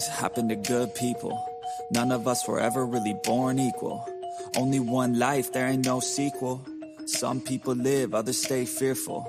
things happen to good people. None of us were ever really born equal. Only one life, there ain't no sequel. Some people live, others stay fearful.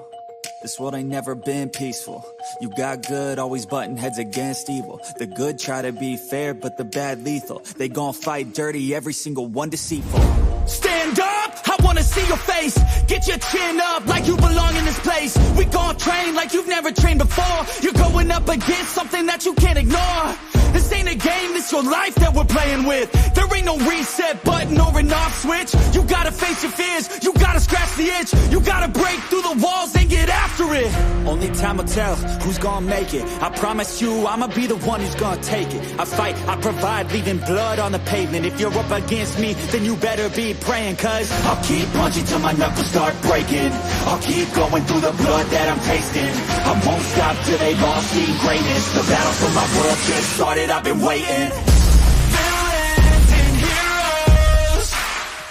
This world ain't never been peaceful. You got good, always butting heads against evil. The good try to be fair, but the bad lethal. They gon' fight dirty, every single one deceitful. Stand up, I wanna see your face. Get your chin up like you belong in this place. We gon' train like you've never trained before. You're going up against something that you can't ignore. This ain't a game, this your life that we're playing with. There ain't no reset button or an off switch. You gotta face your fears, you gotta scratch the itch. You gotta break through the walls and get after it. Only time will tell who's gonna make it. I promise you, I'ma be the one who's gonna take it. I fight, I provide, leaving blood on the pavement. If you're up against me, then you better be praying. Cause I'll keep punching till my knuckles start breaking. I'll keep going through the blood that I'm tasting. I won't stop till they've all seen greatness. The battle for my world just started, I've been waiting. Villains and heroes,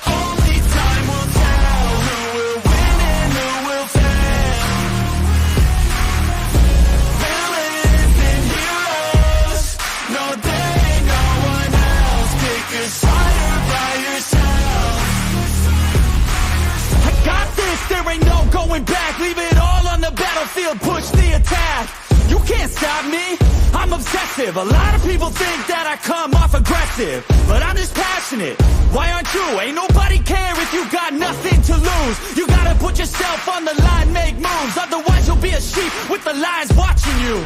only time will tell who will win and who will fail. Villains and heroes, no there ain't no one else. Pick a side by yourself. I got this, there ain't no going back. Leave it all on the battlefield, push the attack. You can't stop me, I'm obsessive. A lot of people think that I come off aggressive, but I'm just passionate. Why aren't you? Ain't nobody care if you got nothing to lose. You gotta put yourself on the line, make moves. Otherwise you'll be a sheep with the lions watching you.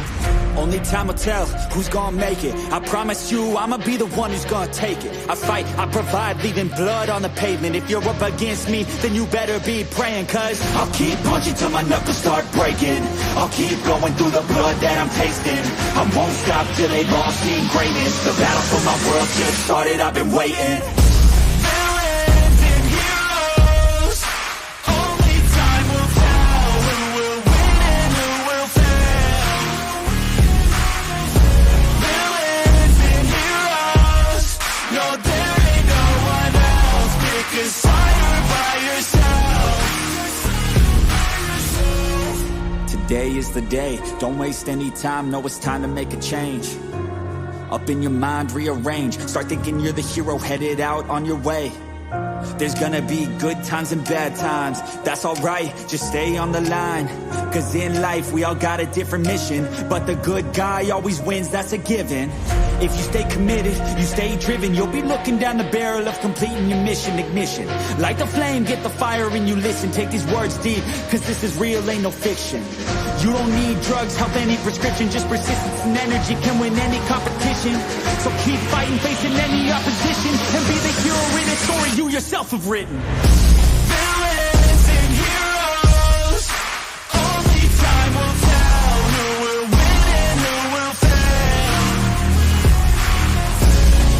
Only time will tell who's gonna make it. I promise you, I'ma be the one who's gonna take it. I fight, I provide, leaving blood on the pavement. If you're up against me, then you better be praying. Cause I'll keep punching till my knuckles start breaking. I'll keep going through the blood that I'm tasting. I won't stop till they've all seen greatness. The battle for my world just started, I've been waiting. Villains and heroes, only time will tell who will win and who will fail. Villains and heroes, no there ain't no one else. Pick a side by yourself. Today is the day, don't waste any time. Know it's time to make a change. Up in your mind, rearrange. Start thinking you're the hero headed out on your way. There's gonna be good times and bad times. That's alright, just stay on the line. Cause in life we all got a different mission, but the good guy always wins, that's a given. If you stay committed, you stay driven, you'll be looking down the barrel of completing your mission. Ignition, light the flame, get the fire and you listen. Take these words deep, cause this is real, ain't no fiction. You don't need drugs, help, any prescription. Just persistence and energy can win any competition. So keep fighting, facing any opposition, and be the hero in a story you yourself have written. Villains and heroes, only time will tell who will win and who will fail.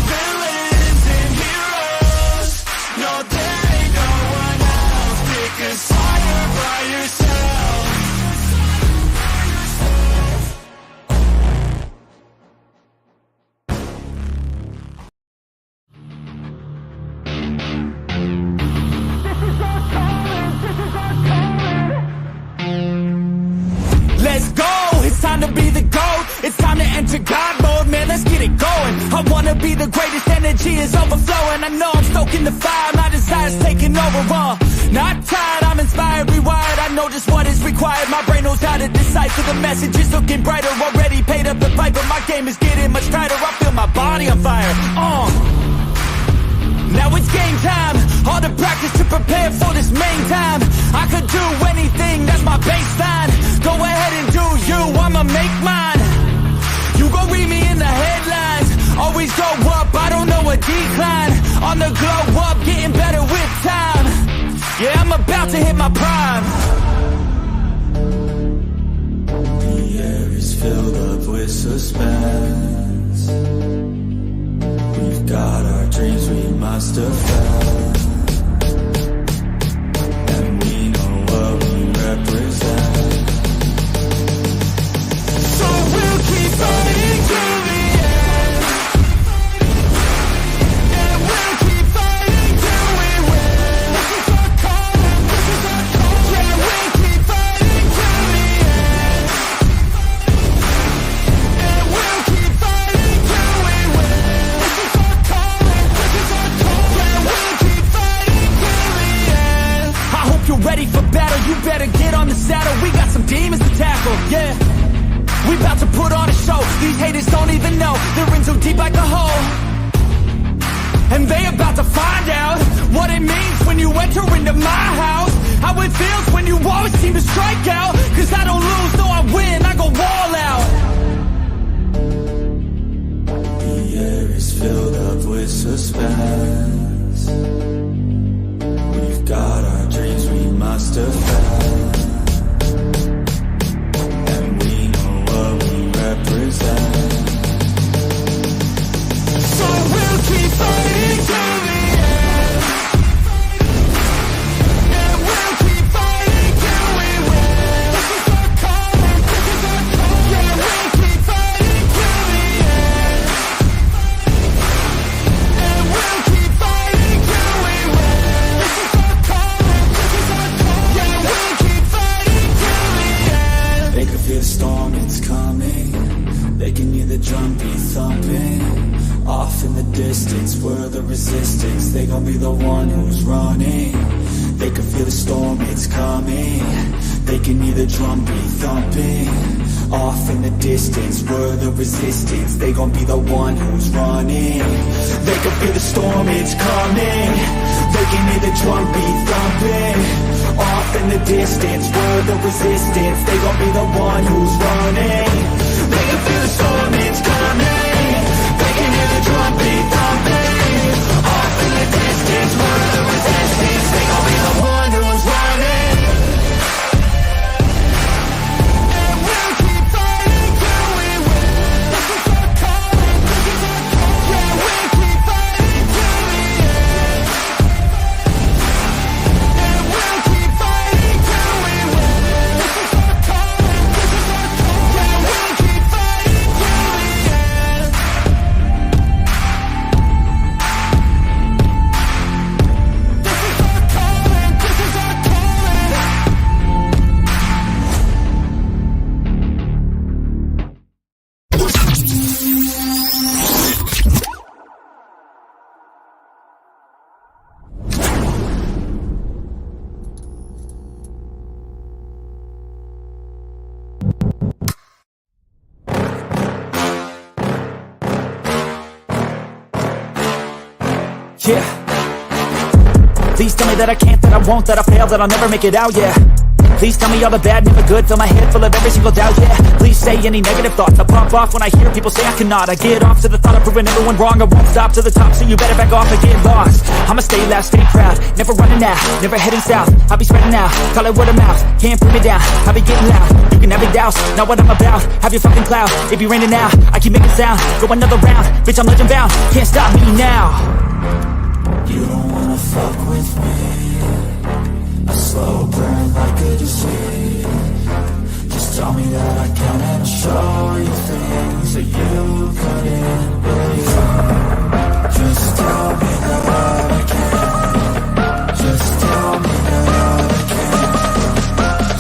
Villains and heroes, no there ain't no one else. Pick a side by yourself. Let's go, it's time to be the GOAT. It's time to enter God mode, man, let's get it going. I wanna be the greatest, energy is overflowing. I know I'm stoking the fire, my desire's taking over, not tired, I'm inspired, rewired. I know just what is required, my brain knows how to decipher. The message is looking brighter, already paid up the pipe, but my game is getting much tighter. I feel my body on fire, now it's game time, all the practice to prepare for this main time. I could do anything, that's my baseline. Go ahead and do you, I'ma make mine. You gon' read me in the headlines. Always go up, I don't know a decline. On the glow up, getting better with time. Yeah, I'm about to hit my prime. The air is filled up with suspense. We've got our dreams we must defend, and we know what we represent. So we'll keep fighting till the end, and we'll keep fighting till we win. This is our calling, this is our calling. Yeah, we'll keep fighting till the end, and we'll keep fighting till scientists don't even know. They're in too deep like a hole, and they about to find out what it means when you enter into my house. How it feels when you always seem to strike out. Cause I don't lose, no I win, I go all out. The air is filled up with suspense. We've got our dreams we must defend, and we know what we represent. So we'll keep fighting till the end, and we'll keep fighting till we win. This is our calling, this is our calling. Yeah, we'll keep fighting till the end, and we'll keep fighting till we win. This is our calling, this is our calling. Yeah, we'll keep fighting till the end. They can feel the storm, it's coming. They can hear the drum beat thumping. Off in the distance, we're the resistance. They gon' be the one who's running. They can feel the storm, it's coming. They can hear the drum beat thumping. Off in the distance, we're the resistance. They gon' be the one who's running. They can feel the storm, it's coming. They can hear the drum beat thumping. Off in the distance, we're the resistance. They gon' be the one who's running. They can feel the storm, it's coming. They can hear the drum beat thumping. Off in the distance, we're the resistance. They gon' be the one who's running. And we'll keep fighting till we win. This is our calling, this is our calling. Yeah, we'll keep fighting till the end, and we'll keep fighting till we win. This is our calling, this is our calling. Yeah, we'll keep fighting till the end. This is our calling, this is our calling. Yeah. Please tell me that I can't, that I won't, that I fail, that I'll never make it out, yeah. Please tell me all the bad, never good, fill my head full of every single doubt, yeah. Please say any negative thoughts, I pop off when I hear people say I cannot. I get off to the thought of proving everyone wrong, I won't stop to the top, so you better back off and get lost. I'ma stay loud, stay proud, never running out, never heading south. I'll be spreading out, call it word of mouth, can't put me down, I'll be getting loud. You can have your doubts, not what I'm about, have your fucking clout. It be raining now, I keep making sound, go another round, bitch I'm legend bound, can't stop me now. You don't wanna fuck with me. A slow burn like a disease. Just tell me that I can and I'll show you things that you couldn't believe. Just tell me that I can. Just tell me that I can.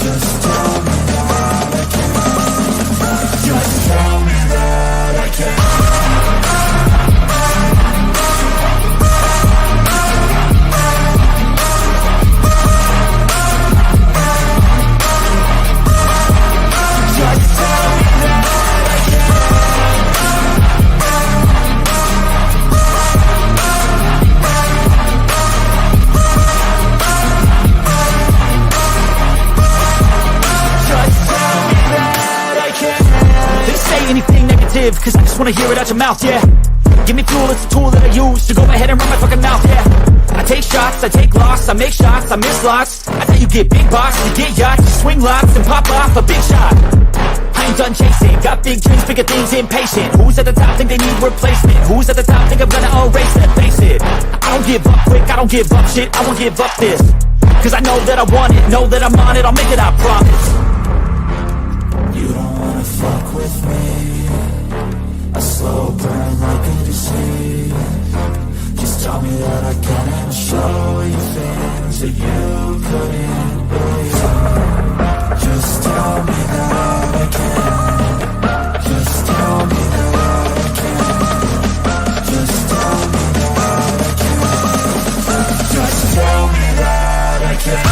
Just tell me that I can. Just tell me that I can. Anything negative, cause I just wanna hear it out your mouth, yeah. Give me fuel, it's a tool that I use to go ahead and run my fucking mouth, yeah. I take shots, I take loss, I make shots, I miss lots. That's how you get big box, you get yachts, you swing lots and pop off a big shot. I ain't done chasing, got big dreams, bigger things, impatient. Who's at the top think they need replacement? Who's at the top think I'm gonna erase it? Face it, I don't give up quick, I don't give up shit, I won't give up this. Cause I know that I want it, know that I'm on it, I'll make it, I promise. You don't wanna fuck with me. A slow burn like a disease. Just tell me that I can and I'll show you things that you couldn't believe. Just tell me that I can. Just tell me that I can. Just tell me that I can. Just tell me that I can.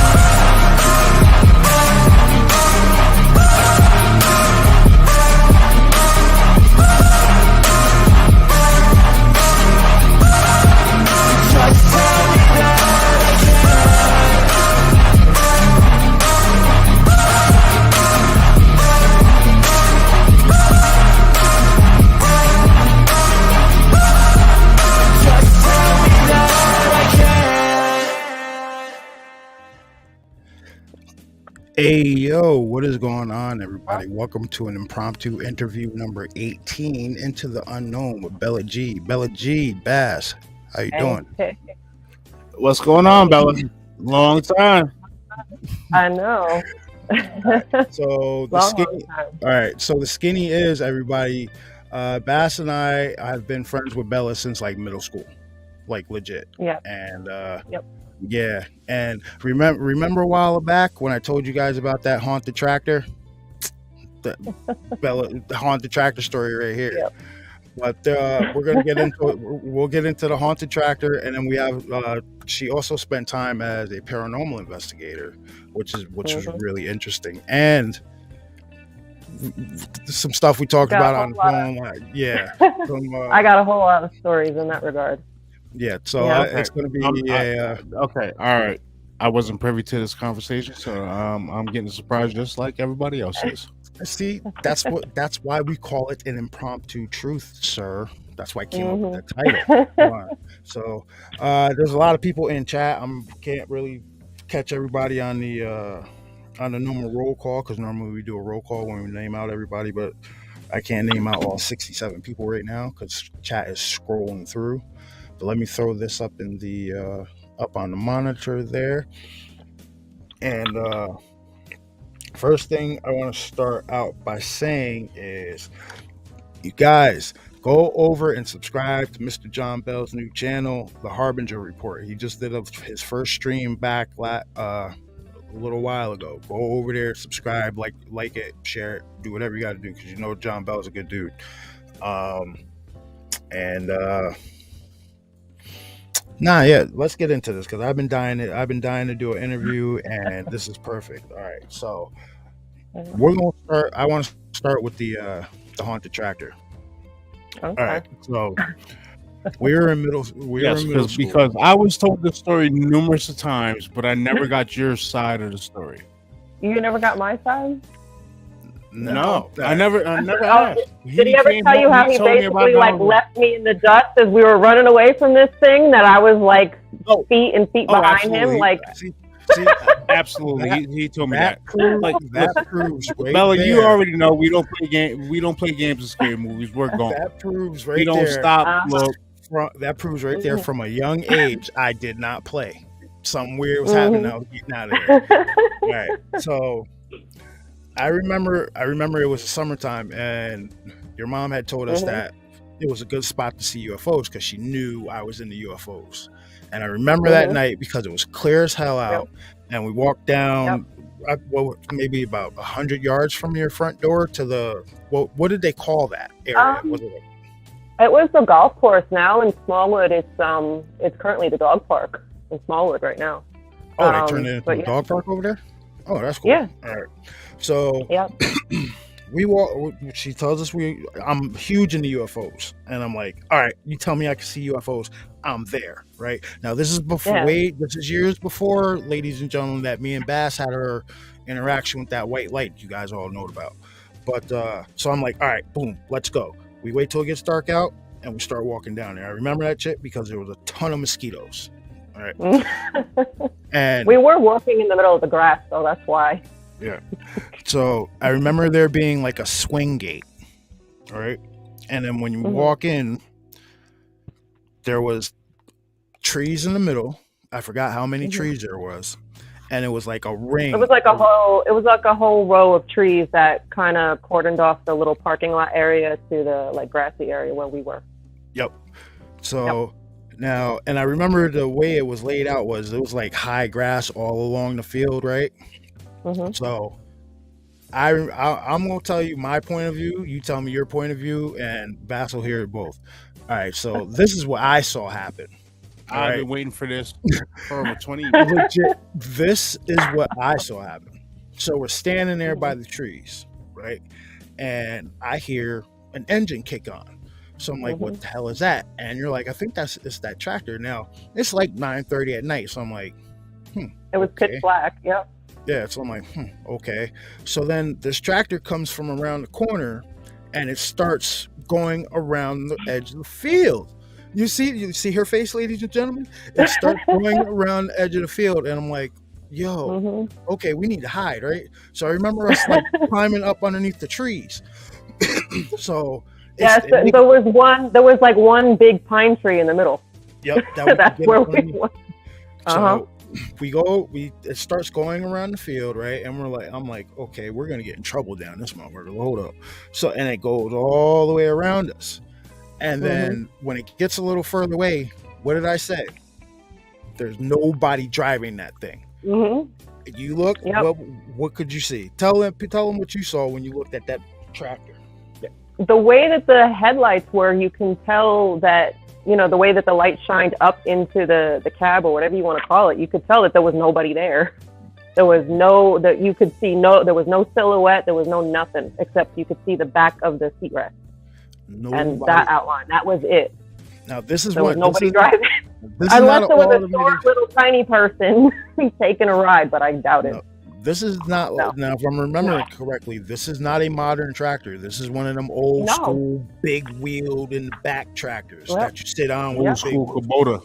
Hey, yo, what is going on, everybody? Welcome to an impromptu interview number 18, Into the Unknown with Bella G. Bella G, Bass, how you Hey, doing? What's going on, Bella? Long time. I know. All right, so the Long skinny, time. all right, so the skinny is, everybody, Bass and I have been friends with Bella since like middle school, like legit. Yep. And Yep. yeah, and remember a while back when I told you guys about that haunted tractor? The the haunted tractor story right here. Yep. But we're gonna get into it. We'll get into the haunted tractor, and then we have. She also spent time as a paranormal investigator, which was hmm really interesting, and some stuff we talked Got a about whole on the lot phone. Yeah, some, I got a whole lot of stories in that regard. yeah. So Yeah. Okay. it's gonna be I, a. okay. All right. I wasn't privy to this conversation, so I'm getting surprised just like everybody else is. See, that's why we call it an impromptu truth, sir. That's why I came up with hmm that title. So there's a lot of people in chat. I can't really catch everybody on the normal roll call because normally we do a roll call when we name out everybody, but I can't name out all 67 people right now because chat is scrolling through. But let me throw this up in the up on the monitor there. And first thing I want to start out by saying is, you guys go over and subscribe to Mr. John Bell's new channel, The Harbinger Report. He just did his first stream back a little while ago. Go over there, subscribe, like it, share it, do whatever you got to do because you know John Bell's a good dude. And yeah, let's get into this because I've been dying to do an interview, and this is perfect. All right, so we're gonna start. I want to start with the haunted tractor. Okay. All right, so we were in middle school. Because I was told this story numerous of times, but I never got your side of the story. You never got my side? No, I never Oh, asked. did he ever came tell you home, how he told me basically about like the- left me in the dust as we were running away from this thing? That I was like feet and feet behind him, absolutely. like See, Absolutely, he told me that. like that proves right Bella, there. you already know we don't play games of scary movies. We're gone. That proves right We don't there. stop. Look, That proves right there from a young age I did not play. Something weird was happening. I was getting out of there. All right, so I remember it was summertime, and your mom had told us that it was a good spot to see UFOs because she knew I was into UFOs. And I remember that night because it was clear as hell out, and we walked down maybe about 100 yards from your front door to the what did they call that area? Was it It was the golf course now in Smallwood. It's currently the dog park in Smallwood right now. they turned it into a dog park over there? Oh, that's cool. Yeah. All right. So we walk. She tells us I'm huge into UFOs, and I'm like, all right, you tell me I can see UFOs, I'm there. Right now, this is before. This is years before, ladies and gentlemen, that me and Bass had our interaction with that white light you guys all know about. But so I'm like, all right, boom, let's go. We wait till it gets dark out, and we start walking down there. I remember that shit because there was a ton of mosquitoes. All right, and we were walking in the middle of the grass, so that's why. Yeah. So I remember there being like a swing gate, all right? And then when you walk in, there was trees in the middle. I forgot how many trees there was. And it was like a ring. It was like a whole row of trees that kind of cordoned off the little parking lot area to the like grassy area where we were. Yep. So now, and I remember the way it was laid out was it was like high grass all along the field, right? So I'm gonna tell you my point of view. You tell me your point of view, and Bass will hear it both. All right. So this is what I saw happen. I've been waiting for this for over 20 years. Legit, this is what I saw happen. So we're standing there by the trees, right? And I hear an engine kick on. So I'm like, what the hell is that? And you're like, I think it's that tractor. Now it's like 9:30 at night. So I'm like, it was pitch black. Yep. Yeah, so I'm like, okay. So then this tractor comes from around the corner, and it starts going around the edge of the field. You see her face, ladies and gentlemen? It starts going around the edge of the field, and I'm like, yo, okay, we need to hide, right? So I remember us like climbing up underneath the trees. So yes, there was like one big pine tree in the middle. Yep, that that's where we went. So it starts going around the field, right? And I'm like, okay, we're gonna get in trouble down this motherfucker. Hold up. So and it goes all the way around us. And then when it gets a little further away, what did I say? There's nobody driving that thing. You look, what could you see? Tell them what you saw when you looked at that tractor. The way that the headlights were, you can tell that, you know, the way that the light shined up into the cab or whatever you want to call it, you could tell that there was nobody there. There was you could see there was no silhouette, there was no nothing, except you could see the back of the seat rest. And that outline, that was it. Now this is there was nobody driving. Unless it was a short little tiny person taking a ride, but I doubt it. This is not now. If I'm remembering correctly, this is not a modern tractor. This is one of them old school, big wheeled in the back tractors that you sit on. Old school Kubota.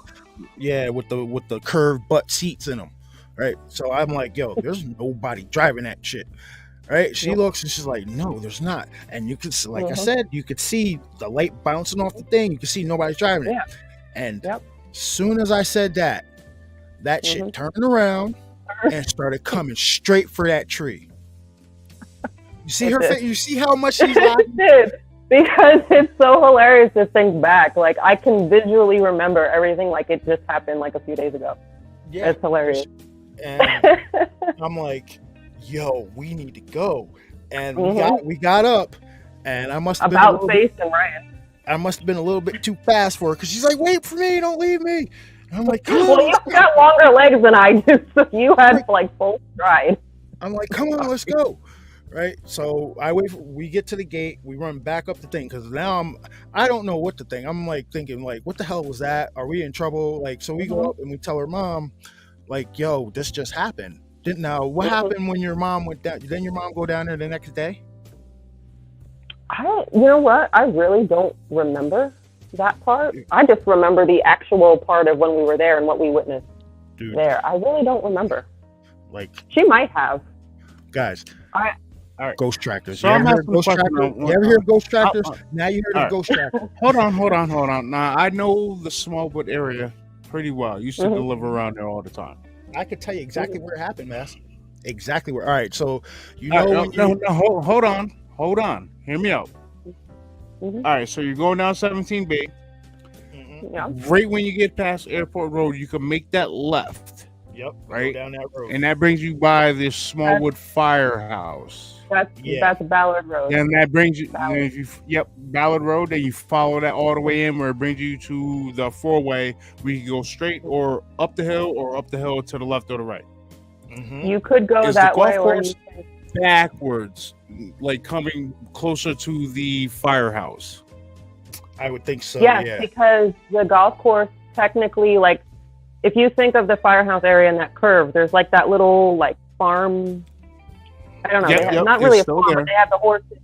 Yeah, with the curved butt seats in them. Right. So I'm like, yo, there's nobody driving that shit. Right. She looks and she's like, no, there's not. And you could, like I said, you could see the light bouncing off the thing. You could see nobody's driving it. And soon as I said that shit turned around and started coming straight for that tree. You see her face? You see how much she's laughing? Because it's so hilarious to think back. Like, I can visually remember everything like it just happened like a few days ago. Yeah. It's hilarious. And I'm like, yo, we need to go. And we got up, and I must have about face and ran. I must have been a little bit too fast for her because she's like, wait for me, don't leave me. And I'm like, come on. Well, you got longer legs than I do, so you had like full stride. I'm like, come on, let's go. Right. So we get to the gate, we run back up the thing because now I don't know what to think. I'm like thinking, like, what the hell was that? Are we in trouble? Like, so we go up and we tell her mom, like, yo, this just happened. Now, what happened when your mom went down? Didn't your mom go down there the next day? You know what? I really don't remember that part. I just remember the actual part of when we were there and what we witnessed there. I really don't remember. Like, she might have. Guys, all right. Ghost tractors. So you ever heard of ghost tractors? Now you heard of ghost tractors. Hold on. Now, I know the Smallwood area pretty well. I used to deliver around there all the time. I could tell you exactly where it happened, man. Exactly where. All right, so you know hold on. Hear me out. All right, so you're going down 17B. Right when you get past Airport Road, you can make that left. Yep. Right down that road, and that brings you by this Smallwood firehouse. That's Ballard Road. And that brings you. Ballard Road. Then you follow that all the way in, where it brings you to the 4-way. We can go straight or up the hill to the left or the right. You could go that way, or you can backwards, like coming closer to the firehouse. I would think so. Yes, because the golf course technically, like, if you think of the firehouse area and that curve, there's like that little like farm. I don't know. Not really a farm, but they have the horses.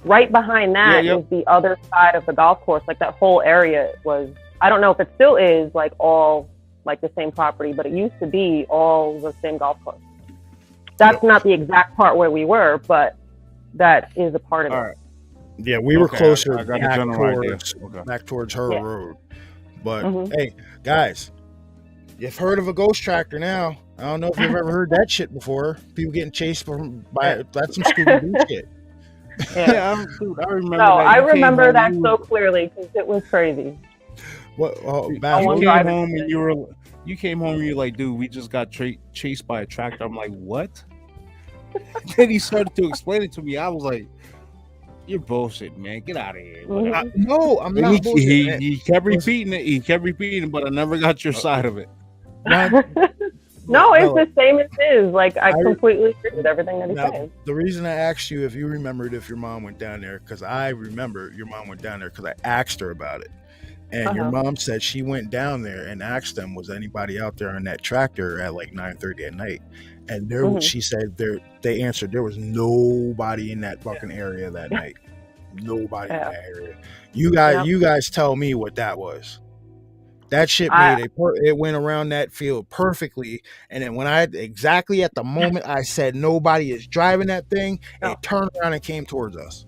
Right behind that is the other side of the golf course. Like, that whole area was, I don't know if it still is like all like the same property, but it used to be all the same golf course. That's not the exact part where we were, but that is a part of it. Yeah, we were closer back towards her road. But hey, guys, you've heard of a ghost tractor now. I don't know if you've ever heard that shit before. People getting chased by that's some Scooby-Doo shit. I remember. No, I remember that so clearly because it was crazy. What? You came home and you're like, dude, we just got chased by a tractor. I'm like, what? Then he started to explain it to me. I was like, you're bullshit, man. Get out of here. No, I'm not bullshit. He kept repeating it. But I never got your side of it. No, it's the same as his. Like, I completely agree with everything that he's saying. The reason I asked you if you remembered if your mom went down there, because I remember your mom went down there because I asked her about it. And your mom said she went down there and asked them, was anybody out there on that tractor at like 9:30 at night? And she said they answered there was nobody in that fucking area that night. Nobody in that area. You guys tell me what that was. That shit made it went around that field perfectly. And then when exactly at the moment I said nobody is driving that thing, it turned around and came towards us.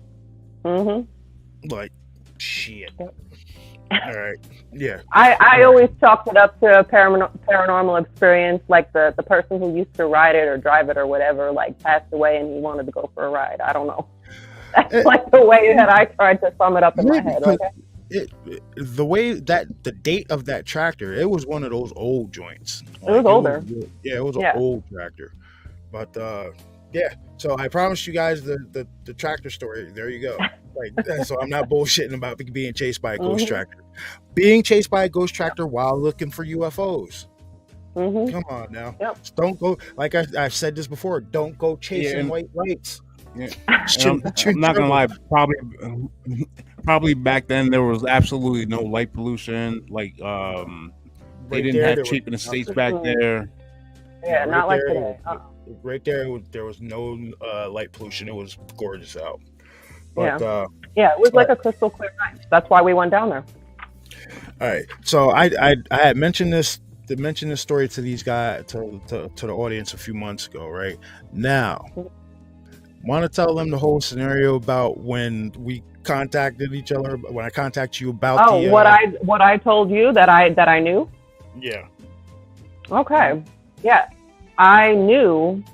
Like, shit. All right. Yeah. I always chalked it up to a paranormal experience, like the person who used to ride it or drive it or whatever, like passed away and he wanted to go for a ride. I don't know. That's like the way that I tried to sum it up in my head. Okay. The way that the date of that tractor, it was one of those old joints. It was older. It was an old tractor. But yeah. So I promised you guys the tractor story. There you go. Like, so I'm not bullshitting about being chased by a ghost tractor. Being chased by a ghost tractor while looking for UFOs. Come on now. Don't go, like I've said this before, don't go chasing white lights. Yeah. I'm not gonna lie, probably back then there was absolutely no light pollution. Like they didn't have cheap in the States back there. Yeah, not like today. Right there was no light pollution. It was gorgeous out. But, it was like a crystal clear night. That's why we went down there. All right. So I had mentioned this story to these guys, to the audience a few months ago, right? Now, want to tell them the whole scenario about when we contacted each other, when I contacted you about what I told you that I knew? Yeah. Okay. Yeah. I knew,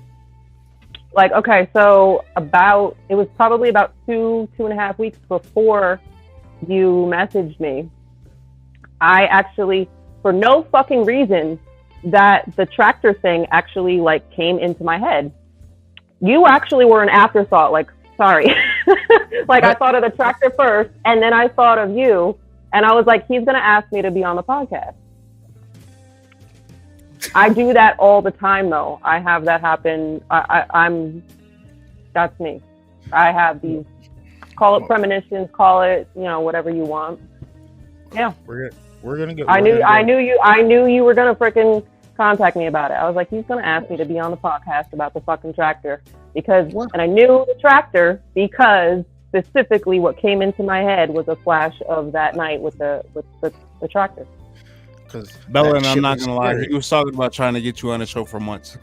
like, okay, so it was probably about 2.5 weeks before you messaged me. I actually, for no fucking reason, that the tractor thing actually, like, came into my head. You actually were an afterthought, like, sorry. Like, I thought of the tractor first, and then I thought of you, and I was like, he's going to ask me to be on the podcast. I do that all the time, though. I have that happen. That's me. I have these, call it premonitions, call it, whatever you want. Yeah. We're gonna go. I knew you were gonna freaking contact me about it. I was like, he's gonna ask me to be on the podcast about the fucking tractor and I knew the tractor because specifically what came into my head was a flash of that night with the tractor. Because Bella, and I'm not gonna lie, he was talking about trying to get you on the show for months.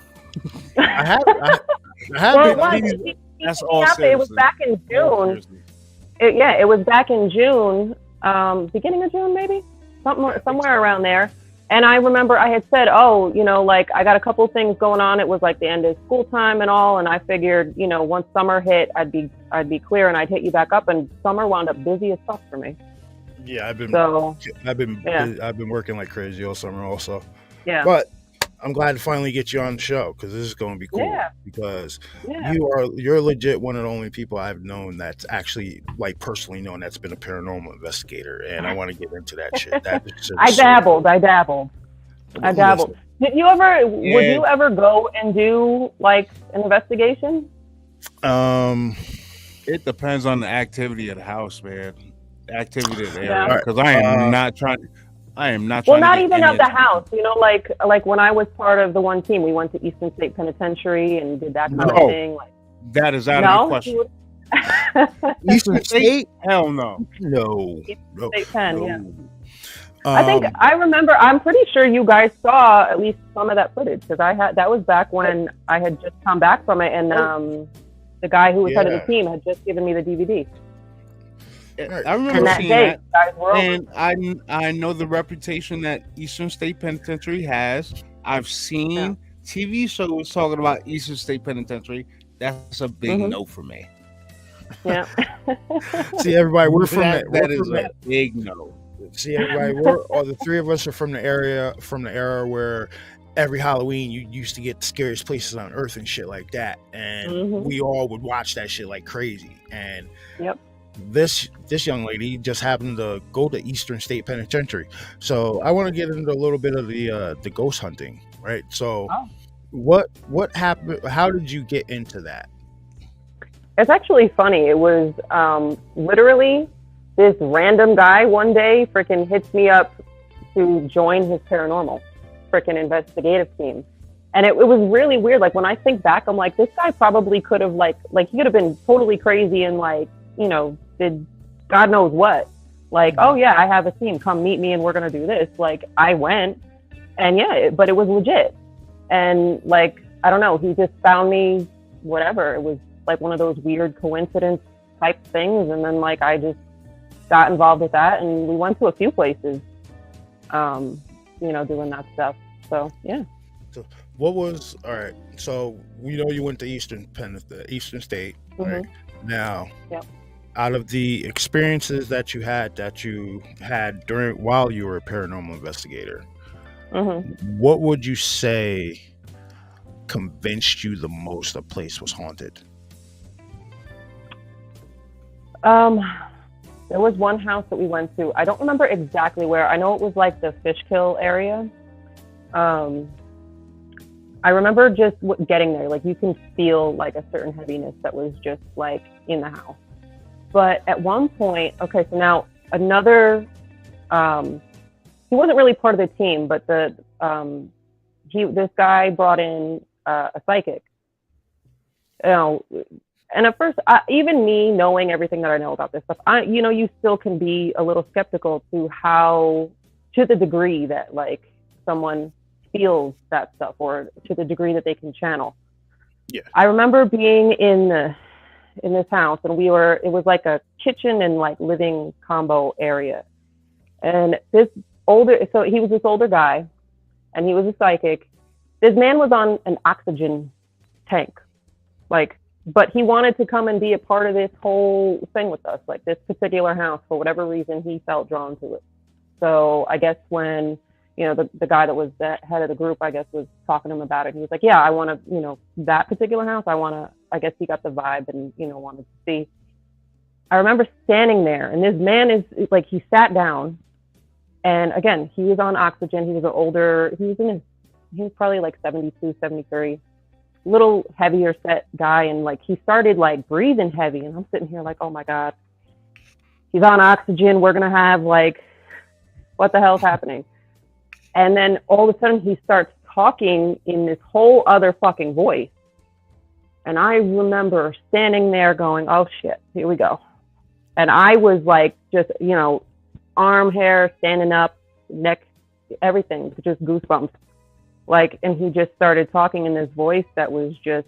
I have been. That's all. It was back in June. It was back in June, beginning of June, maybe somewhere around there. And I remember I had said, like I got a couple things going on. It was like the end of school time and all, and I figured, once summer hit, I'd be clear and I'd hit you back up. And summer wound up busy as fuck for me. Yeah, I've been working like crazy all summer also. Yeah. But I'm glad to finally get you on the show because this is going to be cool. Yeah. Because you're legit one of the only people I've known that's actually like personally known that's been a paranormal investigator, and I want to get into that shit. I dabbled. Did you ever? Would you ever go and do like an investigation? It depends on the activity of the house, man. Activity of the area, because I am not trying. Well, not even of the house. Like when I was part of the one team, we went to Eastern State Penitentiary and did that kind of thing. Like, that is out of the question. Eastern State? Hell no. No. Eastern State Pen, yeah. I remember. I'm pretty sure you guys saw at least some of that footage because that was back when I had just come back from it, and the guy who was head of the team had just given me the DVD. I remember seeing that, and I know the reputation that Eastern State Penitentiary has. I've seen TV shows talking about Eastern State Penitentiary. That's a big no for me. Yeah. See, everybody, we're from that is a big no. See, everybody, all the three of us are from the era where every Halloween you used to get the scariest places on earth and shit like that, and we all would watch that shit like crazy. And this young lady just happened to go to Eastern State Penitentiary. So I want to get into a little bit of the ghost hunting, right? So what happened? How did you get into that? It's actually funny. It was literally this random guy one day freaking hits me up to join his paranormal freaking investigative team. And it was really weird. Like when I think back, I'm like, this guy probably could have like he could have been totally crazy and like, did God knows what. Like, oh yeah, I have a team, come meet me and we're gonna do this. Like, I went, and yeah, but it was legit. And like, I don't know, he just found me, whatever. It was like one of those weird coincidence type things. And then like, I just got involved with that, and we went to a few places, you know, doing that stuff. So yeah. So what was, all right, so we know you went to Eastern State, right? Now, out of the experiences that you had during while you were a paranormal investigator, what would you say convinced you the most a place was haunted? There was one house that we went to. I don't remember exactly where. I know it was like the Fishkill area. I remember just getting there. Like, you can feel like a certain heaviness that was just like in the house. But at one point, okay, so now another, he wasn't really part of the team, but this guy brought in a psychic. You know, and at first, even me knowing everything that I know about this stuff, you know, you still can be a little skeptical to the degree that like someone feels that stuff, or to the degree that they can channel. Yeah. I remember being in this house, and it was like a kitchen and like living combo area. And so he was this older guy, and he was a psychic. This man was on an oxygen tank, like, but he wanted to come and be a part of this whole thing with us, like this particular house, for whatever reason, he felt drawn to it. So I guess when, you know, the guy that was the head of the group, I guess, was talking to him about it, he was like, yeah, I want to, you know, that particular house, I guess he got the vibe and, you know, wanted to see. I remember standing there, and this man is like, he sat down, and again, he was on oxygen. He was he was probably like 72, 73, little heavier set guy. And like, he started like breathing heavy, and I'm sitting here like, oh my God, he's on oxygen. We're going to have like, what the hell's happening? And then all of a sudden he starts talking in this whole other fucking voice. And I remember standing there going, oh shit, here we go. And I was like, just, you know, arm hair, standing up, neck, everything, just goosebumps. Like, and he just started talking in this voice that was just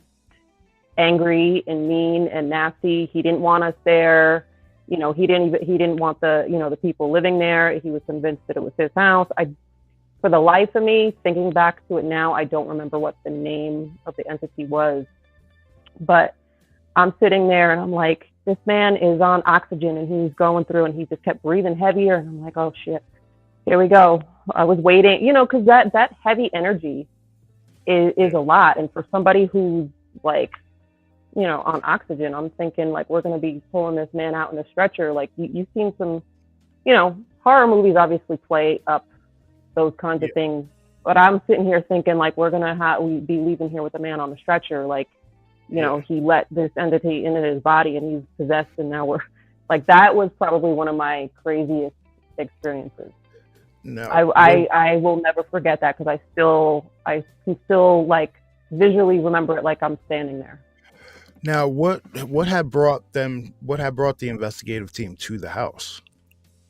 angry and mean and nasty. He didn't want us there. You know, he didn't want the people living there. He was convinced that it was his house. For the life of me, thinking back to it now, I don't remember what the name of the entity was. But I'm sitting there and I'm like, this man is on oxygen, and he's going through, and he just kept breathing heavier. And I'm like, oh shit, here we go. I was waiting, you know, because that heavy energy is a lot. And for somebody who's like, you know, on oxygen, I'm thinking like, we're going to be pulling this man out in a stretcher. Like, you've seen some, you know, horror movies obviously play up those kinds of things. But I'm sitting here thinking like, we're going to be leaving here with a man on the stretcher. Like, you know, he let this entity into his body, and he's possessed, and now we're like, that was probably one of my craziest experiences. No, I will never forget that, because I can still like visually remember it, like I'm standing there. Now, what had brought the investigative team to the house?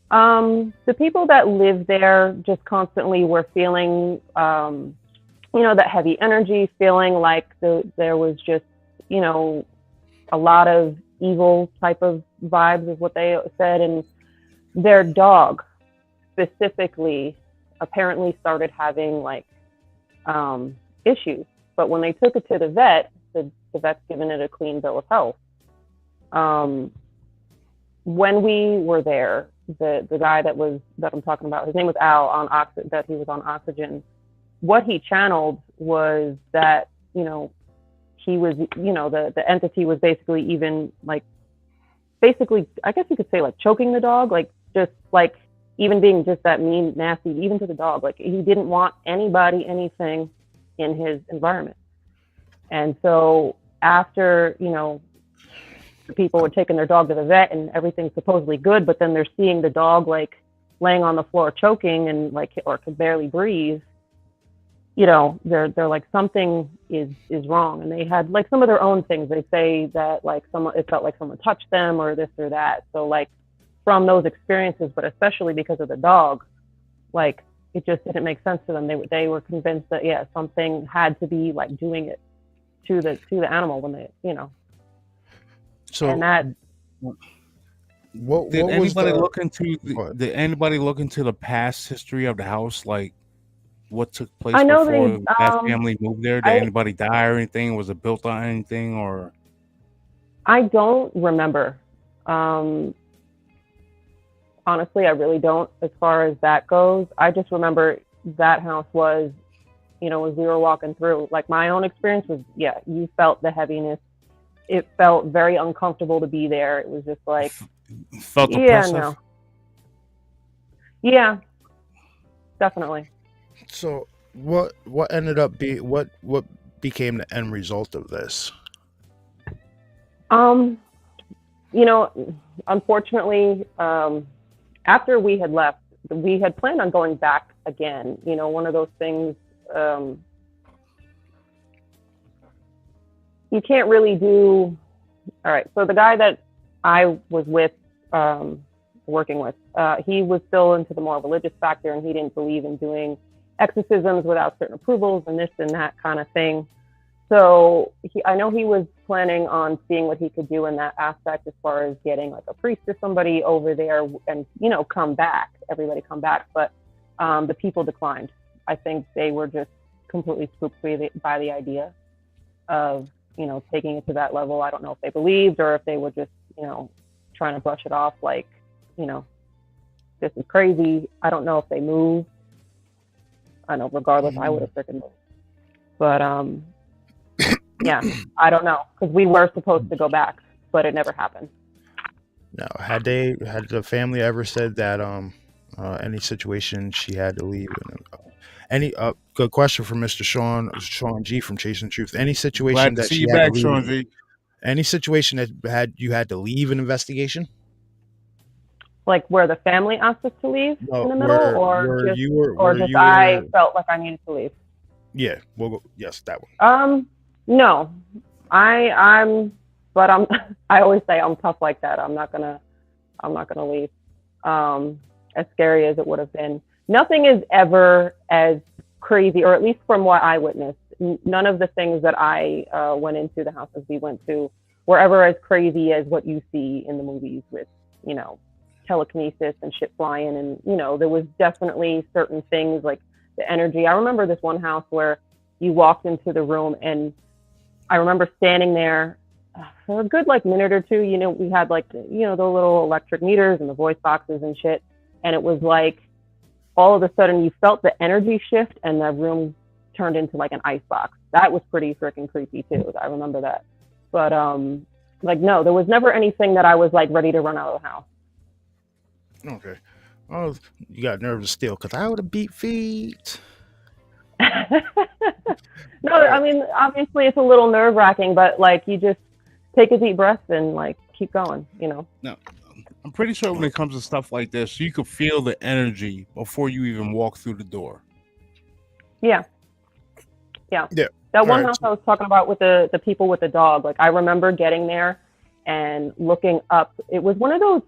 The people that lived there just constantly were feeling, you know, that heavy energy, feeling like there was just, you know, a lot of evil type of vibes is what they said. And their dog specifically apparently started having like issues. But when they took it to the vet, the vet's given it a clean bill of health. When we were there, the guy that I'm talking about, his name was Al, that he was on oxygen. What he channeled was that, you know, he was, you know, the entity was basically even like, basically, I guess you could say like choking the dog, like just like even being just that mean, nasty, even to the dog. Like, he didn't want anybody, anything in his environment. And so after, you know, people were taking their dog to the vet and everything's supposedly good, but then they're seeing the dog like laying on the floor choking and like, or could barely breathe, you know, they're like, something is wrong. And they had like some of their own things. They say that like it felt like someone touched them or this or that. So like, from those experiences, but especially because of the dog, like it just didn't make sense to them. They were convinced that something had to be like doing it to the animal when they, So and that. Did anybody look into the past history of the house, like what took place before that family moved there? Did anybody die or anything? Was it built on anything or? I don't remember. Honestly, I really don't, as far as that goes. I just remember that house was, as we were walking through, like my own experience was, you felt the heaviness. It felt very uncomfortable to be there. It was just like, felt oppressive. No. Yeah, definitely. So what ended up what became the end result of this? Unfortunately, after we had left, we had planned on going back again. One of those things, you can't really do. All right. So the guy that I was with, working with, he was still into the more religious factor, and he didn't believe in doing exorcisms without certain approvals and this and that kind of thing. So I know he was planning on seeing what he could do in that aspect, as far as getting like a priest or somebody over there and, everybody come back. But the people declined. I think they were just completely spooked by the idea of, taking it to that level. I don't know if they believed or if they were just, trying to brush it off like, this is crazy. I don't know if they moved. I know regardless, I would have freaking moved. But yeah, I don't know, because we were supposed to go back, but it never happened. No, had the family ever said that any situation she had to leave? Any good question from Mr. Sean G from Chasing Truth. Any situation Glad to that see she you had back, to Sean leave, G. any situation that you had to leave an investigation? Like where the family asked us to leave in the middle, I felt like I needed to leave. Yeah, yes, that one. No, I always say I'm tough like that. I'm not gonna leave. As scary as it would have been, nothing is ever as crazy, or at least from what I witnessed, none of the things that I went into, the houses we went to, were ever as crazy as what you see in the movies with, telekinesis and shit flying. And, there was definitely certain things like the energy. I remember this one house where you walked into the room, and I remember standing there for a good minute or two. We had the little electric meters and the voice boxes and shit. And it was like, all of a sudden you felt the energy shift and the room turned into like an ice box. That was pretty freaking creepy too. I remember that. But no, there was never anything that I was ready to run out of the house. Okay. Oh, you got nerves of steel, because I would have beat feet. No, I mean, obviously it's a little nerve wracking, but you just take a deep breath and keep going, No, I'm pretty sure when it comes to stuff like this, you could feel the energy before you even walk through the door. Yeah. That one house I was talking about with the people with the dog, I remember getting there and looking up. It was one of those,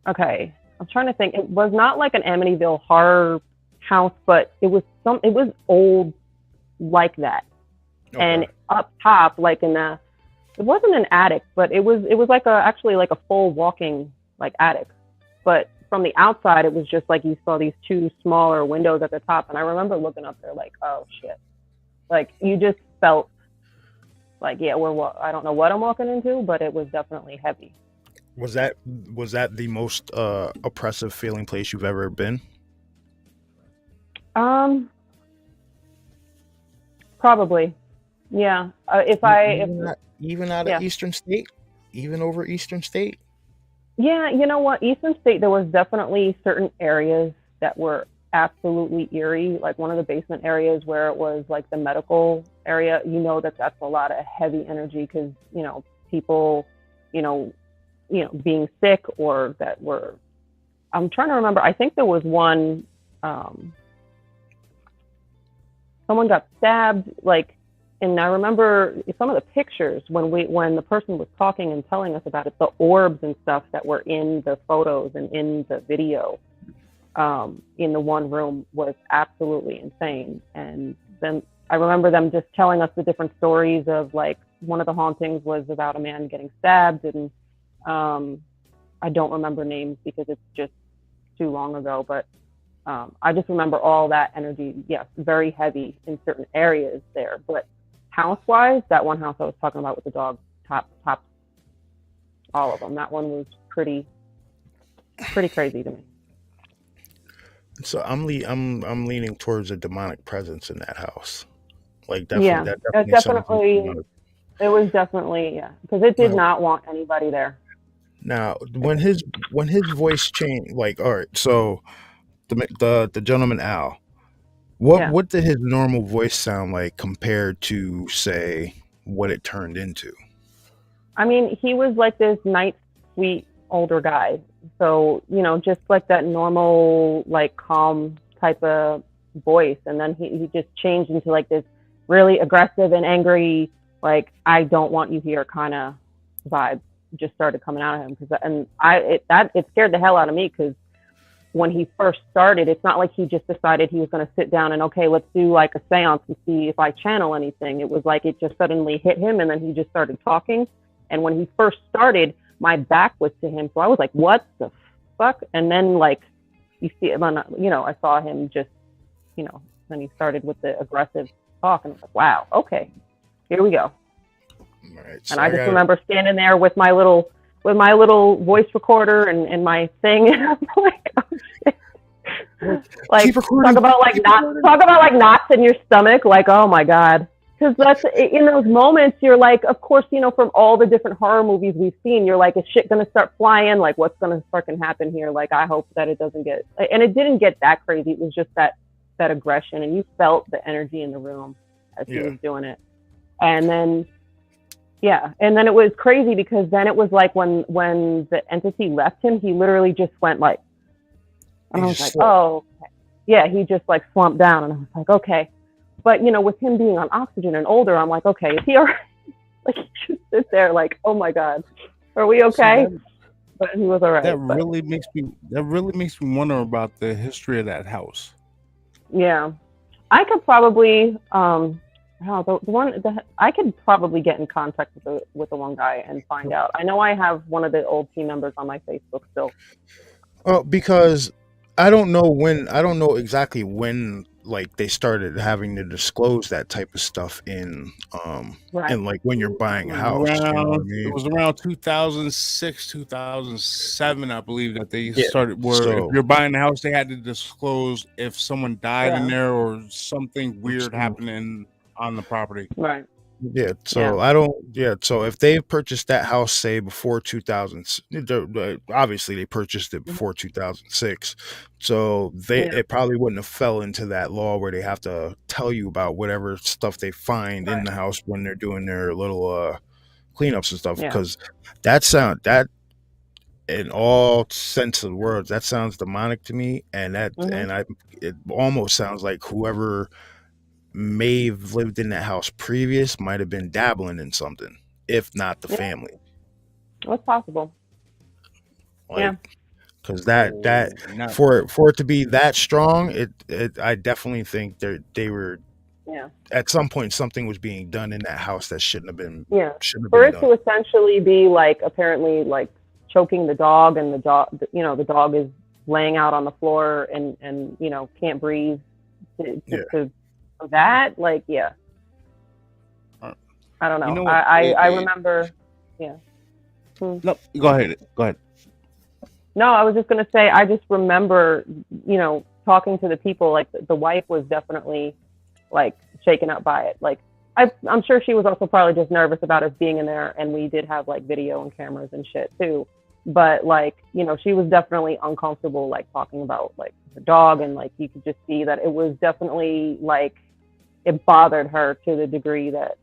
okay, I'm trying to think. It was not like an Amityville horror house, but it was old like that. Okay. And up top, it wasn't an attic, but it was actually a full walking attic. But from the outside, it was just you saw these two smaller windows at the top. And I remember looking up there oh shit. You just felt I don't know what I'm walking into, but it was definitely heavy. Was that the most oppressive feeling place you've ever been? Probably. Yeah. Even out of Eastern State? Even over Eastern State? Yeah, you know what? Eastern State, there was definitely certain areas that were absolutely eerie. One of the basement areas where it was the medical area, that's a lot of heavy energy because, people, being sick or that were, I'm trying to remember. I think there was one, someone got stabbed, and I remember some of the pictures when the person was talking and telling us about it, the orbs and stuff that were in the photos and in the video, in the one room was absolutely insane. And then I remember them just telling us the different stories of, like, one of the hauntings was about a man getting stabbed, and I don't remember names because it's just too long ago, but I just remember all that energy. Yes, very heavy in certain areas there, but house-wise, that one house I was talking about with the dog, top, all of them. That one was pretty crazy to me. So I'm leaning towards a demonic presence in that house. Like, definitely, it was definitely, because it did not want anybody there. Now, when his voice changed, like, all right, so the gentleman Al, what did his normal voice sound like compared to, say, what it turned into? I mean, he was like this nice, sweet older guy. So, just like that normal, like, calm type of voice. And then he just changed into like this really aggressive and angry, like, I don't want you here kind of vibe just started coming out of him. It scared the hell out of me, because when he first started, it's not like he just decided he was going to sit down and, okay, let's do like a seance and see if I channel anything. It was like it just suddenly hit him, and then he just started talking. And when he first started, my back was to him, so I was like, what the fuck? And then, like, you see, I saw him just, then he started with the aggressive talk, and I was like, wow, okay, here we go. Right, so and I just remember standing there with my little voice recorder and my thing, and I'm like, oh, shit. Like, talk about like knots in your stomach, like, oh my god. Because that's, in those moments, you're like, of course, from all the different horror movies we've seen, you're like, is shit gonna start flying? Like, what's gonna fucking happen here? Like, I hope that it doesn't get, and it didn't get that crazy. It was just that aggression, and you felt the energy in the room as he was doing it. And then, and then it was crazy, because then it was like when the entity left him, he literally just went like, and I was like, oh, okay. Yeah, he just like slumped down, and I was like, okay. But, with him being on oxygen and older, I'm like, okay, is he all right? Like, he just sits there like, oh my God, are we okay? But he was all right. That really makes me wonder about the history of that house. Yeah. I could probably, I could probably get in contact with the one guy and find out. I know I have one of the old team members on my Facebook still. Oh, because I don't know exactly when, like, they started having to disclose that type of stuff in and like when you're buying a house. It was around 2006, 2007, I believe, that they started where if you're buying a house, they had to disclose if someone died in there or something weird happening on the property. Right. Yeah, so so if they purchased that house, say, before 2000, obviously they purchased it before 2006, so it probably wouldn't have fell into that law where they have to tell you about whatever stuff they find in the house when they're doing their little cleanups and stuff, because that in all sense of the words, that sounds demonic to me, and it almost sounds like whoever may have lived in that house previous might have been dabbling in something, if not the family. What's possible? Because that for it to be that strong, I definitely think they were. Yeah. At some point, something was being done in that house that shouldn't have been. Yeah. For it to essentially be like, apparently, like, choking the dog, and the dog is laying out on the floor and can't breathe. To that, like, I don't know. I remember. No, go ahead. No, I was just gonna say, I just remember, talking to the people. Like, the wife was definitely like shaken up by it. Like, I'm sure she was also probably just nervous about us being in there, and we did have like video and cameras and shit too. But, like, she was definitely uncomfortable, like, talking about like the dog, and like you could just see that it was definitely like it bothered her to the degree that,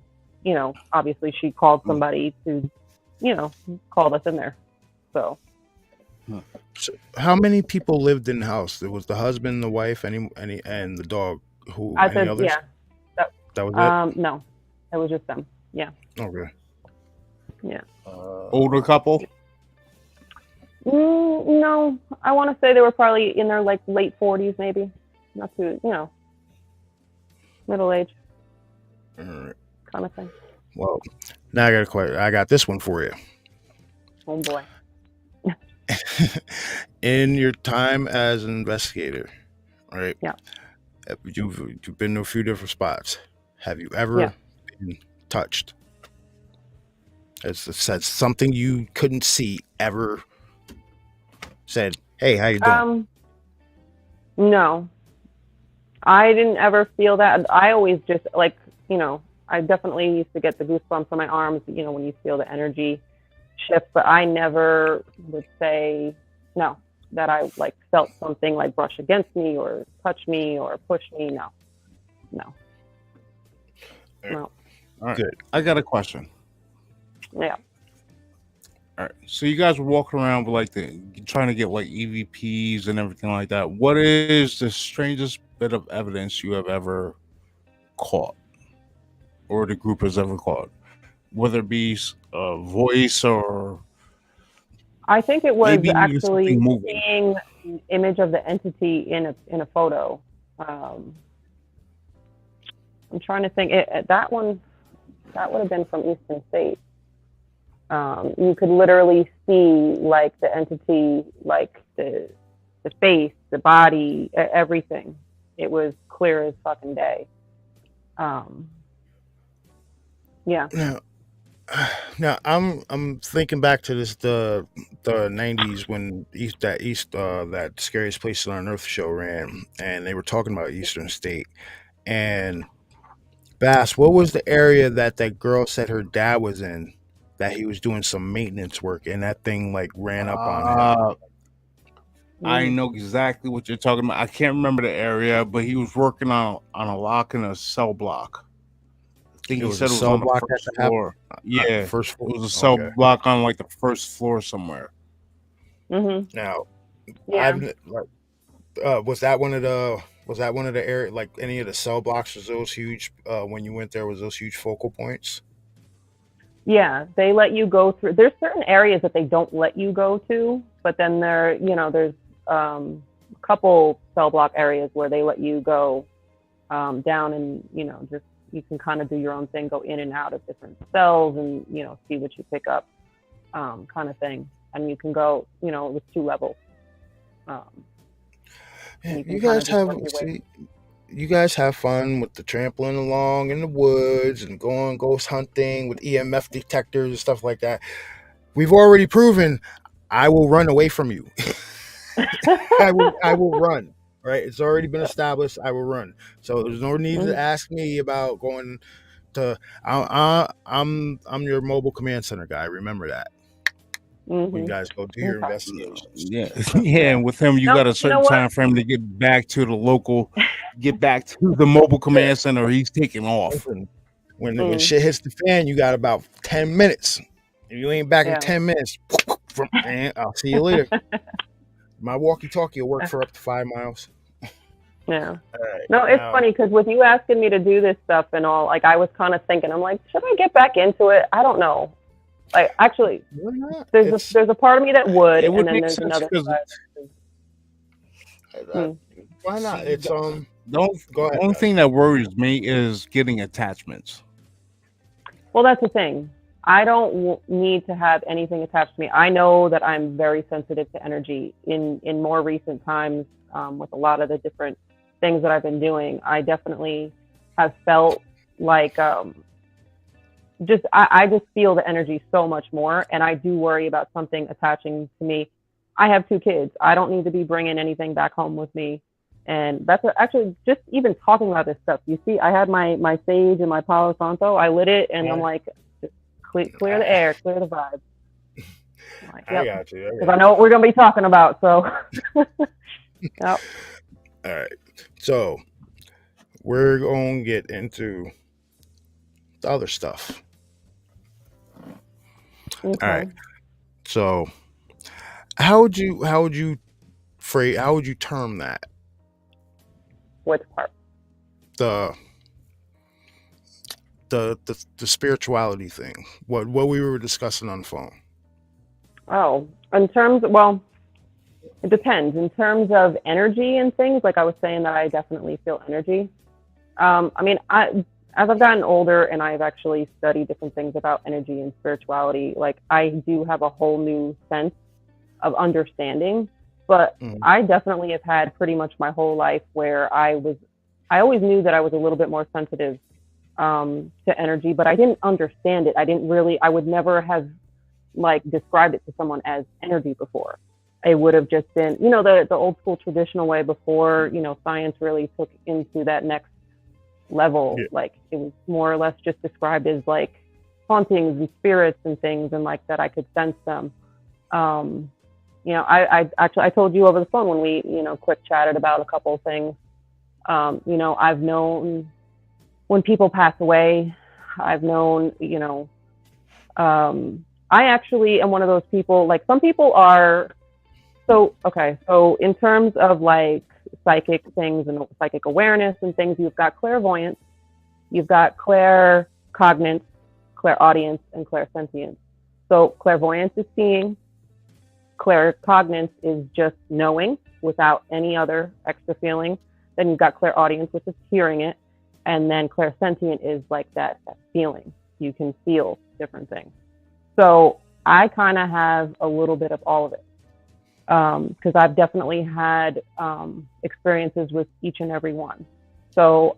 obviously she called somebody to, called us in there. So how many people lived in the house? It was the husband, the wife, any and the dog. Who? I said, others? Yeah. That was it? No. It was just them. Yeah. Okay. Yeah. Older couple? No, I want to say they were probably in their like late 40s, maybe. Not too, middle age. All right. Kind of thing. Well, now I got this one for you. Oh boy. In your time as an investigator, right? Yeah. You've been to a few different spots. Have you ever been touched? Has said something you couldn't see ever said, "Hey, how you doing?" No. I didn't ever feel that. I always just like, I definitely used to get the goosebumps on my arms, when you feel the energy shift, but I never would say no, that I like felt something like brush against me or touch me or push me. No. All right. Good. I got a question. Yeah. All right. So you guys were walking around with trying to get like EVPs and everything like that. What is the strangest bit of evidence you have ever caught, or the group has ever caught, whether it be a voice or? I think it was actually seeing an image of the entity in a photo. I'm trying to think. That would have been from Eastern State. You could literally see like the entity, like the face, the body, everything. It was clear as fucking day. Yeah. Now I'm thinking back to the 90s when that Scariest Places on Earth show ran, and they were talking about Eastern State. And Bass, what was the area that girl said her dad was in, that he was doing some maintenance work, and that thing like ran up on him? I know exactly what you're talking about. I can't remember the area, but he was working on a lock in a cell block. I think he said it was on the first floor. Yeah, first floor. It was a cell block on like the first floor somewhere. Mm-hmm. Now, was that one of the area, like any of the cell blocks? Was those huge when you went there? Was those huge focal points? Yeah, they let you go through. There's certain areas that they don't let you go to, but then there's a couple cell block areas where they let you go down and just you can kind of do your own thing, go in and out of different cells and see what you pick up, kind of thing. And you can go, it was 2 levels. You guys have fun with the trampling along in the woods and going ghost hunting with EMF detectors and stuff like that. We've already proven I will run away from you. I will run. Right? It's already been established. I will run. So there's no need to ask me about going to. I'm your mobile command center guy. Remember that. When you guys go do your investigations. Yeah. And with him, you got a certain time frame to get back to the mobile command center. He's taking off. When shit hits the fan, you got about 10 minutes. If you ain't back in 10 minutes, I'll see you later. My walkie-talkie will work for up to 5 miles. Yeah. Right, no, it's funny because with you asking me to do this stuff and all, like I was kind of thinking, I'm like, should I get back into it? I don't know. Like, actually, there's a part of me that would, and then there's another side. Why not? It's the only thing that worries me is getting attachments. Well, that's the thing. I don't need to have anything attached to me. I know that I'm very sensitive to energy. In more recent times, with a lot of the different things that I've been doing, I definitely have felt like I just feel the energy so much more, and I do worry about something attaching to me. I have 2 kids. I don't need to be bringing anything back home with me, and that's actually just even talking about this stuff. You see, I had my sage and my Palo Santo. I lit it, and I'm like, just clear the air, clear the vibe. Like, I got you. Because I know what we're gonna be talking about. So, yep. All right. So we're gonna get into the other stuff. Okay. All right. So how would you term that? Which part? The the spirituality thing, what we were discussing on the phone. Oh, it depends. In terms of energy and things, like I was saying that I definitely feel energy. As I've gotten older and I've actually studied different things about energy and spirituality, like I do have a whole new sense of understanding. But I definitely have had pretty much my whole life where I always knew that I was a little bit more sensitive to energy, but I didn't understand it. I would never have like described it to someone as energy before. It would have just been, the old school traditional way before, science really took into that next level. Yeah. Like it was more or less just described as like hauntings and spirits and things, and like that I could sense them. I told you over the phone when we, quick chatted about a couple of things. I've known when people pass away. I've known, I actually am one of those people, like some people are. So in terms of like psychic things and psychic awareness and things, you've got clairvoyance, you've got claircognance, clairaudience, and clairsentience. So clairvoyance is seeing, claircognance is just knowing without any other extra feeling. Then you've got clairaudience, which is hearing it, and then clairsentient is like that feeling. You can feel different things. So I kind of have a little bit of all of it. Because I've definitely had experiences with each and every one. So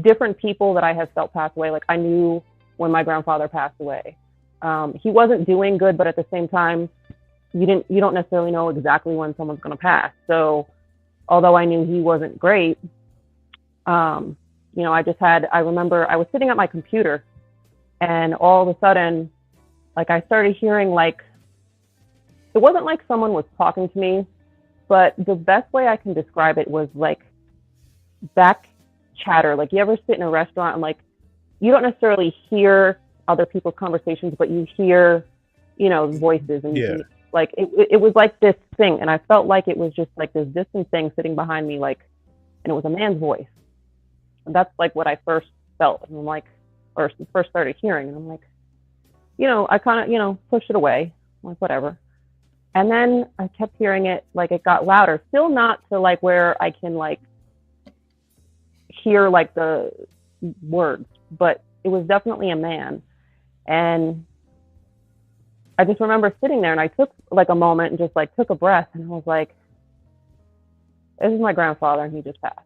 different people that I have felt pass away, like I knew when my grandfather passed away. He wasn't doing good, but at the same time, you don't necessarily know exactly when someone's going to pass. So although I knew he wasn't great, I remember I was sitting at my computer and all of a sudden, like I started hearing like, it wasn't like someone was talking to me, but the best way I can describe it was like back chatter. Like you ever sit in a restaurant and like, you don't necessarily hear other people's conversations, but you hear, voices and like, it was like this thing. And I felt like it was just like this distant thing sitting behind me, like, and it was a man's voice. And that's like what I first felt. And I'm like, or first started hearing. And I'm like, I kind of, pushed it away. I'm like, whatever. And then I kept hearing it, like it got louder, still not to like where I can like hear like the words, but it was definitely a man. And I just remember sitting there and I took like a moment and just like took a breath and I was like, this is my grandfather and he just passed.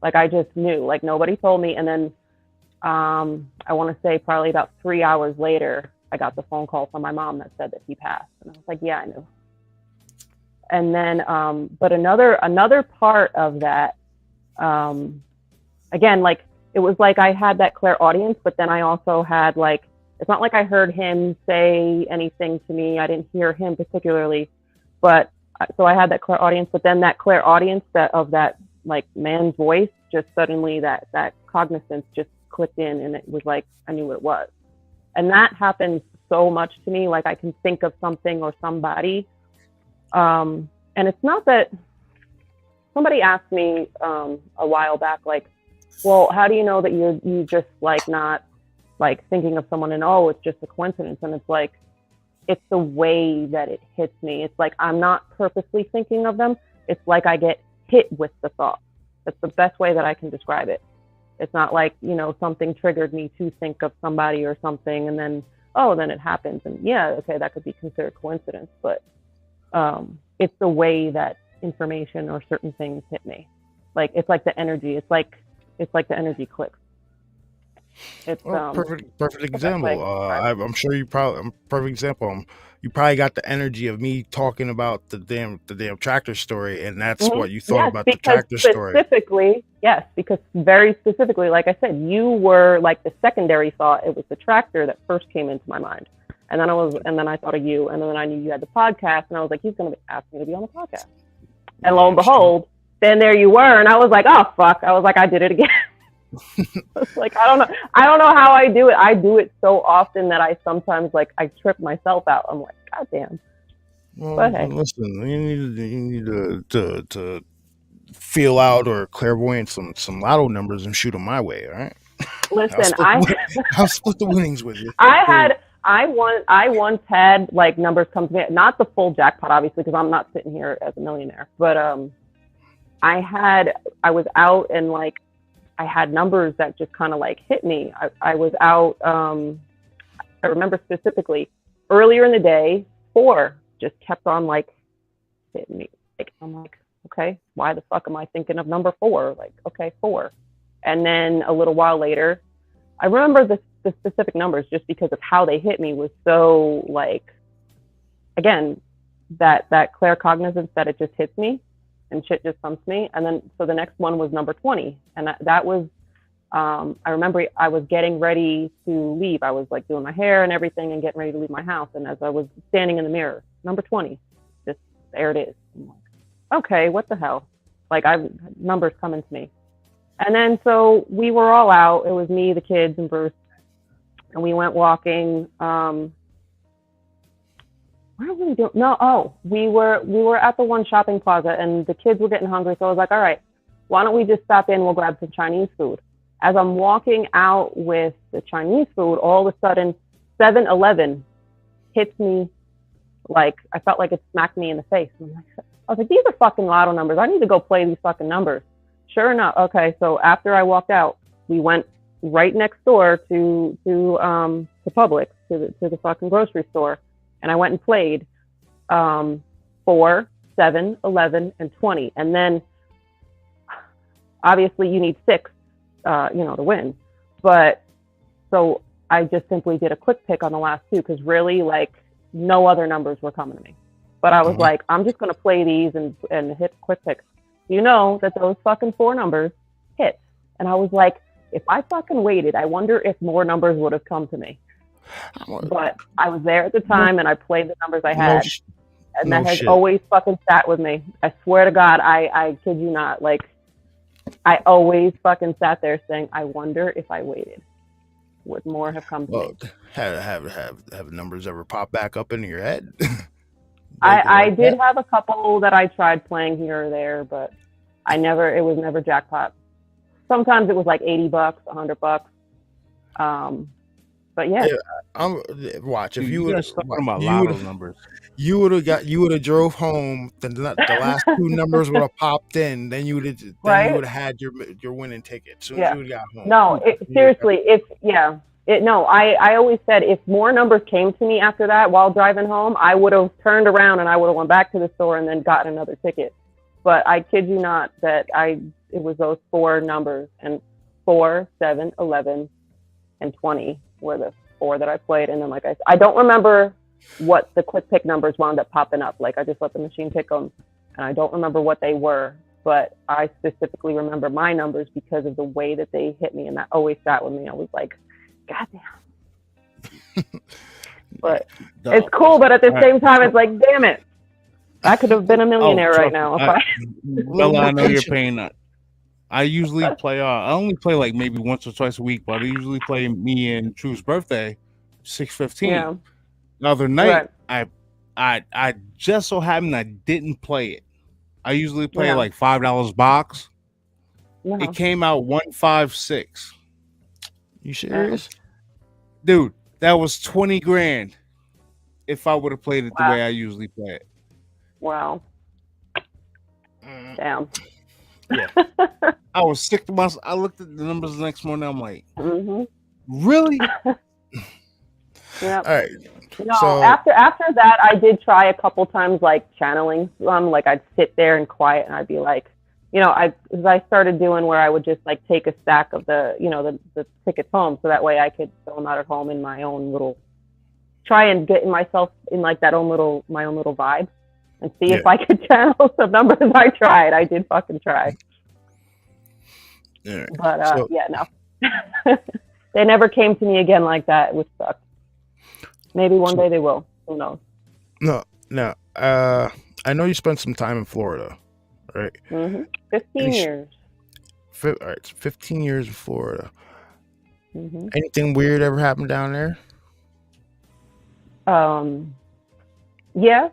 Like I just knew, like nobody told me. And then I want to say probably about 3 hours later, I got the phone call from my mom that said that he passed. And I was like, yeah, I knew. And then, but another part of that, again, like, it was like I had that clairaudience, but then I also had like, it's not like I heard him say anything to me. I didn't hear him particularly, but so I had that clairaudience, but then that clairaudience of that like man's voice, just suddenly that cognizance just clicked in and it was like, I knew what it was. And that happens so much to me. Like I can think of something or somebody. And it's not that somebody asked me a while back, like, well, how do you know that you just like not like thinking of someone and, oh, it's just a coincidence. And it's like, it's the way that it hits me. It's like, I'm not purposely thinking of them. It's like I get hit with the thought. That's the best way that I can describe it. It's not like, something triggered me to think of somebody or something and then, then it happens. And yeah, okay, that could be considered coincidence, but it's the way that information or certain things hit me. Like, it's like the energy. It's like the energy clicks. It's perfect example. I'm sure perfect example. You probably got the energy of me talking about the damn tractor story, and that's what you thought about the tractor story. Yes, because very specifically, like I said, you were like the secondary thought. It was the tractor that first came into my mind, and then I thought of you, and then I knew you had the podcast, and I was like, he's going to ask me to be on the podcast, and lo and behold, then there you were, and I was like, oh fuck, I was like, I did it again. It's like, I don't know how I do it. I do it so often that I sometimes like I trip myself out. I'm like, God damn. Well, but hey. Listen, you need to feel out or clairvoyant some lotto numbers and shoot them my way, all right? Listen, I'll split the winnings with you. I once had like numbers come to me, not the full jackpot, obviously, because I'm not sitting here as a millionaire, but I was out and like I had numbers that just kind of like hit me. I was out. I remember specifically earlier in the day, 4 just kept on like hitting me. Like I'm like, okay, why the fuck am I thinking of number 4? Like, okay, 4. And then a little while later, I remember the specific numbers just because of how they hit me was so like, again, that claircognizance that it just hits me and shit just comes to me. And then, so the next one was number 20. And that was, I remember I was getting ready to leave. I was like doing my hair and everything and getting ready to leave my house. And as I was standing in the mirror, number 20, just there it is. I'm like, okay, what the hell? Like numbers coming to me. And then, so we were all out. It was me, the kids, and Bruce. And we went walking. What are we doing? We were at the one shopping plaza, and the kids were getting hungry. So I was like, all right, why don't we just stop in? We'll grab some Chinese food. As I'm walking out with the Chinese food, all of a sudden, 7-Eleven hits me. Like, I felt like it smacked me in the face. I was like, these are fucking lotto numbers. I need to go play these fucking numbers. Sure enough. Okay, so after I walked out, we went right next door to Publix, to the fucking grocery store, and I went and played 4, 7, 11, and 20. And then obviously you need 6, to win. But so I just simply did a quick pick on the last 2 because really, like, no other numbers were coming to me. But I was like, I'm just gonna play these and hit quick picks. You know that those fucking 4 numbers hit. And I was like, if I fucking waited, I wonder if more numbers would have come to me. But I was there at the time and I played the numbers I had. And that has always fucking sat with me. I swear to God, I kid you not. Like, I always fucking sat there saying, I wonder if I waited, would more have come to me. Have numbers ever pop back up into your head? I did have a couple that I tried playing here or there, but it was never jackpot. Sometimes it was like $80, $100. But yeah. Watch, if Dude, you would have talking about lotto numbers, you would have drove home. Then the last 2 numbers would have popped in. Then you would have had your winning ticket. As soon as you got home. No, seriously, I always said if more numbers came to me after that while driving home, I would have turned around and I would have went back to the store and then gotten another ticket. But I kid you not that it was those 4 numbers, and 4, 7, 11, and 20 were the 4 that I played. And then, like I don't remember what the quick pick numbers wound up popping up. Like, I just let the machine pick them, and I don't remember what they were. But I specifically remember my numbers because of the way that they hit me, and that always sat with me. I was like, goddamn. But it's cool, but at the same time, it's like, damn it. I could have been a millionaire right now. Well, I know you're paying that. I usually play. I only play like maybe once or twice a week, but I usually play me and True's birthday, 6/15. Yeah. The other night, I just so happened I didn't play it. I usually play like $5 box. Yeah. It came out 156. You serious, dude? That was 20 grand. If I would have played it the way I usually play it. Wow. Damn. Yeah. I was sick to myself. I looked at the numbers the next morning. I'm like, really? Yeah. All right. No, so, after that, I did try a couple times, like channeling. Like, I'd sit there and quiet, and I'd be like, I started doing where I would just like take a stack of the tickets home, so that way I could fill them out at home in my own little. Try and get myself in like my own little vibe. And see if I could channel some numbers. I tried. I did fucking try. Yeah. But no. They never came to me again like that, which sucked. Maybe one day they will. Who knows? No. I know you spent some time in Florida, right? 15 years. All right, 15 years in Florida. Anything weird ever happened down there? Yes.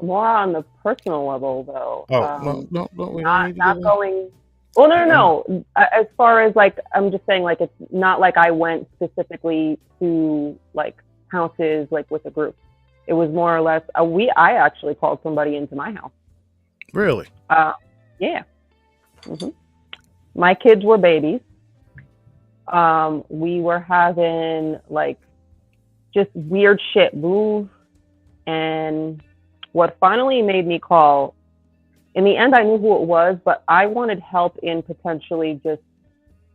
More on the personal level, though. Oh, not going Well, no. As far as like, I'm just saying, like, it's not like I went specifically to like houses like with a group. It was more or less I actually called somebody into my house. Really? Yeah. Mm-hmm. My kids were babies. We were having like just weird shit move, and what finally made me call. In the end, I knew who it was, but I wanted help in potentially just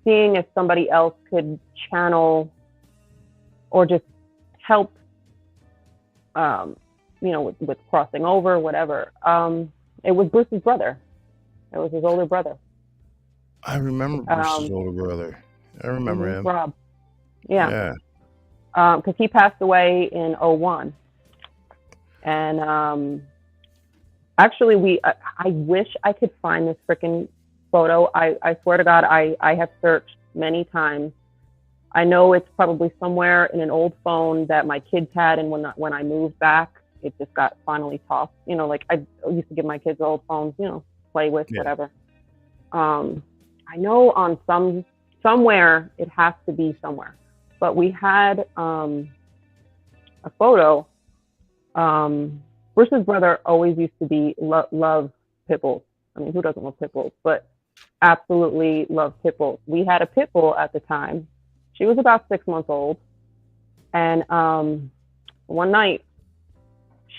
seeing if somebody else could channel or just help, with crossing over, whatever. It was Bruce's brother. It was his older brother. I remember Bruce's older brother. I remember him. Rob. Yeah. Because he passed away in 2001. And actually, I wish I could find this freaking photo. I swear to God, I have searched many times. I know it's probably somewhere in an old phone that my kids had, and when I moved back, it just got finally tossed. Like I used to give my kids old phones, play with, whatever. I know on somewhere it has to be somewhere, but we had a photo. Bruce's brother always used to be love pit bulls. I mean, who doesn't love pit bulls? But absolutely love pit bulls. We had a pit bull at the time. She was about 6 months old, and one night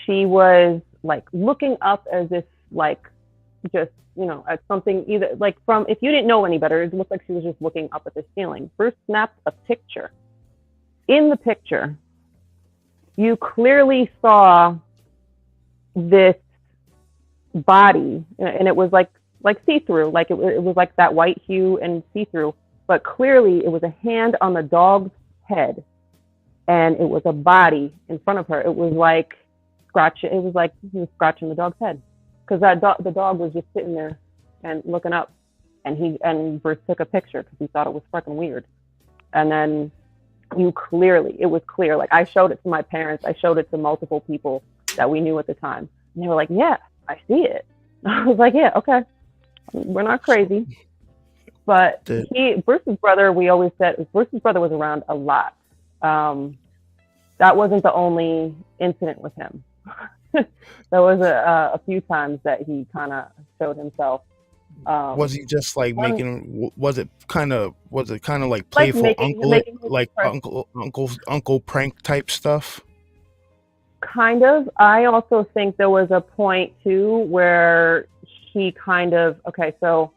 she was like looking up as if like just at something, either like from, if you didn't know any better, it looked like she was just looking up at the ceiling. Bruce snapped a picture. In the picture, you clearly saw this body, and it was like see-through, like it was like that white hue and see-through, but clearly it was a hand on the dog's head, and it was a body in front of her. It was like he was scratching the dog's head, because the dog was just sitting there and looking up, and Bruce took a picture because he thought it was fucking weird. And then it was clear. Like, I showed it to my parents. I showed it to multiple people that we knew at the time. And they were like, yeah, I see it. I was like, yeah, okay. We're not crazy. But Bruce's brother, we always said, Bruce's brother was around a lot. That wasn't the only incident with him. There was a few times that he kind of showed himself. Was he just like making? Was it kind of like playful like uncle prank type stuff? Kind of. I also think there was a point too where he kind of, okay, so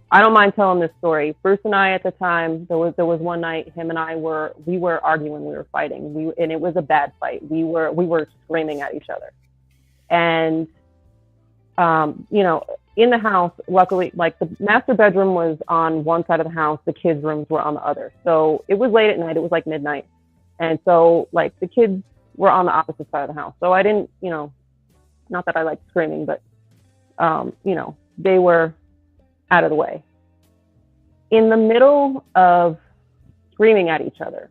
I don't mind telling this story. Bruce and I at the time, there was one night him and I were arguing, we were fighting. And it was a bad fight. We were screaming at each other. And in the house, luckily, like the master bedroom was on one side of the house, the kids' rooms were on the other. So it was late at night, it was like midnight. And so like the kids were on the opposite side of the house. So I didn't, not that I liked screaming, but, they were out of the way. In the middle of screaming at each other,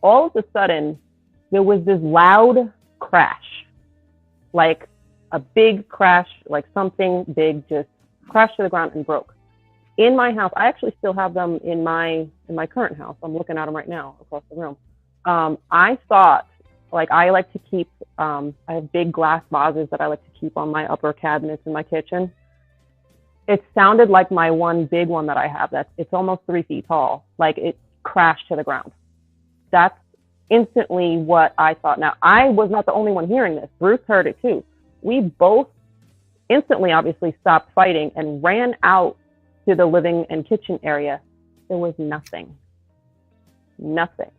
all of a sudden, there was this loud crash, like a big crash, like something big just crashed to the ground and broke. In my house, I actually still have them in my current house. I'm looking at them right now across the room. I thought, like, I like to keep, I have big glass vases that I like to keep on my upper cabinets in my kitchen. It sounded like my one big one that I have, it's almost 3 feet tall. Like, it crashed to the ground. That's instantly what I thought. Now, I was not the only one hearing this. Bruce heard it too. We both instantly, obviously, stopped fighting and ran out to the living and kitchen area. There was nothing. Nothing.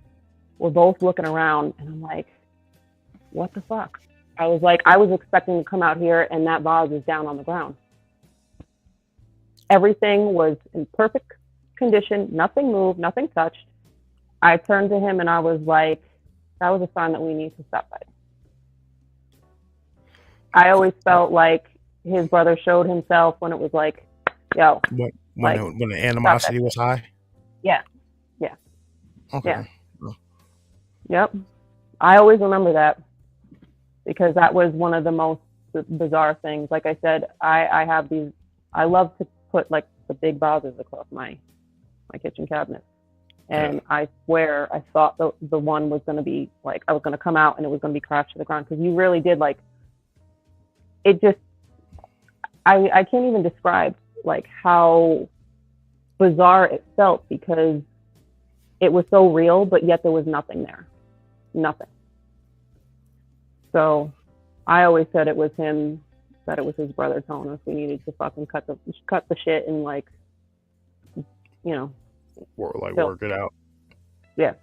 We're both looking around, and I'm like, what the fuck? I was expecting to come out here, and that vase is down on the ground. Everything was in perfect condition. Nothing moved, nothing touched. I turned to him and I was like, that was a sign that we need to stop fighting. I always felt like his brother showed himself when it was like, yo. When the animosity was high? Yeah. Okay. Yeah. Yep. I always remember that because that was one of the most bizarre things. Like I said, I have these, I love to put like the big vases across my kitchen cabinet. And I swear I thought the one was going to be like, I was going to come out and it was going to be crashed to the ground, because you really did, like, it just, I can't even describe like how bizarre it felt, because it was so real, but yet there was nothing there. Nothing. So I always said it was him, that it was his brother telling us we needed to fucking cut the shit and, like, you know, work it out. Yeah.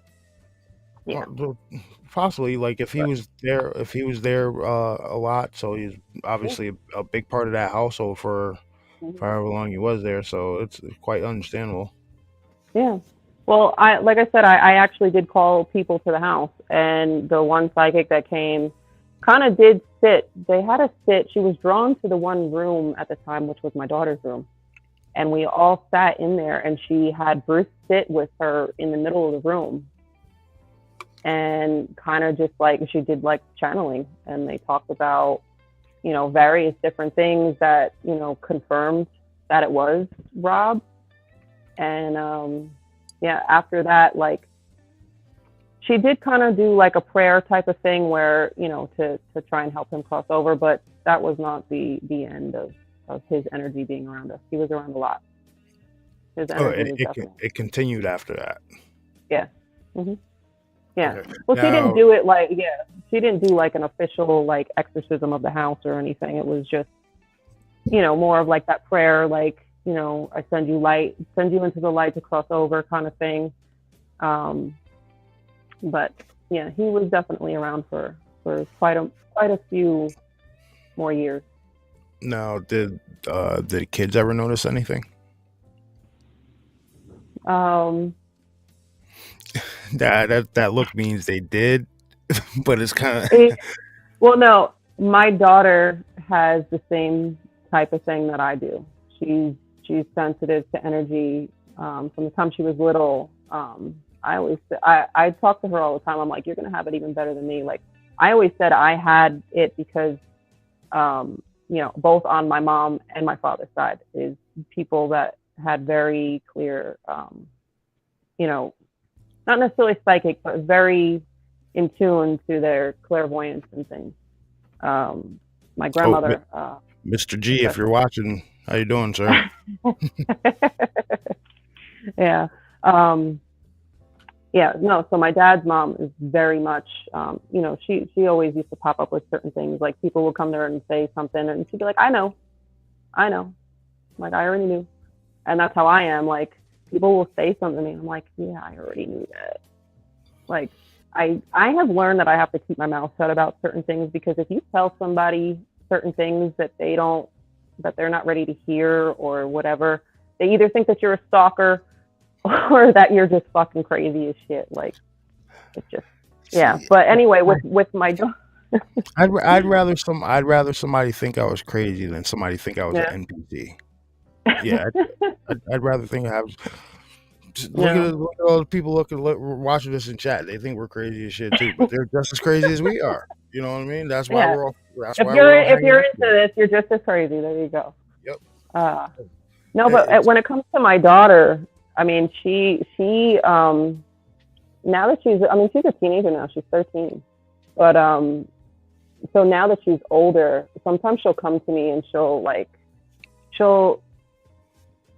Well, possibly, like, if he was there a lot, so he's obviously a big part of that household for however long he was there, so it's quite understandable. Yeah. Well, like I said, I actually did call people to the house, and the one psychic that came kind of did sit. They had us sit. She was drawn to the one room at the time, which was my daughter's room. And we all sat in there, and she had Bruce sit with her in the middle of the room. And kind of just like, she did like channeling, and they talked about, you know, various different things that, you know, confirmed that it was Rob. And after that, like, she did kind of do like a prayer type of thing where, you know, to try and help him cross over, but that was not the end of his energy being around us. He was around a lot. His energy it continued after that. Yeah. Mm-hmm. Yeah. Okay. Well, she didn't do it like, she didn't do like an official like exorcism of the house or anything. It was just, you know, more of like that prayer, like, you know, I send you into the light to cross over kind of thing. But yeah, he was definitely around for quite a few more years. Now, did the kids ever notice anything? That look means they did, but it's kind of. Well, no, my daughter has the same type of thing that I do. She's sensitive to energy from the time she was little. I talk to her all the time. I'm like, you're gonna have it even better than me. Like, I always said I had it because, you know, both on my mom and my father's side is people that had very clear, you know, not necessarily psychic, but very in tune to their clairvoyance and things. My grandmother, Mr. G, if you're watching, how you doing, sir? Yeah. No, so my dad's mom is very much, you know, she always used to pop up with certain things. Like, people would come there and say something, and she'd be like, I know. Like, I already knew. And that's how I am. Like, people will say something to me, and I'm like, yeah, I already knew that. Like, I have learned that I have to keep my mouth shut about certain things, because if you tell somebody certain things that they're not ready to hear or whatever, they either think that you're a stalker or that you're just fucking crazy as shit. Like, it's just, yeah. But anyway, with my daughter, I'd rather somebody think I was crazy than somebody think I was an NPC. Yeah, I'd rather think I was. Look at all the people watching this in chat. They think we're crazy as shit too, but they're just as crazy as we are. You know what I mean? That's why we're all. If you're into this, you're just as crazy. There you go. Yep. No, but when it comes to my daughter, I mean, she now that she's a teenager now. She's 13, but so now that she's older, sometimes she'll come to me and she'll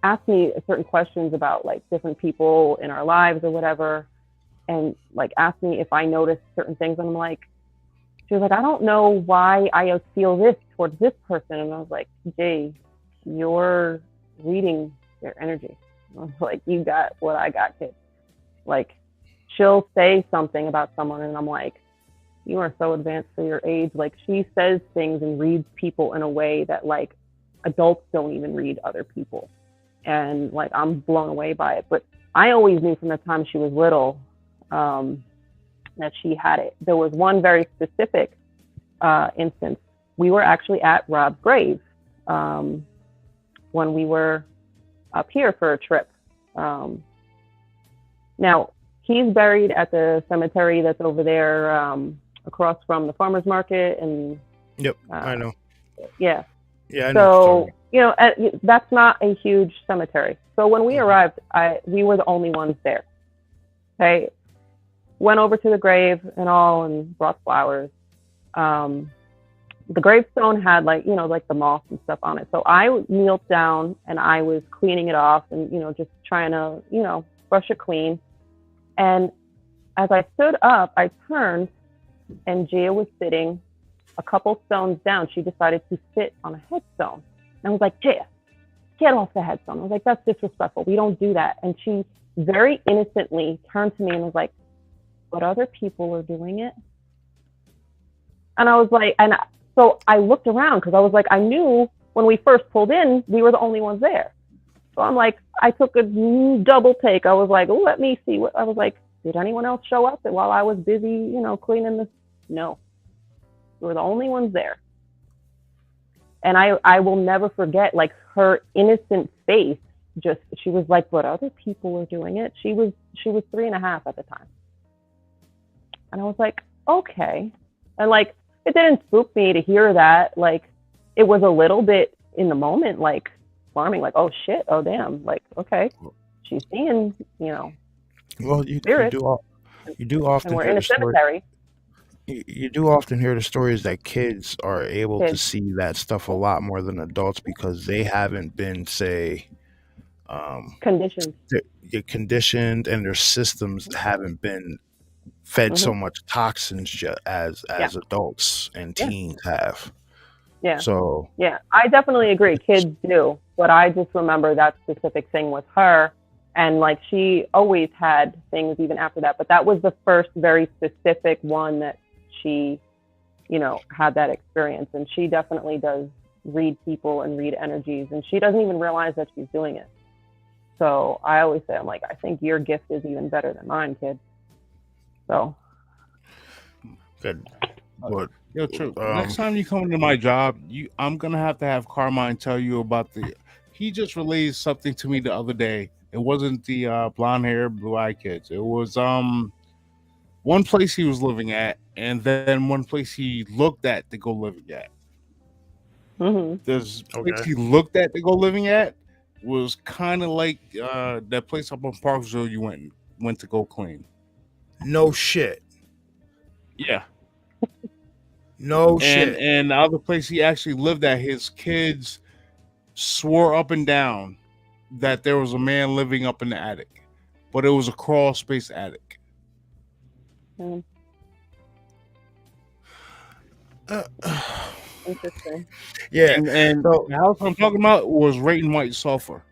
ask me certain questions about like different people in our lives or whatever, and like ask me if I notice certain things, and I'm like, she was like, I don't know why I feel this towards this person, and I was like, Jay, you're reading their energy. I was like, you got what I got, kid. Like, she'll say something about someone, and I'm like, you are so advanced for your age. Like, she says things and reads people in a way that like adults don't even read other people. And like, I'm blown away by it. But I always knew from the time she was little that she had it. There was one very specific instance. We were actually at Rob's grave when we were up here for a trip. Now, he's buried at the cemetery that's over there across from the farmer's market. And yep, I know. Yeah. Yeah. I know. So, that's not a huge cemetery. So when we arrived, we were the only ones there. Okay, went over to the grave and all, and brought flowers. The gravestone had like the moss and stuff on it. So I kneeled down and I was cleaning it off and just trying to brush it clean. And as I stood up, I turned, and Gia was sitting a couple stones down. She decided to sit on a headstone. And I was like, Gia, get off the headstone. I was like, that's disrespectful. We don't do that. And she very innocently turned to me and was like, but other people are doing it. And I was like, so I looked around because I was like, I knew when we first pulled in, we were the only ones there. So I'm like, I took a double take. I was like, oh, let me see. I was like, did anyone else show up while I was busy, cleaning this? No. We were the only ones there. And I will never forget, like, her innocent face. She was like, but other people are doing it. She was 3.5 at the time. And I was like, okay. And like, it didn't spook me to hear that. Like, it was a little bit in the moment, like, alarming, like, oh shit, oh damn, like, okay, she's seeing, well, you do often, and we're in a cemetery. You do often hear the stories that kids are able to see that stuff a lot more than adults because they haven't been, say, conditioned, and their systems haven't been fed so much toxins as adults and teens have. Yeah. So yeah, I definitely agree. Kids do, but I just remember that specific thing with her, and like she always had things even after that. But that was the first very specific one that she, had that experience. And she definitely does read people and read energies, and she doesn't even realize that she's doing it. So I always say, I'm like, I think your gift is even better than mine, kid. So good. But true. Next time you come into my job, I'm gonna have to have Carmine tell you about he just relayed something to me the other day. It wasn't the blonde hair, blue eye kids. It was one place he was living at, and then one place he looked at to go living at. This place he looked at to go living at was kind of like that place up on Parksville you went to go clean. No shit. Yeah. No shit. And the other place he actually lived at, his kids swore up and down that there was a man living up in the attic, but it was a crawl space attic. Interesting. Yeah. And so, the house I'm talking about was Rayton White Sulphur.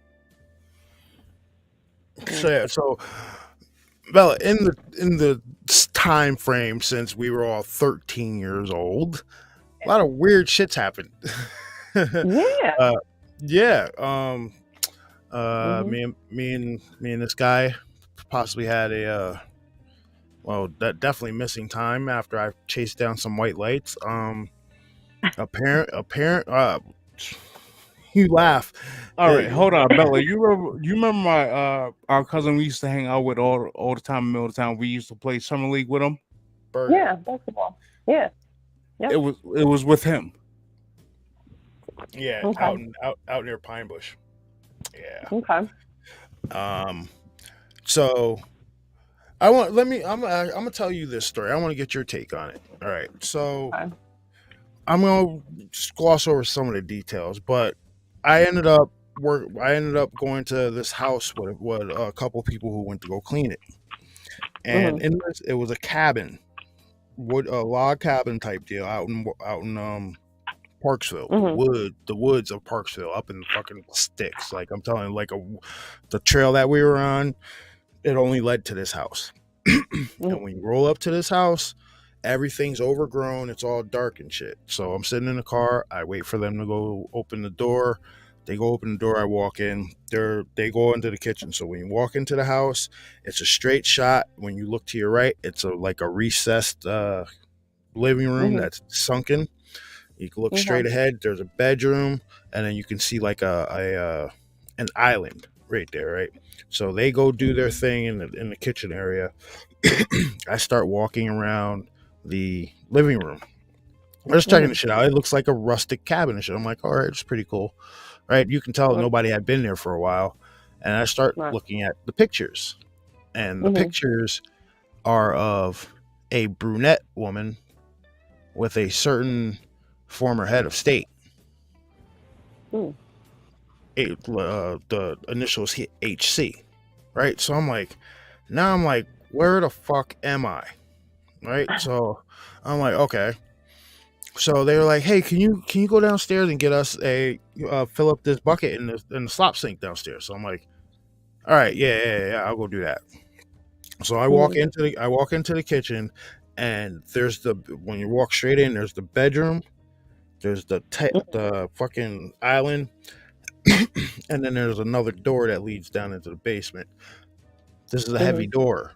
So Bella, in the time frame since we were all 13 years old, a lot of weird shit's happened. Me and this guy possibly had definitely missing time after I chased down some white lights. You laugh. All right, hold on, Bella. You remember my our cousin we used to hang out with all the time in the middle of the town? We used to play summer league with him. Yeah, basketball. Yeah. It was with him. Yeah, out near Pine Bush. Yeah. Okay. So I'm gonna tell you this story. I want to get your take on it. All right. So I'm gonna just gloss over some of the details, but I ended up going to this house with a couple of people who went to go clean it, and in this, it was a cabin, a log cabin type deal out in Parksville, the woods of Parksville, up in the fucking sticks. Like I'm telling you, the trail that we were on, it only led to this house. And when you roll up to this house, everything's overgrown. It's all dark and shit. So I'm sitting in the car. I wait for them to go open the door. They go open the door. I walk in. They go into the kitchen. So when you walk into the house, it's a straight shot. When you look to your right, it's like a recessed living room that's sunken. You can look straight ahead. There's a bedroom, and then you can see like an island right there, right? So they go do their thing in the kitchen area. I start walking around the living room. I'm just checking the shit out. It looks like a rustic cabin and shit. I'm like, all right, it's pretty cool. right? You can tell nobody had been there for a while. And I start looking at the pictures, and the pictures are of a brunette woman with a certain former head of state. The initials HC, right? So I'm like, where the fuck am I? Right? So I'm like, okay. So they were like, hey, can you go downstairs and get us a fill up this bucket in the slop sink downstairs? So I'm like, all right, yeah, I'll go do that. So I walk into the kitchen, and when you walk straight in, there's the bedroom, there's the fucking island, and then there's another door that leads down into the basement. This is a heavy door,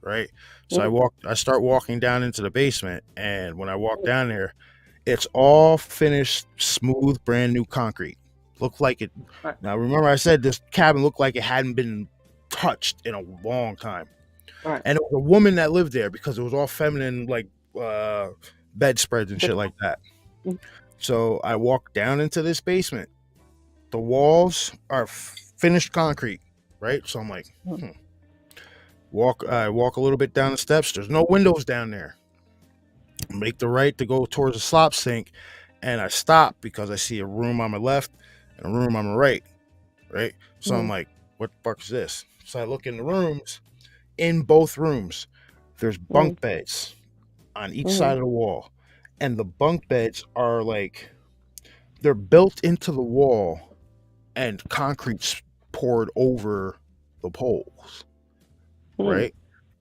right? So I start walking down into the basement, and when I walk down there, it's all finished, smooth, brand new concrete. Looked like it. Now remember, I said this cabin looked like it hadn't been touched in a long time, and it was a woman that lived there because it was all feminine, like bedspreads and shit like that. So I walk down into this basement. The walls are finished concrete, right? So I'm like, I walk a little bit down the steps. There's no windows down there. Make the right to go towards the slop sink, and I stop because I see a room on my left and a room on my right. So I'm like, what the fuck is this? So I look in the rooms. In both rooms, there's bunk beds on each side of the wall, and the bunk beds are like, they're built into the wall, and concrete's poured over the poles, right?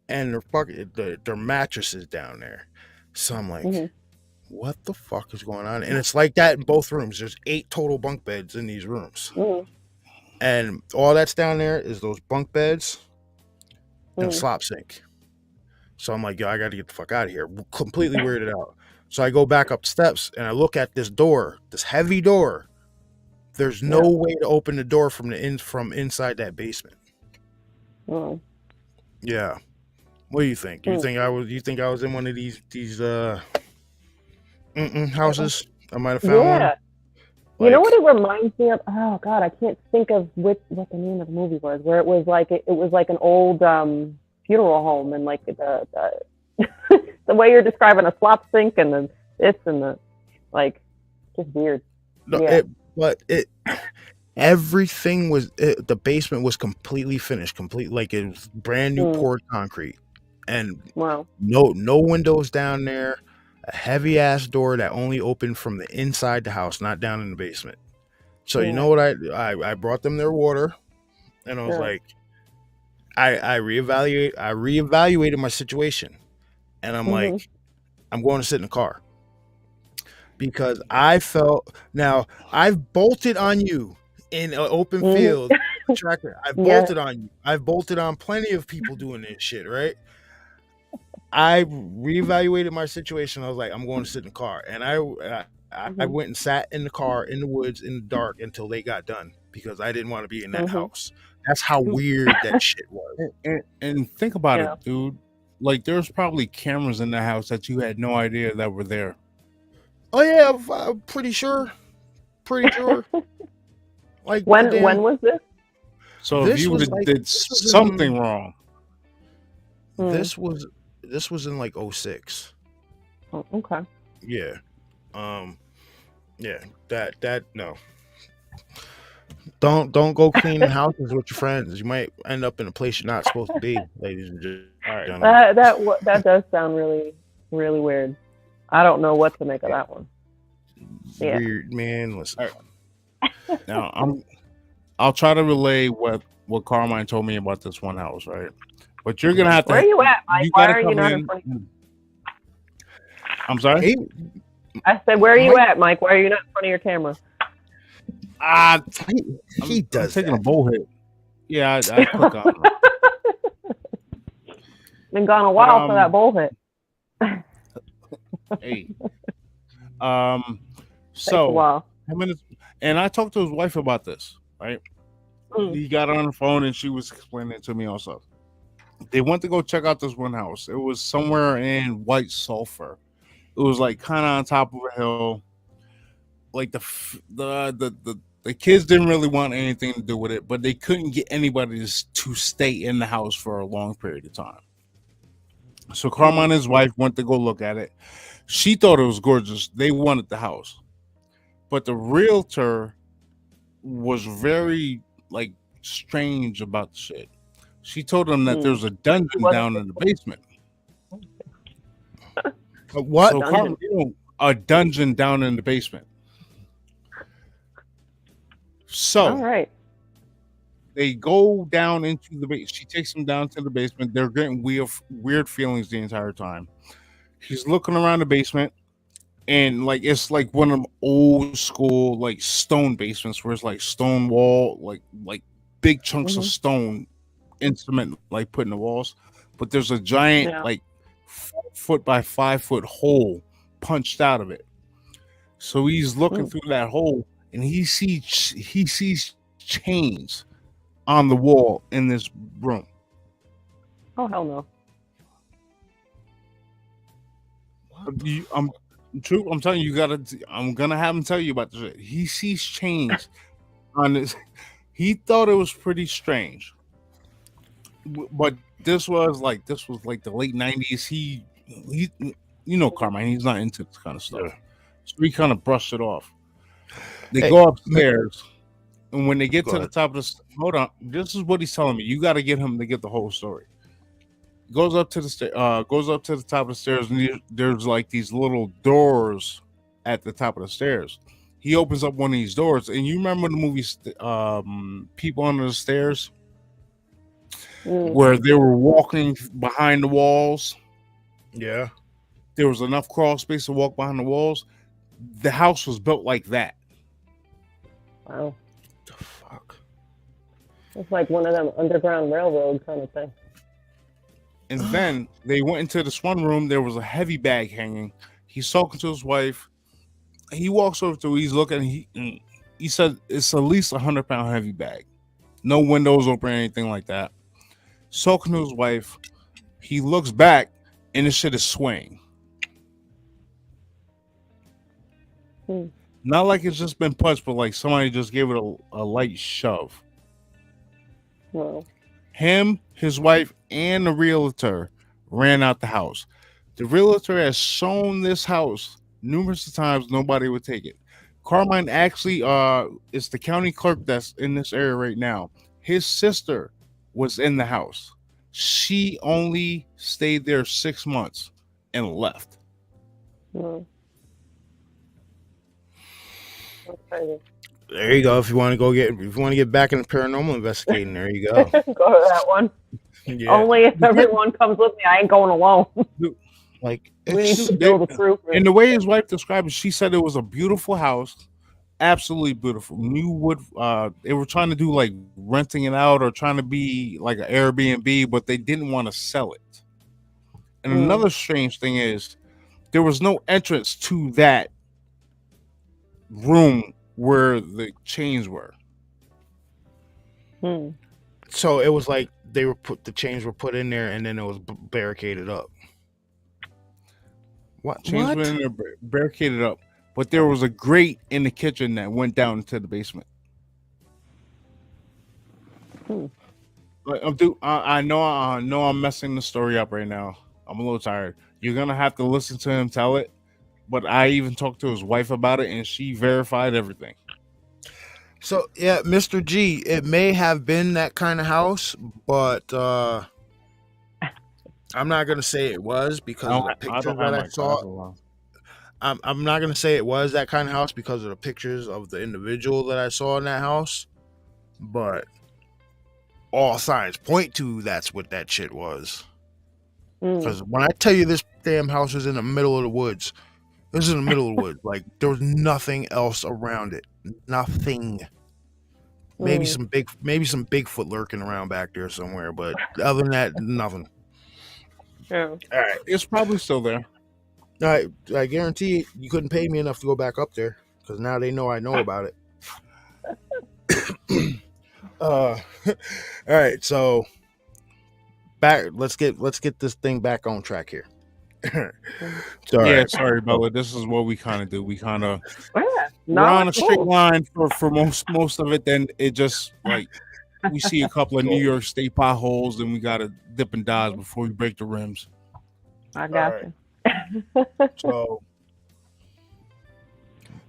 And their mattresses down there. So I'm like, what the fuck is going on? And it's like that in both rooms. There's 8 total bunk beds in these rooms, and all that's down there is those bunk beds and a slop sink. So I'm like, yo, I got to get the fuck out of here. Completely weirded out. So I go back up steps, and I look at this door, this heavy door. There's no way to open the door from inside that basement. Yeah. What do you think? You think I was in one of these houses? I might have found one. You know what it reminds me of? Oh God, I can't think of what the name of the movie was. Where it was like an old funeral home, and like the the way you're describing a slop sink and the this and the like, just weird. No, everything was the basement was completely finished, like it was brand new poured concrete, and no windows down there. A heavy ass door that only opened from the inside the house, not down in the basement. So you know what I brought them their water, and I was like, I reevaluated my situation, and I'm like, I'm going to sit in the car because I felt, now I've bolted on you in an open field tractor. I've bolted on you. I've bolted on plenty of people doing this shit, right? I reevaluated my situation. I was like, I'm going to sit in the car, and I went and sat in the car in the woods in the dark until they got done because I didn't want to be in that house. That's how weird that shit was. And think about it, dude. Like, there's probably cameras in the house that you had no idea that were there. Oh yeah, I'm pretty sure. Like, when was this? So if you did something wrong, this was in like 06. Oh, okay. Yeah. Yeah. That no. Don't go cleaning houses with your friends. You might end up in a place you're not supposed to be, ladies and gentlemen. That does sound really, really weird. I don't know what to make of that one. Weird, man. Listen. Right. Now I'll try to relay what Carmine told me about this one house, right? But you're gonna have to. Where are you at, Mike? Why are you not in front of? I'm sorry. I said, where are you at, Mike? Why are you not in front of your camera? He does. I'm taking a bullhead. Yeah, I click on it. Been gone a while for that bullhead. Hey. So and I talked to his wife about this, right? He got on the phone and she was explaining it to me also. They went to go check out this one house. It was somewhere in White Sulphur. It was like kind of on top of a hill. like the kids didn't really want anything to do with it, but they couldn't get anybody to stay in the house for a long period of time. So Carmine and his wife went to go look at it. She thought it was gorgeous. They wanted the house, but the realtor was very like strange about the shit. She told them that there's a dungeon down in the basement. What? So Carmine, a dungeon down in the basement. So all right. They go down into the basement. She takes them down to the basement. They're getting weird feelings the entire time. He's looking around the basement, and like it's like one of them old school like stone basements where it's like stone wall, like big chunks of stone instrument like put in the walls. But there's a giant like 4 foot by 5 foot hole punched out of it. So he's looking through that hole, and he sees chains on the wall in this room. Oh hell no! I'm telling you, I'm gonna have him tell you about this. He sees chains on this. He thought it was pretty strange, but this was like the late 90s. He Carmine, he's not into this kind of stuff, so he kind of brushed it off. They go upstairs. And when they get to the top of the, hold on, this is what he's telling me. You got to get him to get the whole story. Goes up to the top of the stairs, and there's like these little doors at the top of the stairs. He opens up one of these doors, and you remember the movie People Under the Stairs, where they were walking behind the walls. Yeah, there was enough crawl space to walk behind the walls. The house was built like that. Wow. It's like one of them Underground Railroad kind of thing. And then they went into this one room. There was a heavy bag hanging. He's talking to his wife. He walks over to her. He's looking. He said it's at least 100-pound heavy bag. No windows open or anything like that. He's talking to his wife. He looks back, and this shit is swaying. Not like it's just been punched, but like somebody just gave it a light shove. Wow. Him, his wife, and the realtor ran out the house. The realtor has shown this house numerous times. Nobody would take it. Carmine actually is the county clerk that's in this area right now. His sister was in the house. She only stayed there 6 months and left. Wow. There you go. If you want to get back into paranormal investigating, there you go. Go to that one. Yeah. Only if everyone comes with me. I ain't going alone. Like we need to build a crew. And the way his wife described it, she said it was a beautiful house, absolutely beautiful. New wood. They were trying to do like renting it out or trying to be like an Airbnb, but they didn't want to sell it. And another strange thing is there was no entrance to that room where the chains were. So it was like the chains were put in there and then it was barricaded up. What? Chains were in there barricaded up, but there was a grate in the kitchen that went down into the basement. I know I'm messing the story up right now. I'm a little tired. You're gonna have to listen to him tell it. But I even talked to his wife about it, and she verified everything. So, yeah, Mr. G, it may have been that kind of house, but I'm not going to say it was because of the pictures that I saw. I'm not going to say it was that kind of house because of the pictures of the individual that I saw in that house. But all signs point to that's what that shit was. Because when I tell you this damn house is in the middle of the woods, this is in the middle of the woods. Like, there was nothing else around it. Nothing. Maybe some Bigfoot lurking around back there somewhere, but other than that, nothing. Yeah. All right. It's probably still there. All right. I guarantee you couldn't pay me enough to go back up there because now they know I know about it. All right. So let's get this thing back on track here. Sorry, Bella. This is what we kind of do. We kind of we're on a straight line for most of it. Then it just like we see a couple of New York State potholes, and we gotta dip and dodge before we break the rims. I got you. So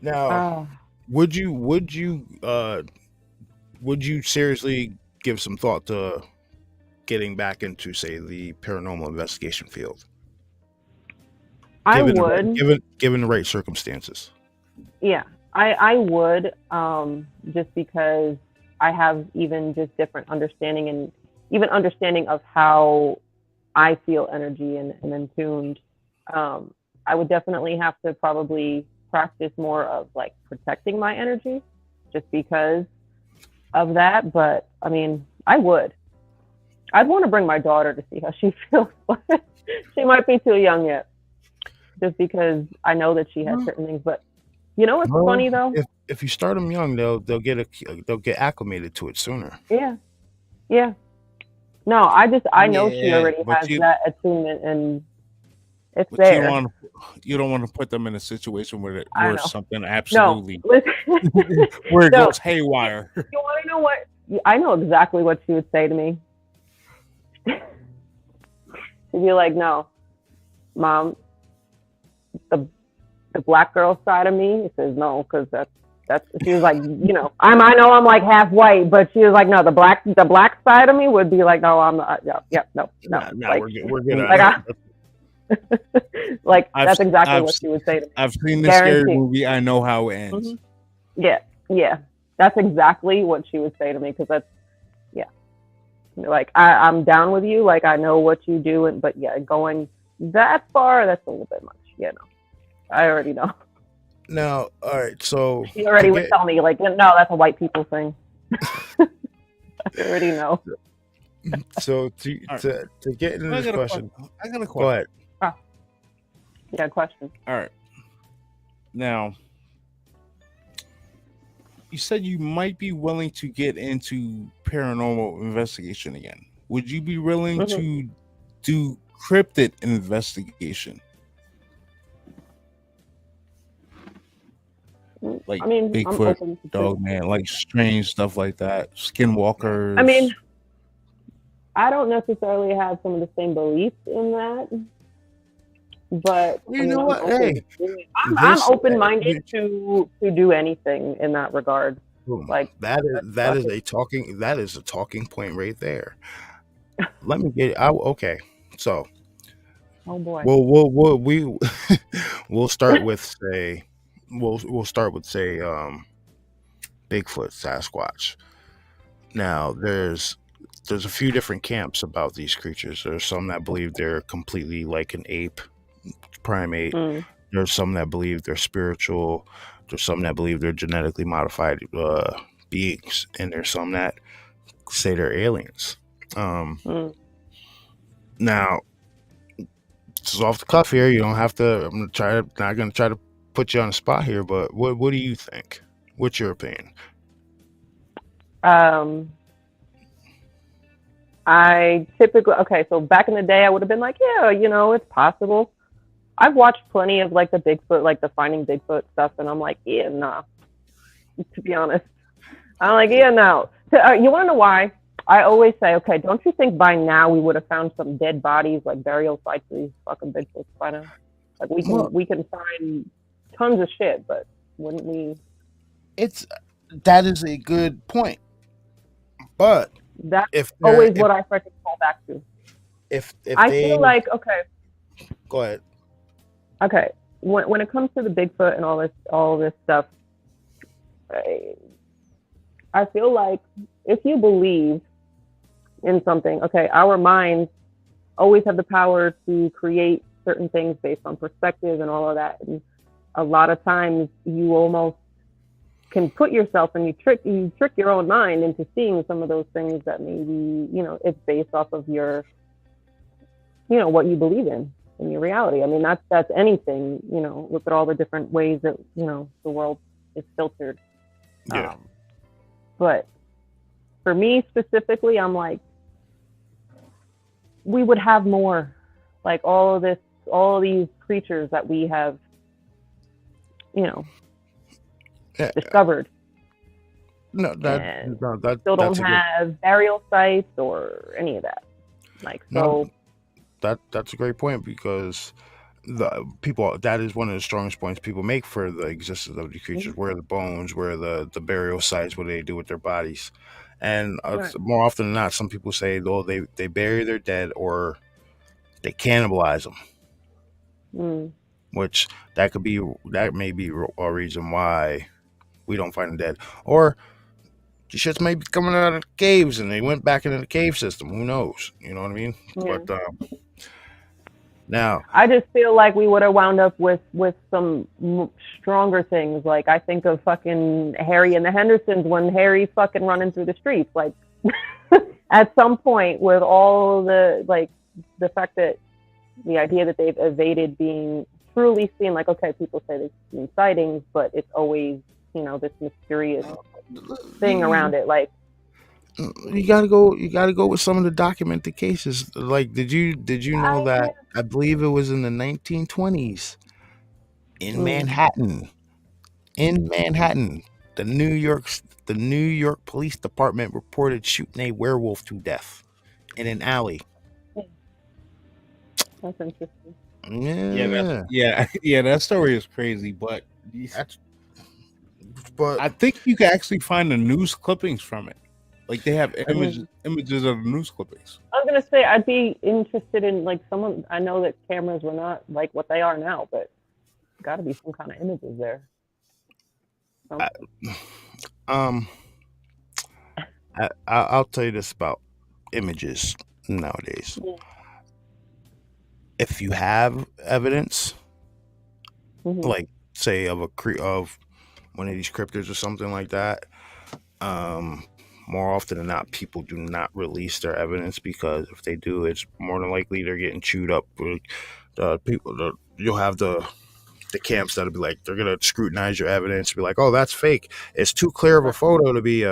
now, would you seriously give some thought to getting back into, say, the paranormal investigation field? I would, given the right circumstances. Yeah, I would, just because I have even just different understanding and even understanding of how I feel energy and in tuned. I would definitely have to probably practice more of like protecting my energy just because of that. But I mean, I'd want to bring my daughter to see how she feels. She might be too young yet, just because I know that she has certain things. But you know what's funny though? If you start them young, they'll get acclimated to it sooner. Yeah. No, I know she already has that attunement, and it's there. You don't want to put them in a situation where something absolutely where it goes haywire. You want to know what? I know exactly what she would say to me. She'd be like, "No, Mom, the black girl side of me." He says, "No, because that's." She was like, you know, I know I'm like half white, but she was like, no, the black side of me would be like, no, I'm not. No. Like, we're good. Like that's exactly what she would say to me. I've seen this scary movie. I know how it ends. Mm-hmm. Yeah. That's exactly what she would say to me, because that's like I'm down with you. Like I know what you do, but going that far, that's a little bit much. I already know. Now, all right, so she already would tell me, like, no, that's a white people thing. I already know. So to get into this question, I got a question. Go ahead. You got a question? All right. Now, you said you might be willing to get into paranormal investigation again. Would you be willing to do cryptid investigation? Like Bigfoot, Dogman, like strange stuff like that, skinwalkers. I mean, I don't necessarily have some of the same beliefs in that, but you know what? I'm open-minded to do anything in that regard. Like that is a talking point right there. Let me get okay. So, oh boy. We'll start with say. We'll start with say Bigfoot, Sasquatch. Now there's a few different camps about these creatures. There's some that believe they're completely like an ape, primate. There's some that believe they're spiritual. There's some that believe they're genetically modified beings, and there's some that say they're aliens. Now, this is off the cuff here. You don't have to. Not gonna try to put you on the spot here, but what do you think? What's your opinion? I typically so back in the day I would have been like, it's possible. I've watched plenty of like the Bigfoot, like the Finding Bigfoot stuff, and I'm like, nah. To be honest, I'm like, no. You want to know why? I always say, okay, don't you think by now we would have found some dead bodies, like burial sites for these fucking Bigfoots by now? Like we can find tons of shit, but wouldn't we? That is a good point, but that's always what I start to fall back to. If I feel like go ahead. Okay, when it comes to the Bigfoot and all this stuff, I feel like if you believe in something, our minds always have the power to create certain things based on perspective and all of that. And a lot of times you almost can put yourself and you trick your own mind into seeing some of those things that maybe, it's based off of your, what you believe in your reality. I mean, that's anything, look at all the different ways that, the world is filtered. Yeah. But for me specifically, I'm like, we would have more, like all of all these creatures that we have, discovered. No, still don't have burial sites or any of that. That's a great point, because that is one of the strongest points people make for the existence of these creatures. Where are the bones? Where are the burial sites? What do they do with their bodies? And more often than not, some people say, they bury their dead or they cannibalize them. Which that may be a reason why we don't find them dead. Or the shits may be coming out of the caves and they went back into the cave system. Who knows? You know what I mean? Yeah. But now, I just feel like we would have wound up with some stronger things. Like, I think of fucking Harry and the Hendersons when Harry's fucking running through the streets. Like, at some point, with all the fact that the idea that they've evaded being truly seen, like, okay, people say they've seen sightings, but it's always, this mysterious thing around it. Like, you gotta go with some of the documented cases. Like, did you know that I believe it was in the 1920s in Manhattan, the New York Police Department reported shooting a werewolf to death in an alley. That's interesting. Yeah, that story is crazy, but I think you can actually find the news clippings from it. Like, they have images of the news clippings. I was gonna say, I'd be interested in, like, someone. I know that cameras were not like what they are now, but got to be some kind of images there. I'll tell you this about images nowadays. Yeah. If you have evidence, like, say, of one of these cryptids or something like that, more often than not, people do not release their evidence, because if they do, it's more than likely they're getting chewed up. You'll have the camps that'll be like, they're gonna scrutinize your evidence, be like, oh, that's fake. It's too clear of a photo to be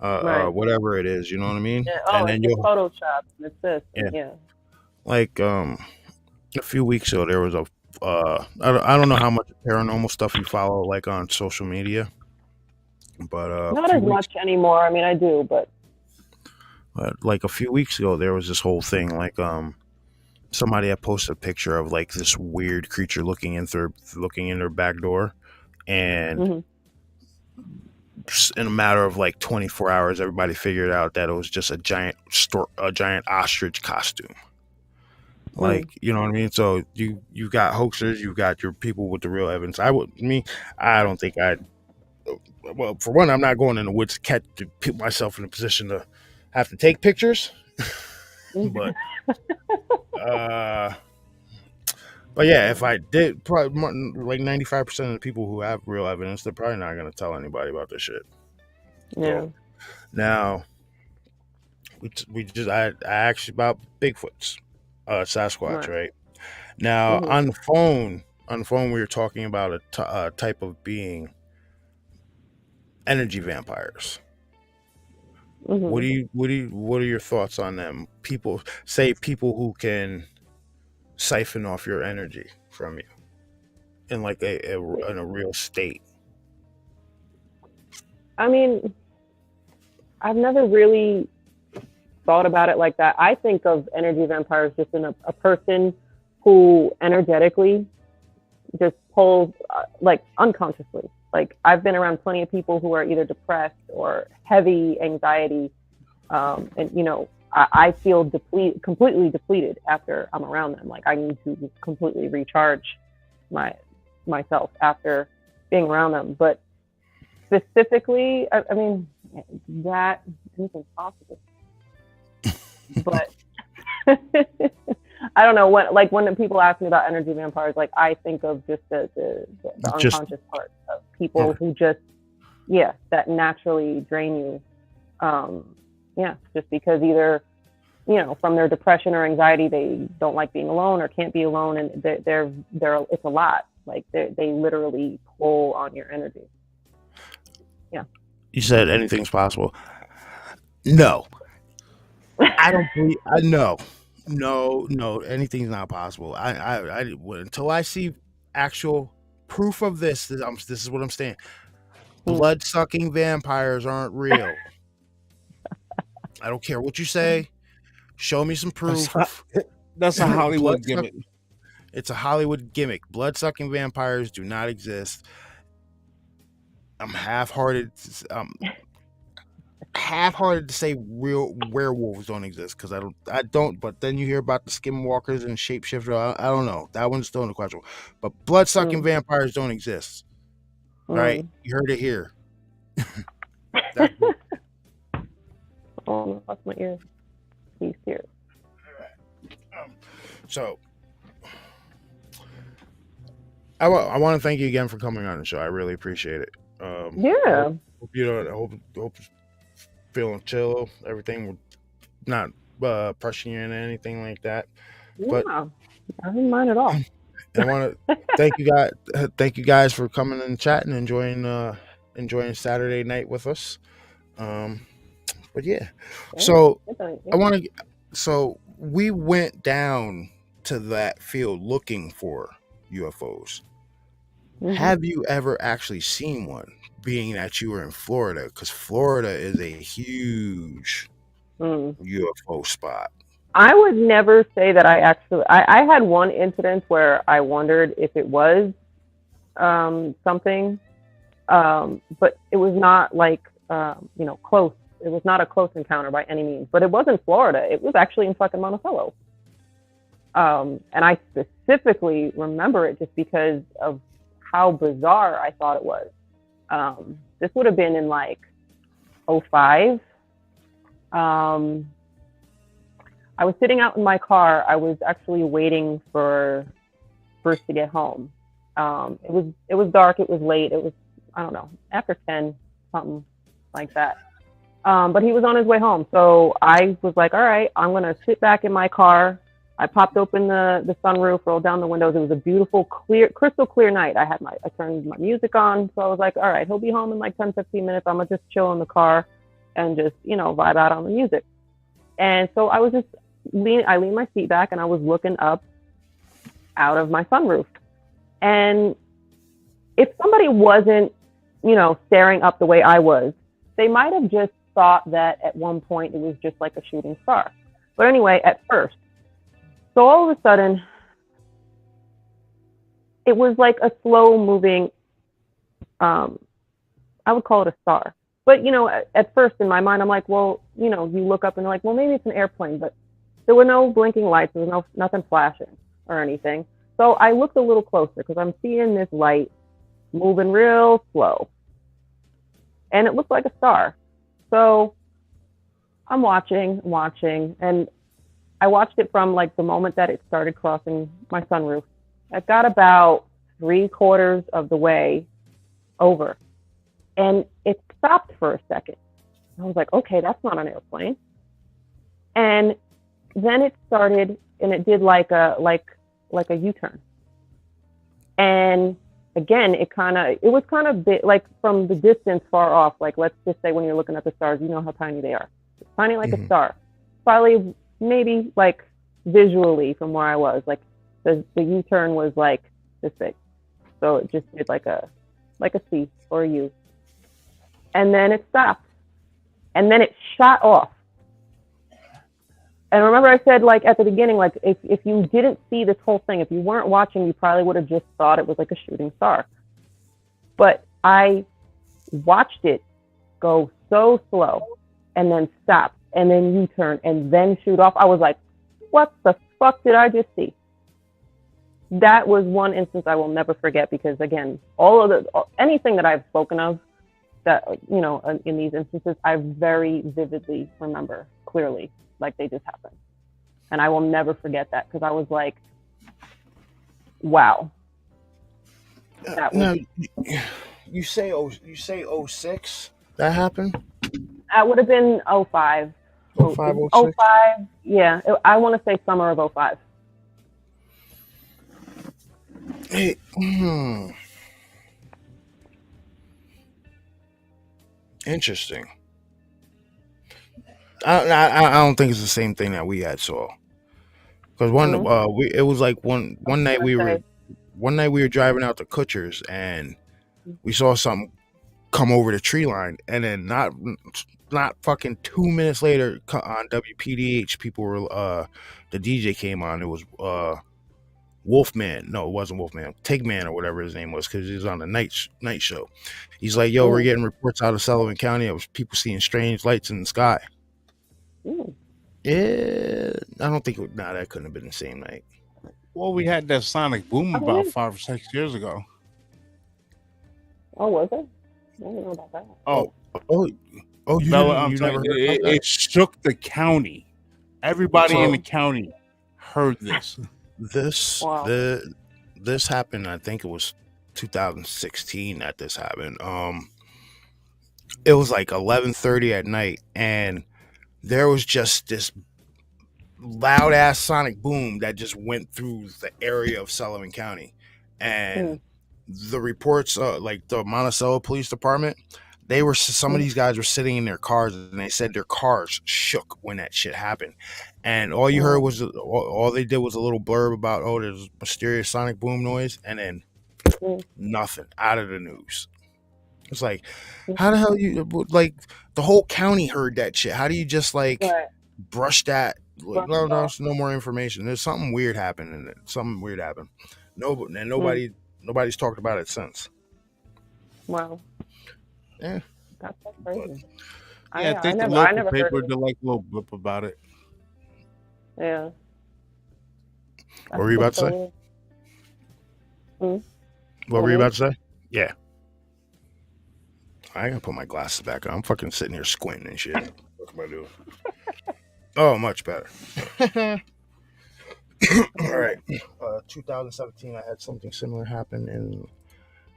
whatever it is. You know what I mean? Yeah. Oh, and then you'll Photoshop. It's this. Yeah. Like a few weeks ago, there was I don't know how much paranormal stuff you follow, like, on social media, but not as much anymore. I mean, I do, but like a few weeks ago, there was this whole thing. Like, somebody had posted a picture of, like, this weird creature looking in their back door, and in a matter of like 24 hours, everybody figured out that it was just a giant ostrich costume. Like, you know what I mean? So you got hoaxers, you got your people with the real evidence. I don't think well, for one, I'm not going in the woods to put myself in a position to have to take pictures. But yeah, if I did, probably like 95% of the people who have real evidence, they're probably not going to tell anybody about this shit. Yeah. So, now, I asked you about Bigfoots, Sasquatch, right? Now, on the phone, we were talking about a type of being, energy vampires. What are your thoughts on them? People who can siphon off your energy from you in like in a real state. I mean, I've never really thought about it like that. I think of energy vampires just in a person who energetically just pulls, like, unconsciously. Like, I've been around plenty of people who are either depressed or heavy anxiety, and I feel completely depleted after I'm around them. Like, I need to completely recharge myself after being around them. But specifically, I mean, that isn't possible. But I don't know, when people ask me about energy vampires, like, I think of just the unconscious part of people who just, that naturally drain you. Just because either, from their depression or anxiety, they don't like being alone or can't be alone, and they're it's a lot. Like, they literally pull on your energy. Yeah. You said anything's possible. No. I don't believe. No, anything's not possible. Until I see actual proof of this is what I'm saying. Blood sucking vampires aren't real. I don't care what you say. Show me some proof. That's a Hollywood gimmick. It's a Hollywood gimmick. Blood sucking vampires do not exist. I'm half-hearted to say real werewolves don't exist because I don't. But then you hear about the skinwalkers and shapeshifter. I don't know. That one's still in the question. But blood sucking vampires don't exist. Right? You heard it here. Oh, that's my ear. He's here. So I want to thank you again for coming on the show. I really appreciate it. Yeah. Hope you hope feeling chill. Everything. We're not pressing you into anything like that. Yeah, but I didn't mind at all. I want to thank you guys for coming and chatting, enjoying Saturday night with us. But yeah, so so we went down to that field looking for UFOs. Have you ever actually seen one, being that you were in Florida? Because Florida is a huge UFO spot. I would never say that I had one incident where I wondered if it was something, but it was not like, close. It was not a close encounter by any means, but it was in Florida. It was actually in fucking Monticello. And I specifically remember it just because of how bizarre I thought it was. This would have been in like 2005. I was sitting out in my car. I was actually waiting for Bruce to get home. It was dark. It was late. It was, I don't know, after 10, something like that. But he was on his way home. So I was like, all right, I'm going to sit back in my car. I popped open the sunroof, rolled down the windows. It was a beautiful, crystal clear night. I turned my music on. So I was like, all right, he'll be home in like 10, 15 minutes. I'm going to just chill in the car and just, vibe out on the music. And so I was just I leaned my seat back and I was looking up out of my sunroof. And if somebody wasn't, staring up the way I was, they might have just thought that at one point it was just like a shooting star. But anyway, at first, so all of a sudden, it was like a slow moving, I would call it a star. But, at first in my mind, I'm like, well, you look up and you're like, well, maybe it's an airplane, but there were no blinking lights. There was nothing flashing or anything. So I looked a little closer because I'm seeing this light moving real slow. And it looked like a star. So I'm watching, and I watched it from like the moment that it started crossing my sunroof. It got about 3/4 of the way over. And it stopped for a second. I was like, okay, that's not an airplane. And then it started, and it did like a U-turn. And again, it was kind of big, like from the distance far off. Like, let's just say when you're looking at the stars, you know how tiny they are. It's tiny like a star. Probably, maybe like visually from where I was, like the U-turn was like this big. So it just did like a C or a U. And then it stopped. And then it shot off. And remember I said, like, at the beginning, like, if you didn't see this whole thing, if you weren't watching, you probably would have just thought it was like a shooting star. But I watched it go so slow and then stop and then U-turn and then shoot off. I was like, what the fuck did I just see? That was one instance I will never forget because, again, anything that I've spoken of that, in these instances, I very vividly remember clearly. Like they just happened. And I will never forget that because I was like, wow. Now, you say 06 that happened? That would have been 05. 05, 06? 05, yeah. I want to say summer of 05. Hey, Interesting. I don't think it's the same thing that we had saw. Because it was like one night we were driving out to Kutcher's and we saw something come over the tree line, and then not fucking 2 minutes later on WPDH, people were the DJ came on. It was Wolfman. No, it wasn't Wolfman. Tigman or whatever his name was, because he was on the night show. He's like, yo, we're getting reports out of Sullivan County. It was people seeing strange lights in the sky. Yeah, I don't think that couldn't have been the same night. Well, we had that sonic boom about 5 or 6 years ago. Oh, was it? I didn't know about that. You never heard it shook the county. Everybody in the county heard this. This happened, I think it was 2016 that this happened. It was like 11:30 at night, and there was just this loud ass sonic boom that just went through the area of Sullivan County, and the reports, like the Monticello Police Department, some of these guys were sitting in their cars, and they said their cars shook when that shit happened. And all you heard was all they did was a little blurb about, there's a mysterious sonic boom noise, and then nothing out of the news. It's like, how the hell like the whole county heard that shit? How do you just brush that? Like, no, there's no more information. There's something weird happened, something weird happened. Nobody's talked about it since. Wow. Yeah. That's so crazy. I think the local paper did like a little blip about it. Yeah. What were you about to say? What were you about to say? Yeah. I gotta put my glasses back on. I'm fucking sitting here squinting and shit. What am I doing? Oh, much better. All right. 2017, I had something similar happen in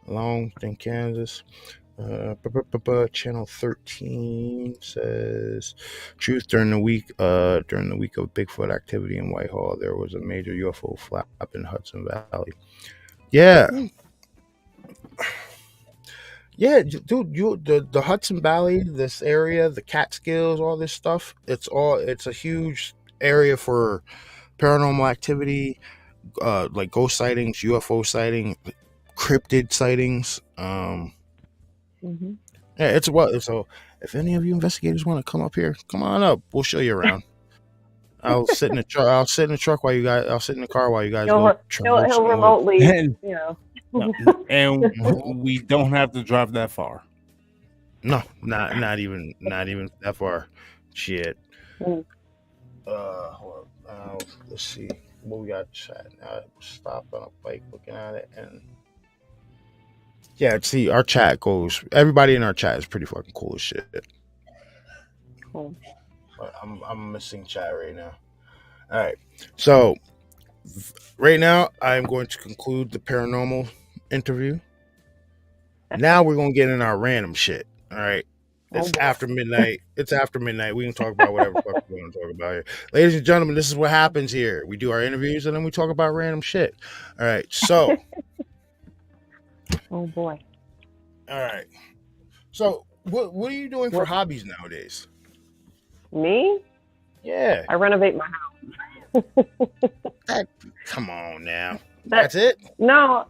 Longton, Kansas. Channel 13 says, truth during the week of Bigfoot activity in Whitehall, there was a major UFO flap in Hudson Valley. Yeah. Yeah, dude, the Hudson Valley, this area, the Catskills, all this stuff, it's a huge area for paranormal activity, like ghost sightings, UFO sighting, cryptid sightings. Yeah, so if any of you investigators want to come up here, come on up. We'll show you around. I'll sit in the truck. I'll sit in the car while you guys go. He'll remotely, and we don't have to drive that far. No, not even that far. Shit. Hold on. Let's see what we got. Chat. Stopped on a bike, looking at it, and yeah. See, our chat goes. Everybody in our chat is pretty fucking cool as shit. Cool. But I'm missing chat right now. All right, so right now I'm going to conclude the paranormal interview. Now we're gonna get in our random shit. All right, it's after midnight. It's after midnight. We can talk about whatever the fuck we want to talk about here, ladies and gentlemen. This is what happens here. We do our interviews and then we talk about random shit. All right, so. Oh boy. All right. So what are you doing for hobbies nowadays? Me? Yeah. I renovate my house. Come on now. That's it? No.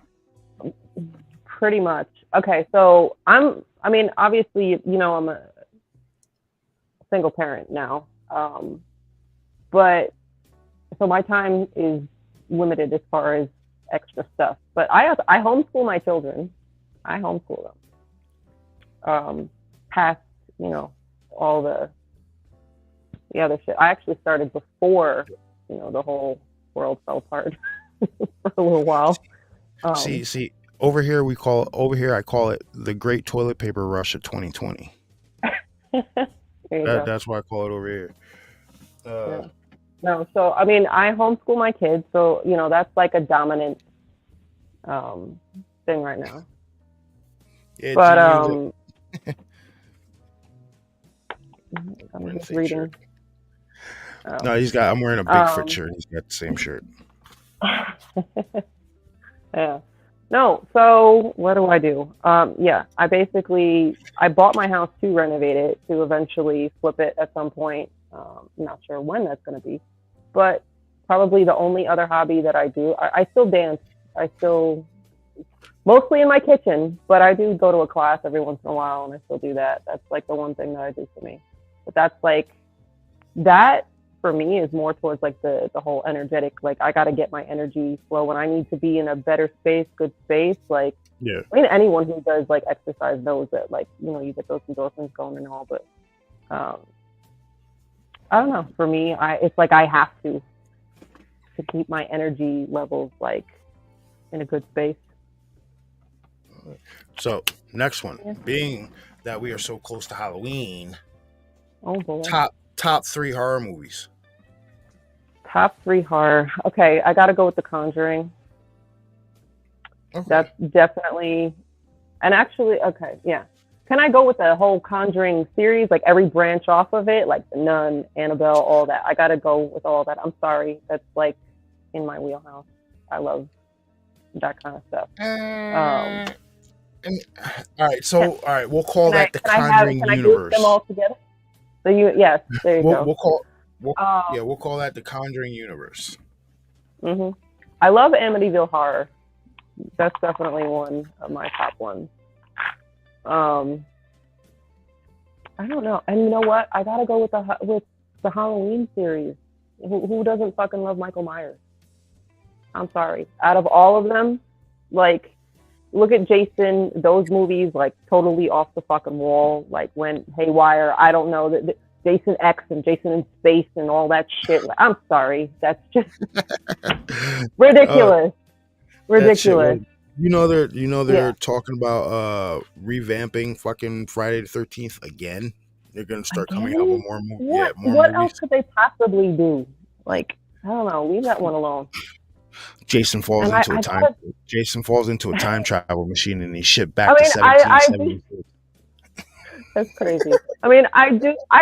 Pretty much. Okay, so obviously, I'm a single parent now. But so my time is limited as far as extra stuff. But I homeschool my children. I homeschool them. Past, all the other shit. I actually started before, the whole world fell apart for a little while. See, over here I call it the Great Toilet Paper Rush of 2020. That's why I call it over here. Yeah. No, so I homeschool my kids, so that's like a dominant thing right now. Yeah, but I'm just reading. No, I'm wearing a Bigfoot shirt. He's got the same shirt. Yeah. No, so what do? I bought my house to renovate it, to eventually flip it at some point. I'm not sure when that's going to be, but probably the only other hobby that I do. I still dance. I still, mostly in my kitchen, but I do go to a class every once in a while, and I still do that. That's like the one thing that I do for me. But that's like, that for me is more towards like the whole energetic, like I got to get my energy flow when I need to be in a better space, good space. Like, yeah. I mean, anyone who does like exercise knows that, like, you know, you get those endorphins going and all, but I don't know. For me, it's like I have to keep my energy levels like in a good space. So next one, being that we are so close to Halloween, oh boy. Top 3 horror movies. Top 3 horror. Okay, I gotta go with The Conjuring. Okay. That's definitely, and actually, okay, yeah. Can I go with the whole Conjuring series, like every branch off of it, like The Nun, Annabelle, all that? I gotta go with all that. I'm sorry, that's like in my wheelhouse. I love that kind of stuff. All right, we'll call that the Conjuring universe. Can I group them all together? So yes, there you go. We'll call that the Conjuring universe. Mm-hmm. I love Amityville Horror. That's definitely one of my top ones. I don't know, and you know what? I gotta go with the Halloween series. Who doesn't fucking love Michael Myers? I'm sorry. Out of all of them, like, look at Jason. Those movies, like, totally off the fucking wall. Like, went haywire. I don't know that Jason X and Jason in Space and all that shit. Like, I'm sorry. That's just ridiculous. Ridiculous. You know they're talking about revamping fucking Friday the 13th again. They're gonna start coming out with more movies. What else could they possibly do? Like, I don't know. Leave that one alone. Jason falls into a time travel machine and he's shipped back to 1776. That's crazy. I mean, I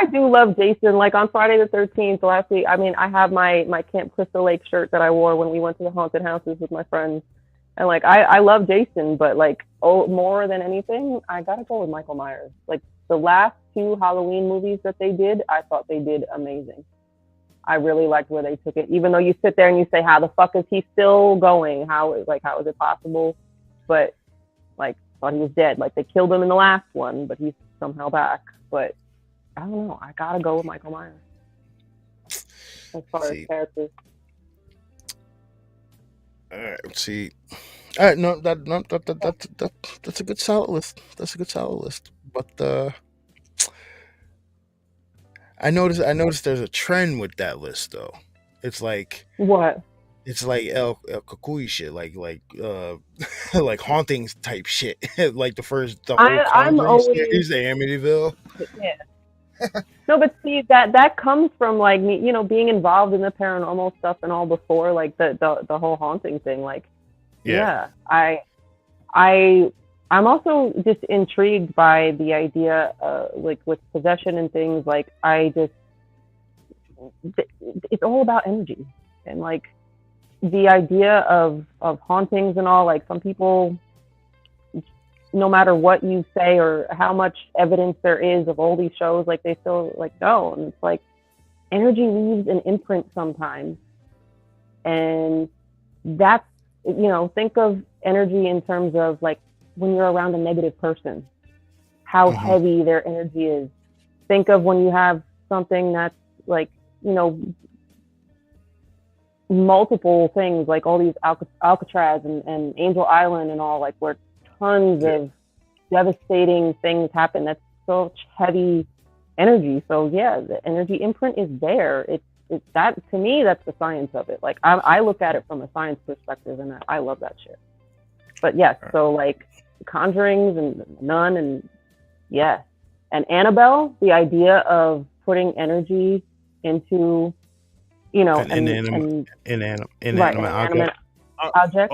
do love Jason. Like on Friday the 13th last week, I mean, I have my Camp Crystal Lake shirt that I wore when we went to the haunted houses with my friends. And like, I love Jason, but like, more than anything, I gotta go with Michael Myers. Like the last 2 Halloween movies that they did, I thought they did amazing. I really liked where they took it. Even though you sit there and you say, how the fuck is he still going? How is it possible? But like, thought he was dead. Like they killed him in the last one, but he's somehow back. But I don't know. I gotta go with Michael Myers as far as characters. All right, let's see. All right, no, that's a good solid list. But I noticed there's a trend with that list though. It's like what? It's like El Cucuy shit, like like hauntings type shit. Like the whole Conjuring series, the Amityville. Yeah. No, but see that comes from like me, you know, being involved in the paranormal stuff and all before, like the whole haunting thing. Like, yeah, I'm also just intrigued by the idea, like with possession and things. Like, it's all about energy and like the idea of hauntings and all. Like some people, no matter what you say or how much evidence there is of all these shows, like they still like no. And it's like energy leaves an imprint sometimes, and that's, you know, think of energy in terms of like when you're around a negative person, how heavy their energy is. Think of when you have something that's like, you know, multiple things, like all these Alcatraz and Angel Island and all, like where tons of devastating things happen. That's such heavy energy. So yeah, the energy imprint is there. It's that, to me, that's the science of it. Like I look at it from a science perspective, and I love that shit. But yes, so like Conjurings and Nun and and Annabelle, the idea of putting energy into, you know, inanimate object.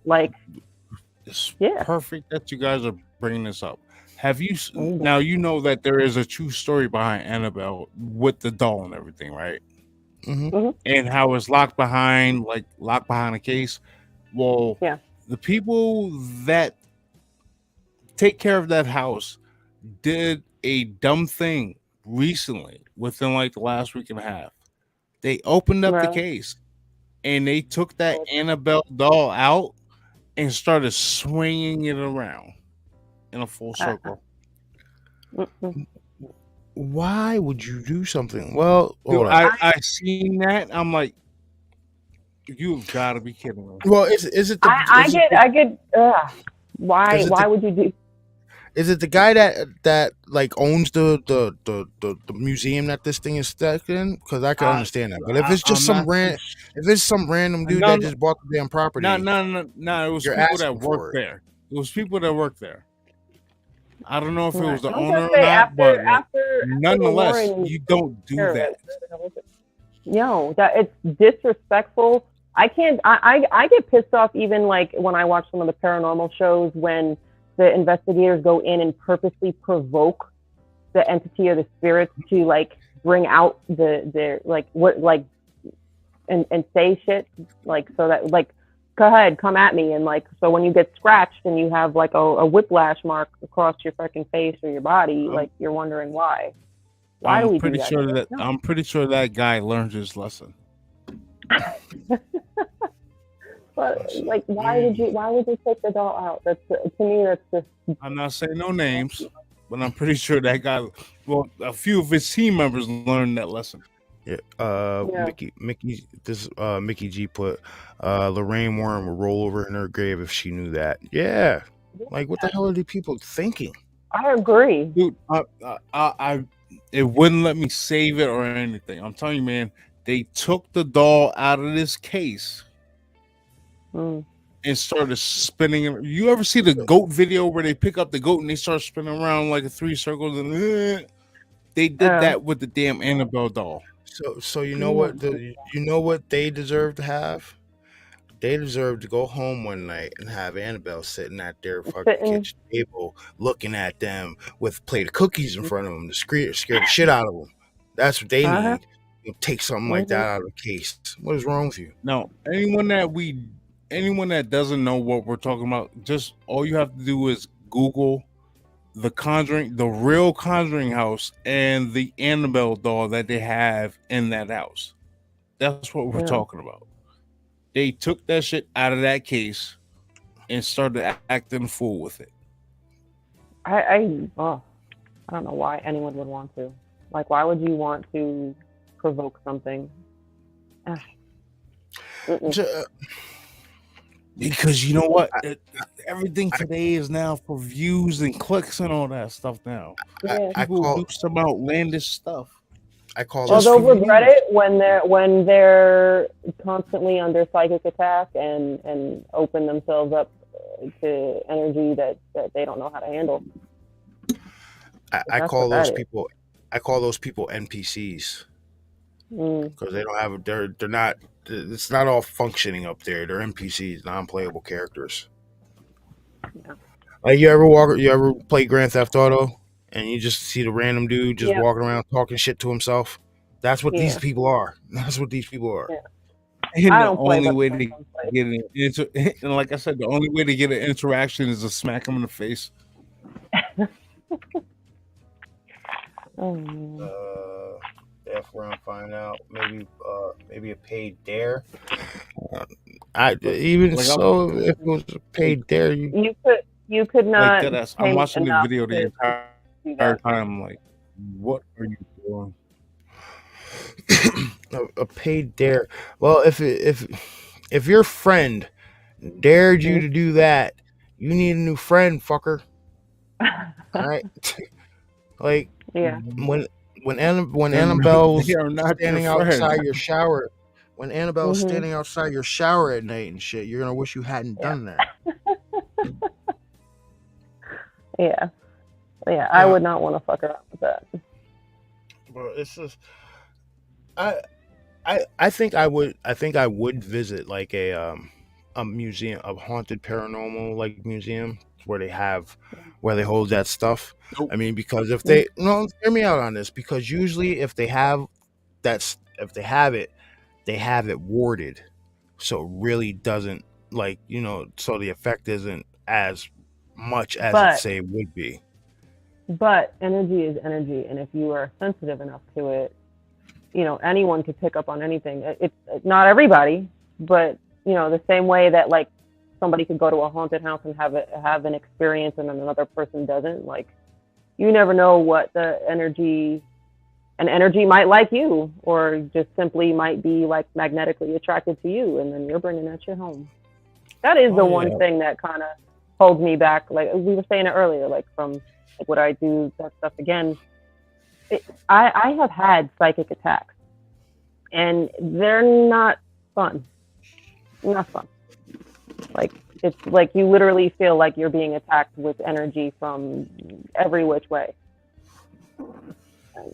Like it's perfect that you guys are bringing this up. Have you now? You know that there is a true story behind Annabelle with the doll and everything, right? And how it's locked behind a case. Well, the people that take care of that house did a dumb thing recently within like the last week and a half. They opened up the case and they took that Annabelle doll out and started swinging it around in a full circle. Why would you do something? Well, dude, I seen that. I'm like, you've got to be kidding me. Well, is it? I get. Why would you do? Is it the guy that like owns the museum that this thing is stuck in? Because I can understand that. But if it's just some random dude that just bought the damn property, no, it was people that work there. It was people that work there. I don't know if it was the owner or not, but nonetheless, you don't do that. No, that it's disrespectful. I can't. I get pissed off even like when I watch some of the paranormal shows when the investigators go in and purposely provoke the entity or the spirits to like bring out their like what like and say shit like so that like go ahead, come at me, and like so when you get scratched and you have like a whiplash mark across your fucking face or your body, like you're wondering why. Why do we do that? I'm pretty sure that guy learned his lesson. But like, why would you take the doll out? That's to me. That's just. I'm not saying no names, but I'm pretty sure that guy. Well, a few of his team members learned that lesson. Yeah. Mickey G put Lorraine Warren would roll over in her grave if she knew that. Yeah. Like, what the hell are these people thinking? I agree, dude. It wouldn't let me save it or anything. I'm telling you, man. They took the doll out of this case. And started spinning it. You ever see the goat video where they pick up the goat and they start spinning around like a 3 circles? And they did that with the damn Annabelle doll. So you know what? You know what they deserve to have? They deserve to go home one night and have Annabelle sitting at their fucking kitchen table, looking at them with a plate of cookies in front of them to scare the shit out of them. That's what they need. You take something like that out of the case. What is wrong with you? No, anyone that doesn't know what we're talking about, just all you have to do is Google the Conjuring, the real Conjuring house, and the Annabelle doll that they have in that house. That's what we're talking about. They took that shit out of that case and started acting fool with it. I don't know why anyone would want to. Like, why would you want to provoke something? Because you know what? Everything today is now for views and clicks and all that stuff now. People do some outlandish stuff. They'll regret it when they're constantly under psychic attack and open themselves up to energy that they don't know how to handle. I call those people NPCs because they don't have they're not. It's not all functioning up there. They're NPCs, non-playable characters. Yeah. Like you ever play Grand Theft Auto and you just see the random dude just walking around talking shit to himself? That's what these people are. That's what these people are. Yeah. And the only way to get and like I said, the only way to get an interaction is to smack him in the face. If we're gonna find out, maybe a paid dare. If it was a paid dare, you could not. Like I'm watching the video the entire time. I'm like, what are you doing? A paid dare. Well, if your friend dared you to do that, you need a new friend, fucker. All right. Like when Annabelle was standing outside your shower, when Annabelle was standing outside your shower at night and shit, you're gonna wish you hadn't done that. Yeah, I would not want to fuck around with that. But it's just, I think I would visit like a museum, a haunted paranormal like museum where they hold that stuff. Nope. I mean, because if they hear me out on this, because usually if they have it, they have it warded, so it really doesn't so the effect isn't as much as it say would be. But energy is energy, and if you are sensitive enough to it, anyone could pick up on anything. It's not everybody, But the same way that like somebody could go to a haunted house and have an experience and then another person doesn't, like you never know what the energy might like you, or just simply might be like magnetically attracted to you, and then you're bringing that shit home. That is the one thing that kind of holds me back. Like we were saying it earlier, like from like would I do that stuff again? I have had psychic attacks, and they're not fun. Not fun. Like it's like you literally feel like you're being attacked with energy from every which way.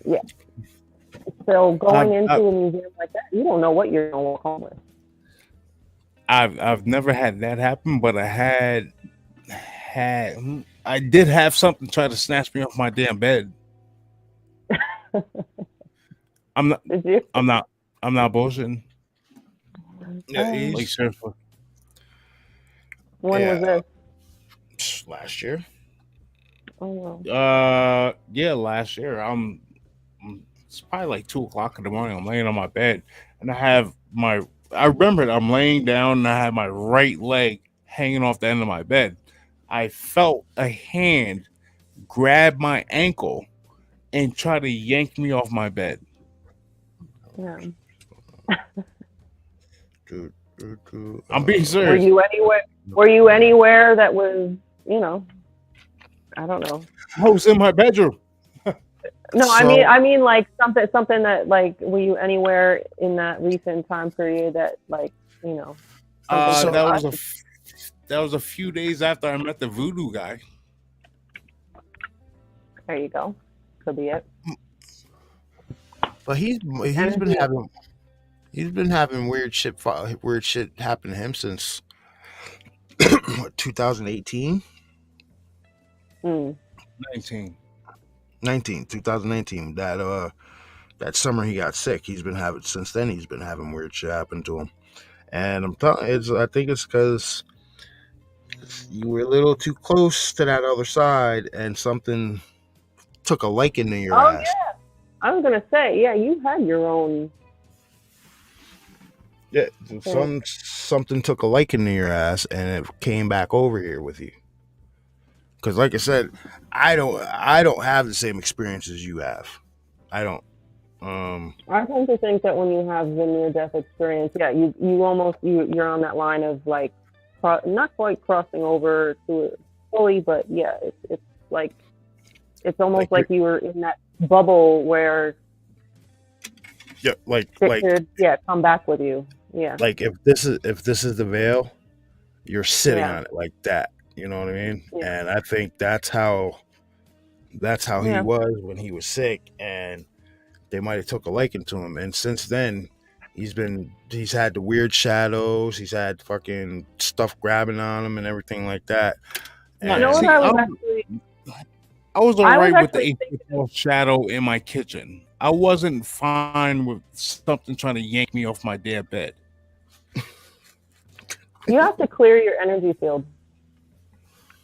Yeah. So going into a museum like that, you don't know what you're gonna walk home with. I've never had that happen, but I did have something try to snatch me off my damn bed. I'm not. Did you? I'm not bullshitting. Yeah, like seriously. When was this? Last year. Oh wow. Yeah, last year. It's probably like 2:00 in the morning. I'm laying on my bed, and I remembered I'm laying down, and I had my right leg hanging off the end of my bed. I felt a hand grab my ankle and try to yank me off my bed. Yeah. I'm being serious. Were you anywhere that was, I don't know. I was in my bedroom. No, I mean like something that like, were you anywhere in that recent time period that like, that was a few days after I met the voodoo guy. There you go. Could be it. But he's been having weird shit happen to him since 2018. 2019. That summer he got sick. Since then he's been having weird shit happen to him. And I think it's because you were a little too close to that other side, and something took a liking to your ass. Yeah, I was gonna say, yeah, you had your own. Yeah, something took a liking to your ass, and it came back over here with you. Because, like I said, I don't have the same experiences you have. I don't. I tend to think that when you have the near-death experience, yeah, you almost you're on that line of like, not quite crossing over to it fully, but yeah, it's like it's almost like you were in that bubble where. Yeah, come back with you. Yeah. Like if this is the veil, you're sitting on it like that. You know what I mean? Yeah. And I think that's how he was when he was sick, and they might have took a liking to him. And since then, he's had the weird shadows. He's had fucking stuff grabbing on him and everything like that. And I was alright with the 8-foot shadow in my kitchen. I wasn't fine with something trying to yank me off my damn bed. You have to clear your energy field.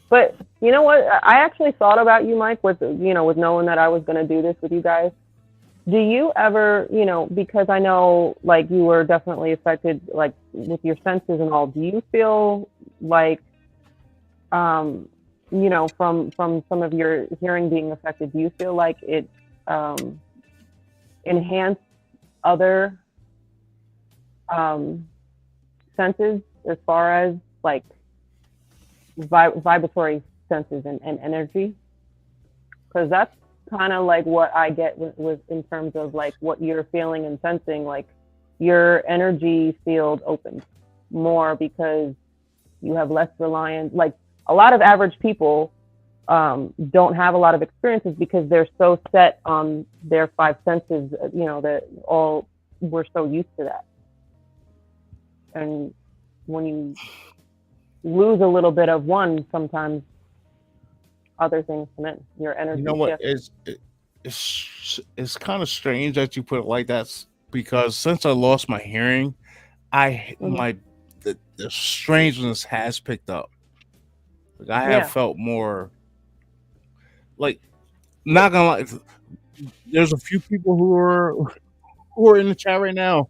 But you know what? I actually thought about you, Mike, with knowing that I was going to do this with you guys. Do you ever, because I know like you were definitely affected like with your senses and all, do you feel like, from some of your hearing being affected, do you feel like it enhanced other senses as far as like vibratory senses and energy? Because that's kind of like what I get with in terms of like what you're feeling and sensing, like your energy field opens more because you have less reliance. Like a lot of average people don't have a lot of experiences because they're so set on their 5 senses, that we're so used to that. And when you lose a little bit of one, sometimes other things come in. Your energy. You know what? It's kind of strange that you put it like that, because since I lost my hearing, the strangeness has picked up. Like I have felt more. Like, not gonna lie, there's a few people who are in the chat right now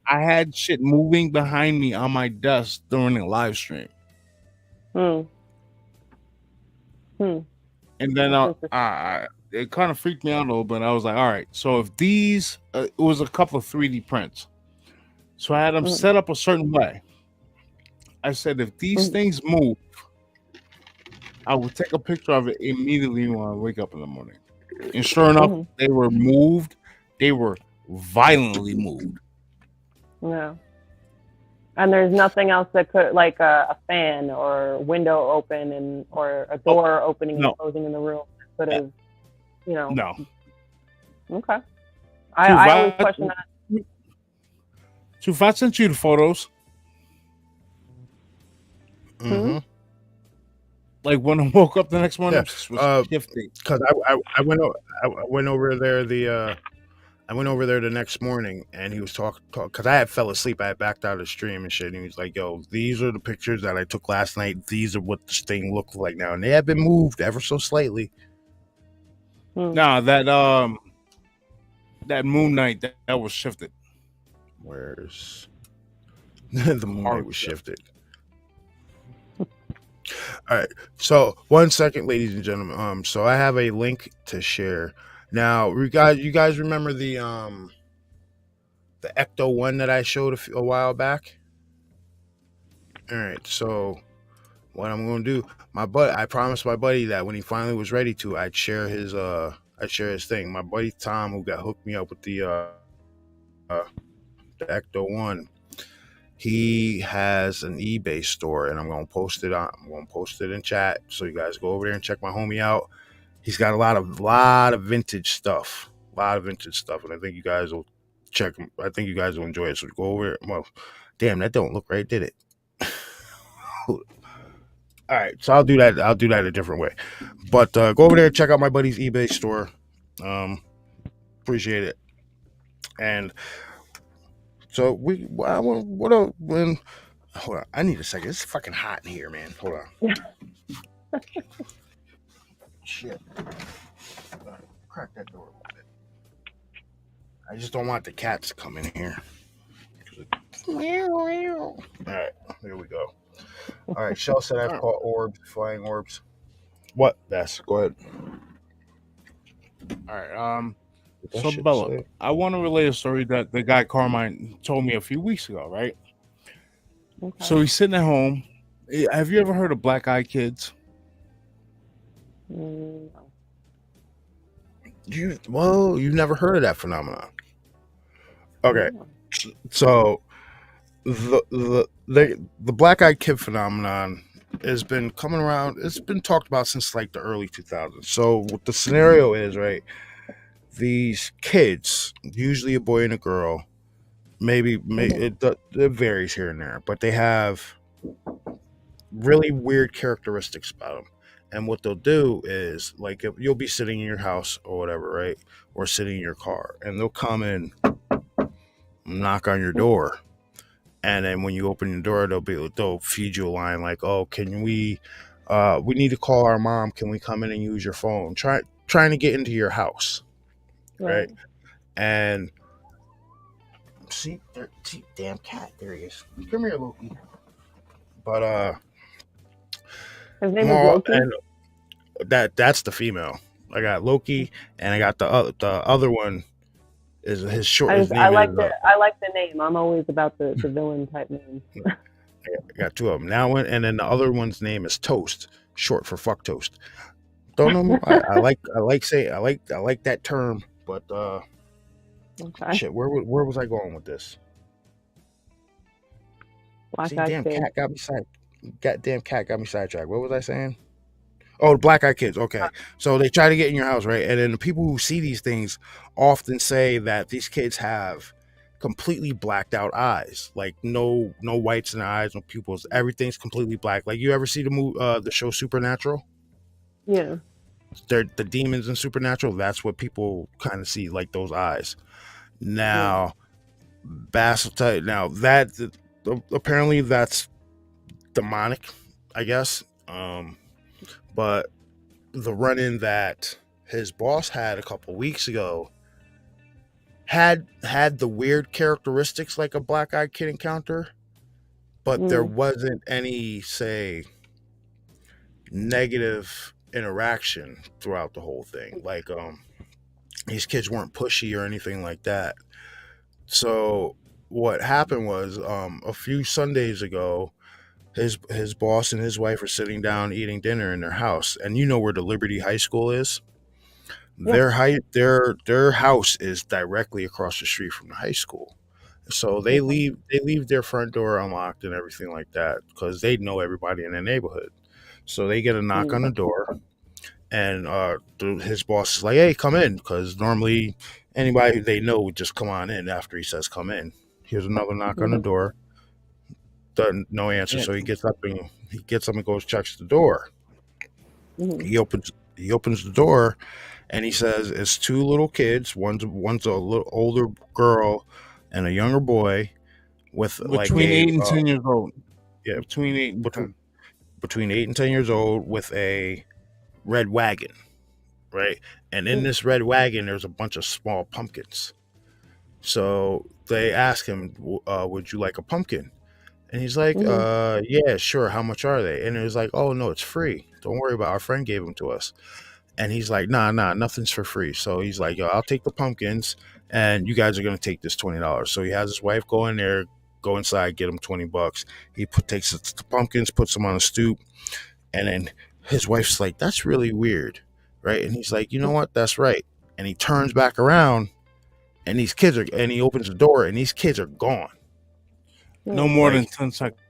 I had shit moving behind me on my desk during the live stream. And then it kind of freaked me out a little bit. I was like, all right, so if these, it was a couple of 3D prints. So I had them set up a certain way. I said, if these things move, I would take a picture of it immediately when I wake up in the morning. And sure enough, they were moved. They were violently moved. Yeah. And there's nothing else that could, like a fan or window open or a door opening and closing in the room that could have, No. Okay. I always question that. So if I sent you the photos, like when I woke up the next morning, was shifting. Because I went over there I went over there the next morning, and he was talking because I had fell asleep. I had backed out of the stream and shit. And he was like, "Yo, these are the pictures that I took last night. These are what this thing looks like now, and they have been moved ever so slightly." Nah, that moon night that was shifted. Where's the moon night was shifted? All right, so 1 second, ladies and gentlemen. So I have a link to share. Now, you guys remember the Ecto 1 that I showed a while back? All right, so what I'm going to do, I promised my buddy that when he finally was ready to, I'd share his thing. My buddy Tom, who got hooked me up with the Ecto 1, he has an eBay store, and I'm going to post it in chat, so you guys go over there and check my homie out. He's got a lot of vintage stuff, and I think you guys will check him. I think you guys will enjoy it. So go over it. Well, damn, that don't look right, did it? All right, so I'll do that a different way. But go over there and check out my buddy's eBay store. Appreciate it. And so hold on, I need a second. It's fucking hot in here, man. Hold on. Shit. Crack that door a little bit. I just don't want the cats to come in here. All right, here we go. All right, Shell said I've caught orbs, flying orbs. What? Bess, go ahead. All right. So Bella, I want to relay a story that the guy Carmine told me a few weeks ago, right? Okay. So he's sitting at home. Have you ever heard of black eye kids? No. You've never heard of that phenomenon. Okay. So the black eyed kid phenomenon has been coming around. It's been talked about since like the early 2000s. So what the scenario is, right? These kids, usually a boy and a girl, maybe it varies here and there, but they have really weird characteristics about them. And what they'll do is, like, if you'll be sitting in your house or whatever, right? Or sitting in your car, and they'll come in, knock on your door. And then when you open your door, they'll feed you a line like, "Oh, can we need to call our mom. Can we come in and use your phone?" Trying to get into your house. Right. And see, damn cat, there he is. Come here, Loki. But his name is Loki. And that's the female. I got Loki, and I got the other one is his short. I like the name. I'm always about the villain type names. I got two of them now, and then the other one's name is Toast, short for fuck toast. Don't know more. I like that term, but okay. Shit, where was I going with this? Goddamn cat got me sidetracked. What was I saying? Oh, the black eyed kids. Okay, so they try to get in your house, right? And then the people who see these things often say that these kids have completely blacked out eyes, like no whites in the eyes, no pupils. Everything's completely black. Like, you ever see the show Supernatural? Yeah. They're the demons in Supernatural. That's what people kind of see, like those eyes. Now, Bass will tell you. Now that apparently that's demonic, I guess. But the run-in that his boss had a couple weeks ago, had the weird characteristics like a black-eyed kid encounter, but there wasn't any, say, negative interaction throughout the whole thing. Like these kids weren't pushy or anything like that. So what happened was a few Sundays ago, his boss and his wife were sitting down eating dinner in their house, and you know where the Liberty High School is. Yeah. Their house is directly across the street from the high school. So they leave their front door unlocked and everything like that because they know everybody in the neighborhood. So they get a knock on the door, and his boss is like, "Hey, come in," because normally anybody they know would just come on in after he says come in. Here's another knock on the door. No answer. So he gets up and goes checks the door. He opens the door, and he says it's two little kids. One's a little older girl and a younger boy with between 8 and 10 years old. Yeah, between 8 and 10. Between 8 and 10 years old with a red wagon, right? And in this red wagon, there's a bunch of small pumpkins. So they ask him, "Would you like a pumpkin?" And he's like, "Yeah, sure. How much are they?" And it was like, "Oh no, it's free. Don't worry about it. Our friend gave them to us." And he's like, nah, nothing's for free. So he's like, "Yo, I'll take the pumpkins, and you guys are gonna take this $20." So he has his wife go in there, go inside, get him $20. He takes the pumpkins, puts them on a stoop, and then his wife's like, "That's really weird," right? And he's like, "You know what? That's right." And he turns back around, and he opens the door, and these kids are gone. No more than 10 seconds.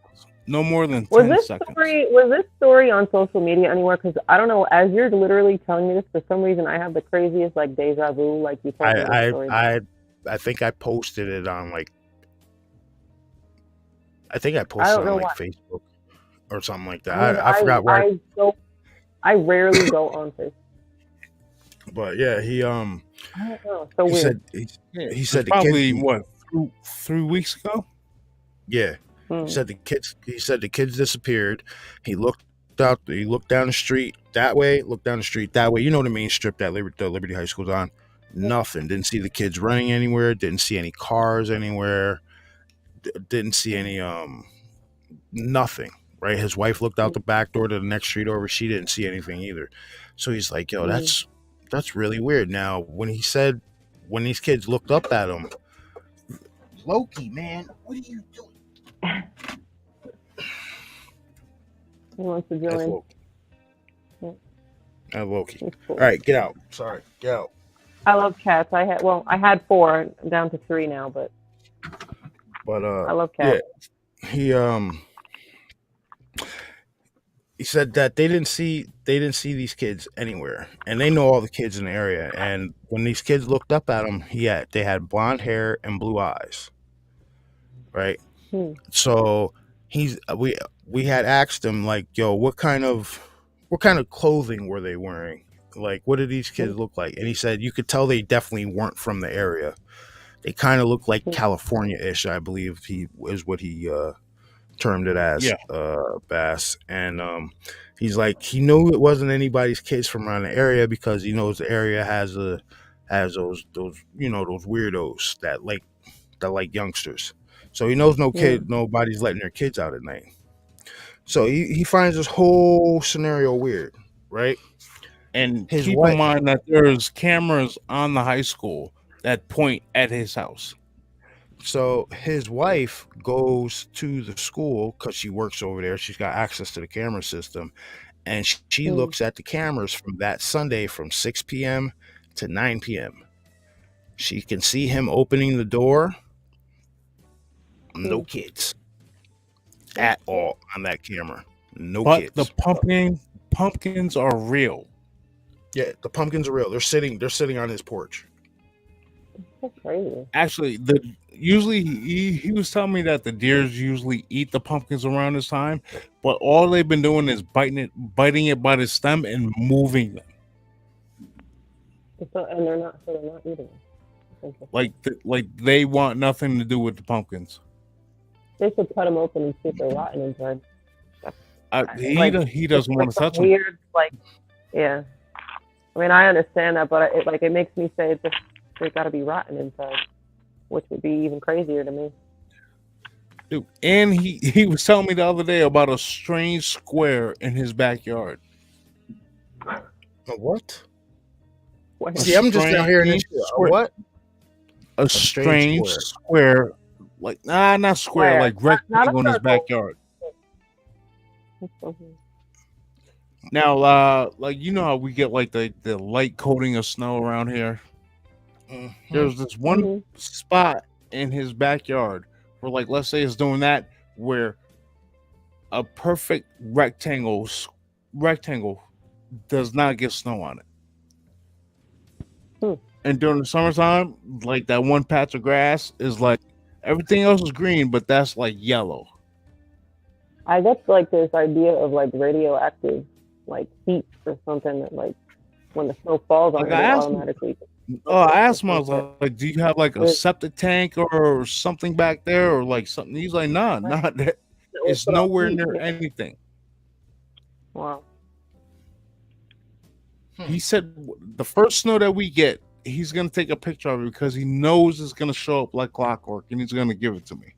No more than 10 seconds. Was this story on social media anywhere? Because I don't know. As you're literally telling me this, for some reason I have the craziest like deja vu. Like you told me the story. I think I posted it on like. I think I posted it on like Facebook or something like that. I forgot where. I rarely go on Facebook. But yeah, he I don't know. So weird. He said the probably kids, what 3 weeks ago. Yeah. He said the kids disappeared. He looked down the street that way, looked down the street that way. You know the main strip that the Liberty High School's on. Nothing. Didn't see the kids running anywhere. Didn't see any cars anywhere. Didn't see any nothing. Right. His wife looked out the back door to the next street over. She didn't see anything either. So he's like, "Yo, that's really weird." Now, when these kids looked up at him, Loki, man, what are you doing? He wants to join. That's Loki. Cool. All right, get out. Sorry, get out. I love cats. I had 4. I'm down to 3 now, but I love cats. Yeah, he said that they didn't see these kids anywhere, and they know all the kids in the area. And when these kids looked up at him, they had blonde hair and blue eyes, right? So we had asked him like, "Yo, what kind of clothing were they wearing? Like, what did these kids look like?" And he said you could tell they definitely weren't from the area. They kind of looked like California-ish, I believe is what he termed it as, Bass. And he's like, he knew it wasn't anybody's kids from around the area because he knows the area has those those weirdos that like youngsters. So he knows nobody's letting their kids out at night. So he finds this whole scenario weird, right? And keep in mind that there's cameras on the high school that point at his house. So his wife goes to the school because she works over there. She's got access to the camera system. And she looks at the cameras from that Sunday from 6 p.m. to 9 p.m. She can see him opening the door. No kids at all on that camera. But kids. The pumpkins are real. Yeah, the pumpkins are real. They're sitting on his porch. That's crazy. Actually, usually he was telling me that the deers usually eat the pumpkins around this time, but all they've been doing is biting it by the stem and moving them. And they're not eating them. Like they want nothing to do with the pumpkins. They should cut them open and see if they're rotten inside. He doesn't want to touch them. Weird, yeah. I mean, I understand that, but it makes me say, They got to be rotten inside, which would be even crazier to me. Dude, and he was telling me the other day about a strange square in his backyard. What? See, I'm just now hearing this. What? A strange square. Like, not square, like rectangle in his backyard. Now, like, you know how we get like the light coating of snow around here? Mm-hmm. There's this one spot in his backyard where, like, let's say it's doing that, where a perfect rectangle does not get snow on it. And during the summertime, like, that one patch of grass is like, everything else is green, but that's like yellow. I get like this idea of like radioactive, like heat or something that, like, when the snow falls on it, automatically. I asked him, I was like, do you have like a septic tank or something back there, or like something? He's like, nah, not that. It's nowhere near anything. Wow. He said the first snow that we get, he's gonna take a picture of it because he knows it's gonna show up like clockwork, and he's gonna give it to me.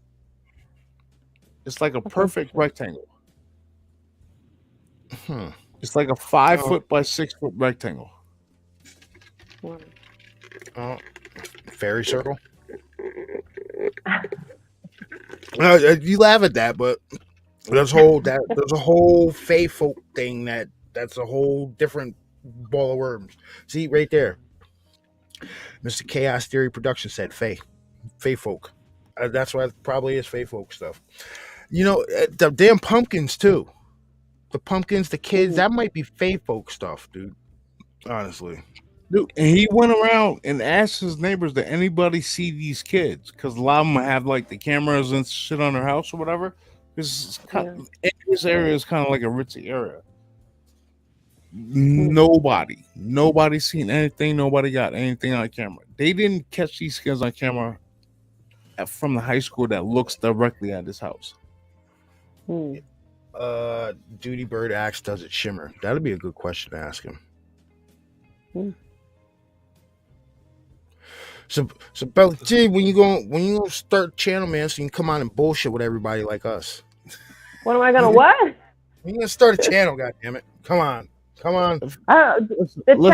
It's like a perfect rectangle. It's like a 5 foot by 6 foot rectangle. Fairy circle. You laugh at that, but there's a whole fae folk thing that's a whole different ball of worms. See right there, Mr. Chaos Theory Production said fae folk. That's why it probably is fae folk stuff. You know, the damn pumpkins too. The pumpkins, the kids, that might be fae folk stuff, dude. Honestly. Dude, and he went around and asked his neighbors, did anybody see these kids? Because a lot of them have like the cameras and shit on their house or whatever. This area is kind of like a ritzy area. Nobody seen anything. Nobody got anything on camera. They didn't catch these kids on camera from the high school that looks directly at this house. Duty Bird asks, does it shimmer? That'd be a good question to ask him. So Belly G, when you gonna start the channel, man, so you can come on and bullshit with everybody like us? What am I gonna what? When you gonna start a channel? God damn it! Come on. The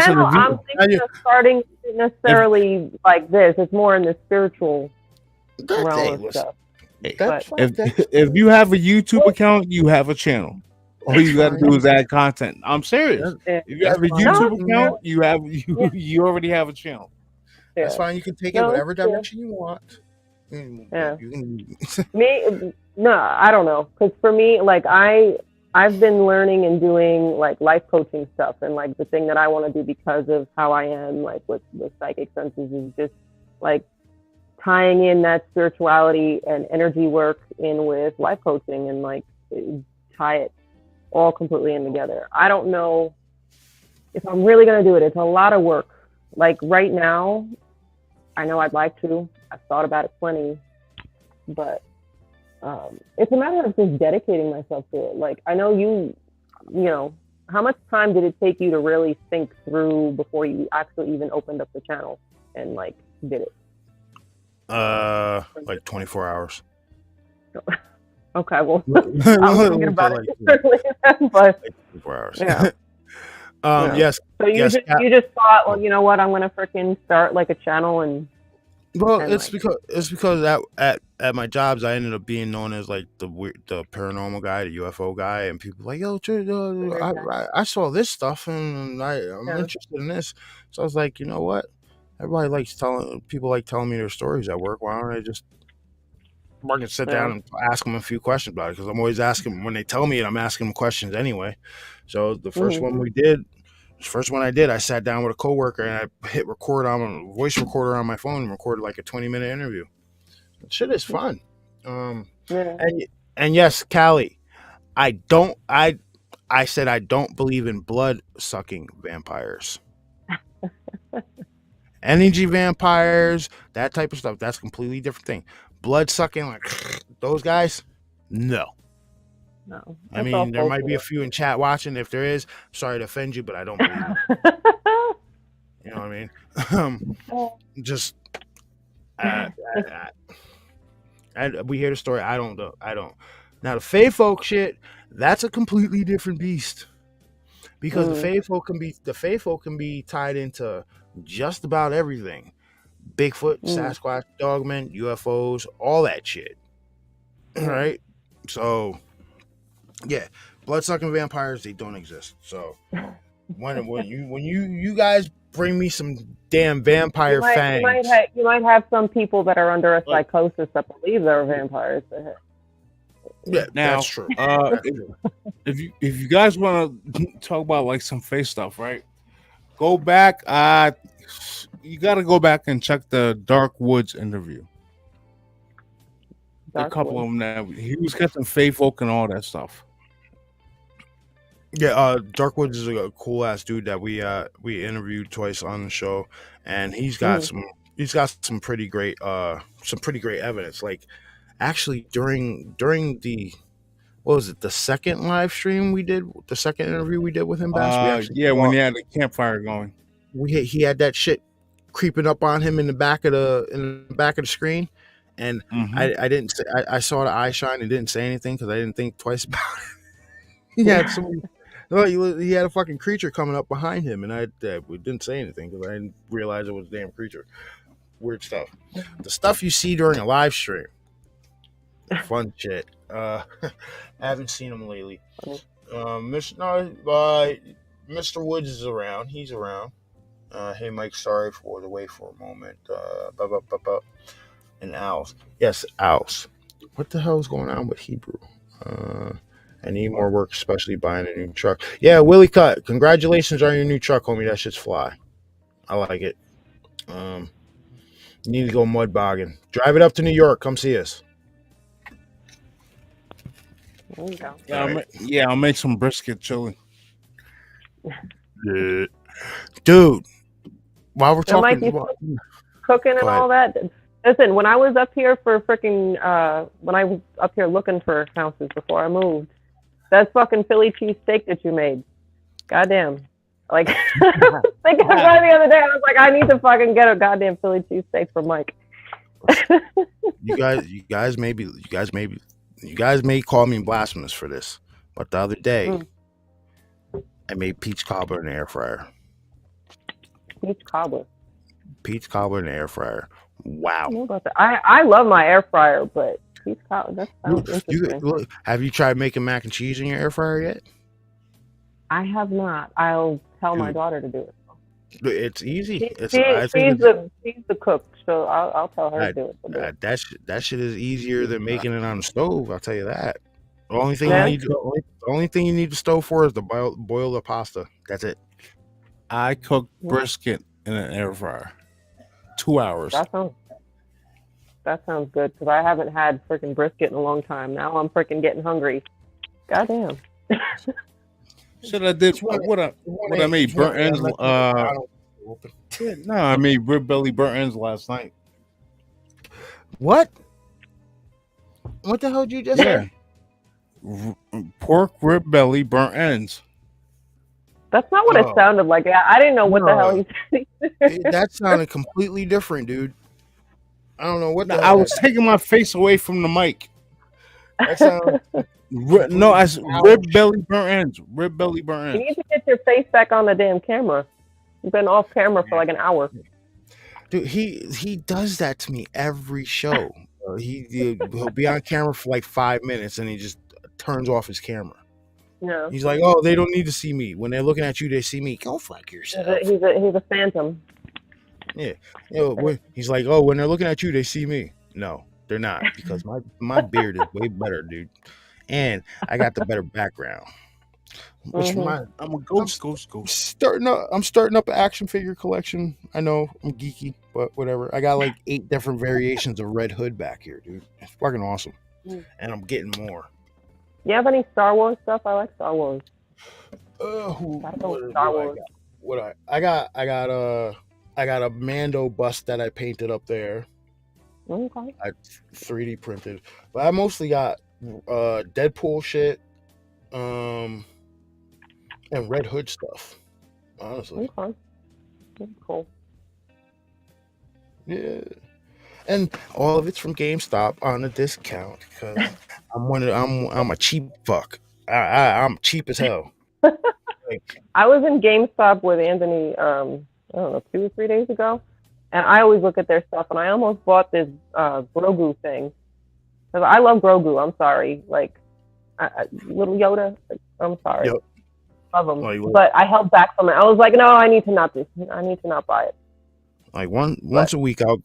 channel I'm thinking of starting isn't necessarily like this. It's more in the spiritual realm of stuff. If you have a YouTube account, you have a channel. All you got to do is add content. I'm serious. If you have a YouTube account, you already have a channel. That's fine. You can take it whatever direction you want. Yeah. No, I don't know. Because for me, like I've been learning and doing like life coaching stuff, and like the thing that I want to do because of how I am, like with psychic senses, is just like tying in that spirituality and energy work in with life coaching, and like tie it all completely in together. I don't know if I'm really going to do it. It's a lot of work. Like right now, I know I'd like to. I've thought about it plenty, but it's a matter of just dedicating myself to it. Like I know you know, how much time did it take you to really think through before you actually even opened up the channel and like did it? Like 24 hours. Okay, well, I was thinking about it differently, but like 24 hours. Yeah. Yes. So you just thought, well, you know what? I'm gonna freaking start like a channel and. Well, it's because at my jobs I ended up being known as like the paranormal guy, the UFO guy, and people were like, yo, I saw this stuff and I'm interested in this. So I was like, you know what? Everybody likes telling me their stories at work. Why don't I just sit down and ask them a few questions about it? Because I'm always asking when they tell me it, I'm asking them questions anyway. So the first one I did, I sat down with a coworker and I hit record on a voice recorder on my phone and recorded like a 20-minute interview. That shit is fun. And yes, Callie, I said I don't believe in blood sucking vampires. Energy vampires, that type of stuff, that's a completely different thing. Blood sucking, like those guys, no. I mean, there might be a few in chat watching. If there is, sorry to offend you, but I don't believe it. You know what I mean? Just we hear the story. I don't know. Now the Fae folk shit, that's a completely different beast. Because the Fae folk can be tied into just about everything. Bigfoot, Sasquatch, Dogmen, UFOs, all that shit. Right? So yeah, blood-sucking vampires, they don't exist. So when you guys bring me some damn vampire fangs, you might have some people that are under a psychosis that believe they're vampires. Yeah, now, that's true. If you guys want to talk about like some face stuff, right? Go back. You got to go back and check the Dark Woods interview. A couple of them that he was catching Fae folk and all that stuff. Yeah, Dark Woods is a cool ass dude that we interviewed twice on the show, and he's got some pretty great evidence. Like actually during the what was it, the second live stream we did, the second interview we did with him, Bass? When he had the campfire going, he had that shit creeping up on him in the back of the screen, and I didn't say, I saw the eye shine and didn't say anything because I didn't think twice about it. He had he had a fucking creature coming up behind him, and we didn't say anything because I didn't realize it was a damn creature. Weird stuff. The stuff you see during a live stream, fun shit. I haven't seen him lately. Mr. Woods is around. He's around. Hey, Mike, sorry for the wait for a moment. And Owls. Yes, Owls. What the hell is going on with Hebrew? I need more work, especially buying a new truck. Yeah, Willie Cut. Congratulations on your new truck, homie. That shit's fly. I like it. You need to go mud bogging. Drive it up to New York. Come see us. There you go. Yeah, I'll make some brisket chili. Yeah. Dude, while we're talking about cooking and all that, listen, when I was up here when I was up here looking for houses before I moved, that fucking Philly cheesesteak that you made, goddamn. Like, thinking about it the other day, I was like, I need to fucking get a goddamn Philly cheesesteak for Mike. You guys may call me blasphemous for this, but the other day I made peach cobbler in the air fryer. Peach cobbler in the air fryer. Wow. I love my air fryer, but peach cobbler, that sounds interesting. Have you tried making mac and cheese in your air fryer yet? I have not. I'll tell my daughter to do it. It's easy. She's the cook, so I'll tell her to do it. That shit is easier than making it on the stove. I'll tell you that. The only thing you need the stove for is to boil the pasta. That's it. I cook brisket in an air fryer. 2 hours. That sounds good because I haven't had freaking brisket in a long time. Now I'm freaking getting hungry. Goddamn. Should I did what I made burnt ends? I made rib belly burnt ends last night. What? What the hell did you just say? Pork rib belly burnt ends. That's not what it sounded like. I didn't know what the hell he said. That sounded completely different, dude. I don't know what the I was taking my face away from the mic. That sounds... rib belly burnt ends. Rib belly burnt ends. You need to get your face back on the damn camera. You've been off camera for like an hour. Dude, he does that to me every show. He'll be on camera for like 5 minutes and he just turns off his camera. Yeah. He's like, oh, they don't need to see me. When they're looking at you, they see me. Go fuck yourself. He's a phantom. Yeah. He's like, oh, when they're looking at you, they see me. No, they're not, because my beard is way better, dude. And I got the better background. I'm a ghost. I'm starting up an action figure collection. I know I'm geeky, but whatever. I got like 8 different variations of Red Hood back here, dude. It's fucking awesome. And I'm getting more. You have any Star Wars stuff? I like Star Wars. I got a Mando bust that I painted up there. Okay. I 3D printed, but I mostly got Deadpool shit, and Red Hood stuff. Honestly. Okay. Cool. Yeah. And all of it's from GameStop on a discount because I'm a cheap fuck. I'm cheap as hell. I was in GameStop with Anthony, I don't know, 2 or 3 days ago, and I always look at their stuff, and I almost bought this Grogu thing because I love Grogu. I'm sorry, like little Yoda. I'm sorry, yep. Love him, but I held back from it. I was like, no, I need to not buy it. Like once a week, I'll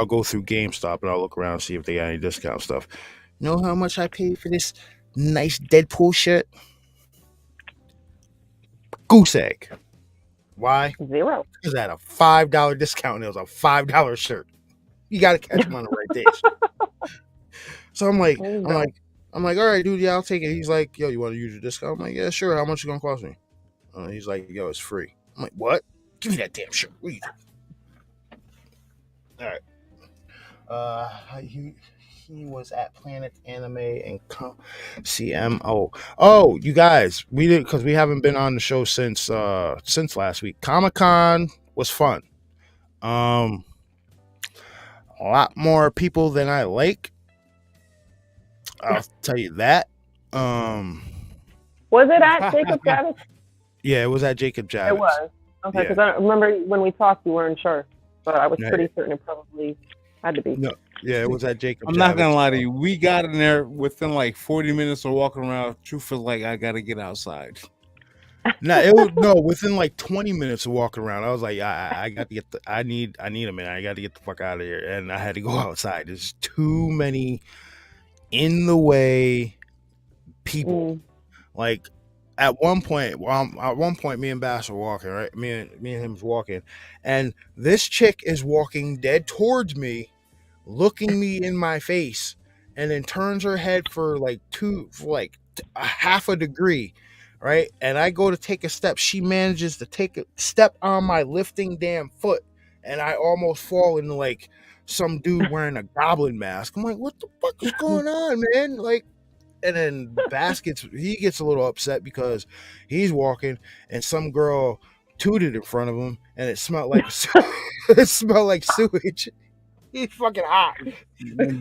go through GameStop and I'll look around and see if they got any discount stuff. You know how much I paid for this nice Deadpool shirt? Goose egg. Why? $0. Because I had a $5 discount and it was a $5 shirt. You got to catch them on the right days. So I'm like, all right, dude, yeah, I'll take it. He's like, yo, you want to use your discount? I'm like, yeah, sure. How much it gonna cost me? He's like, yo, it's free. I'm like, what? Give me that damn shirt. What are you doing? All right. He was at Planet Anime and CMO. Oh, you guys, we did because we haven't been on the show since last week. Comic-Con was fun. A lot more people than I like. I'll tell you that. Was it at Jacob Javits? Yeah, it was at Jacob Javits. It was. Okay, because I remember when we talked, you weren't sure, but I was pretty certain it probably had to be. No, yeah, it was at Jacob. I'm not gonna lie to you. We got in there within like 40 minutes of walking around. Truth is, like, I gotta get outside. Within like 20 minutes of walking around, I was like, I got to get I need a minute. I got to get the fuck out of here, and I had to go outside. There's too many in the way people. Like at one point, me and Bass were walking, right? Me and him was walking, and this chick is walking dead towards me, looking me in my face, and then turns her head for a half a degree, right? And I go to take a step. She manages to take a step on my lifting damn foot, and I almost fall into like some dude wearing a goblin mask. I'm like, what the fuck is going on, man? Like, and then Bass gets a little upset because he's walking and some girl tooted in front of him, and it smelled like sewage. He's fucking hot.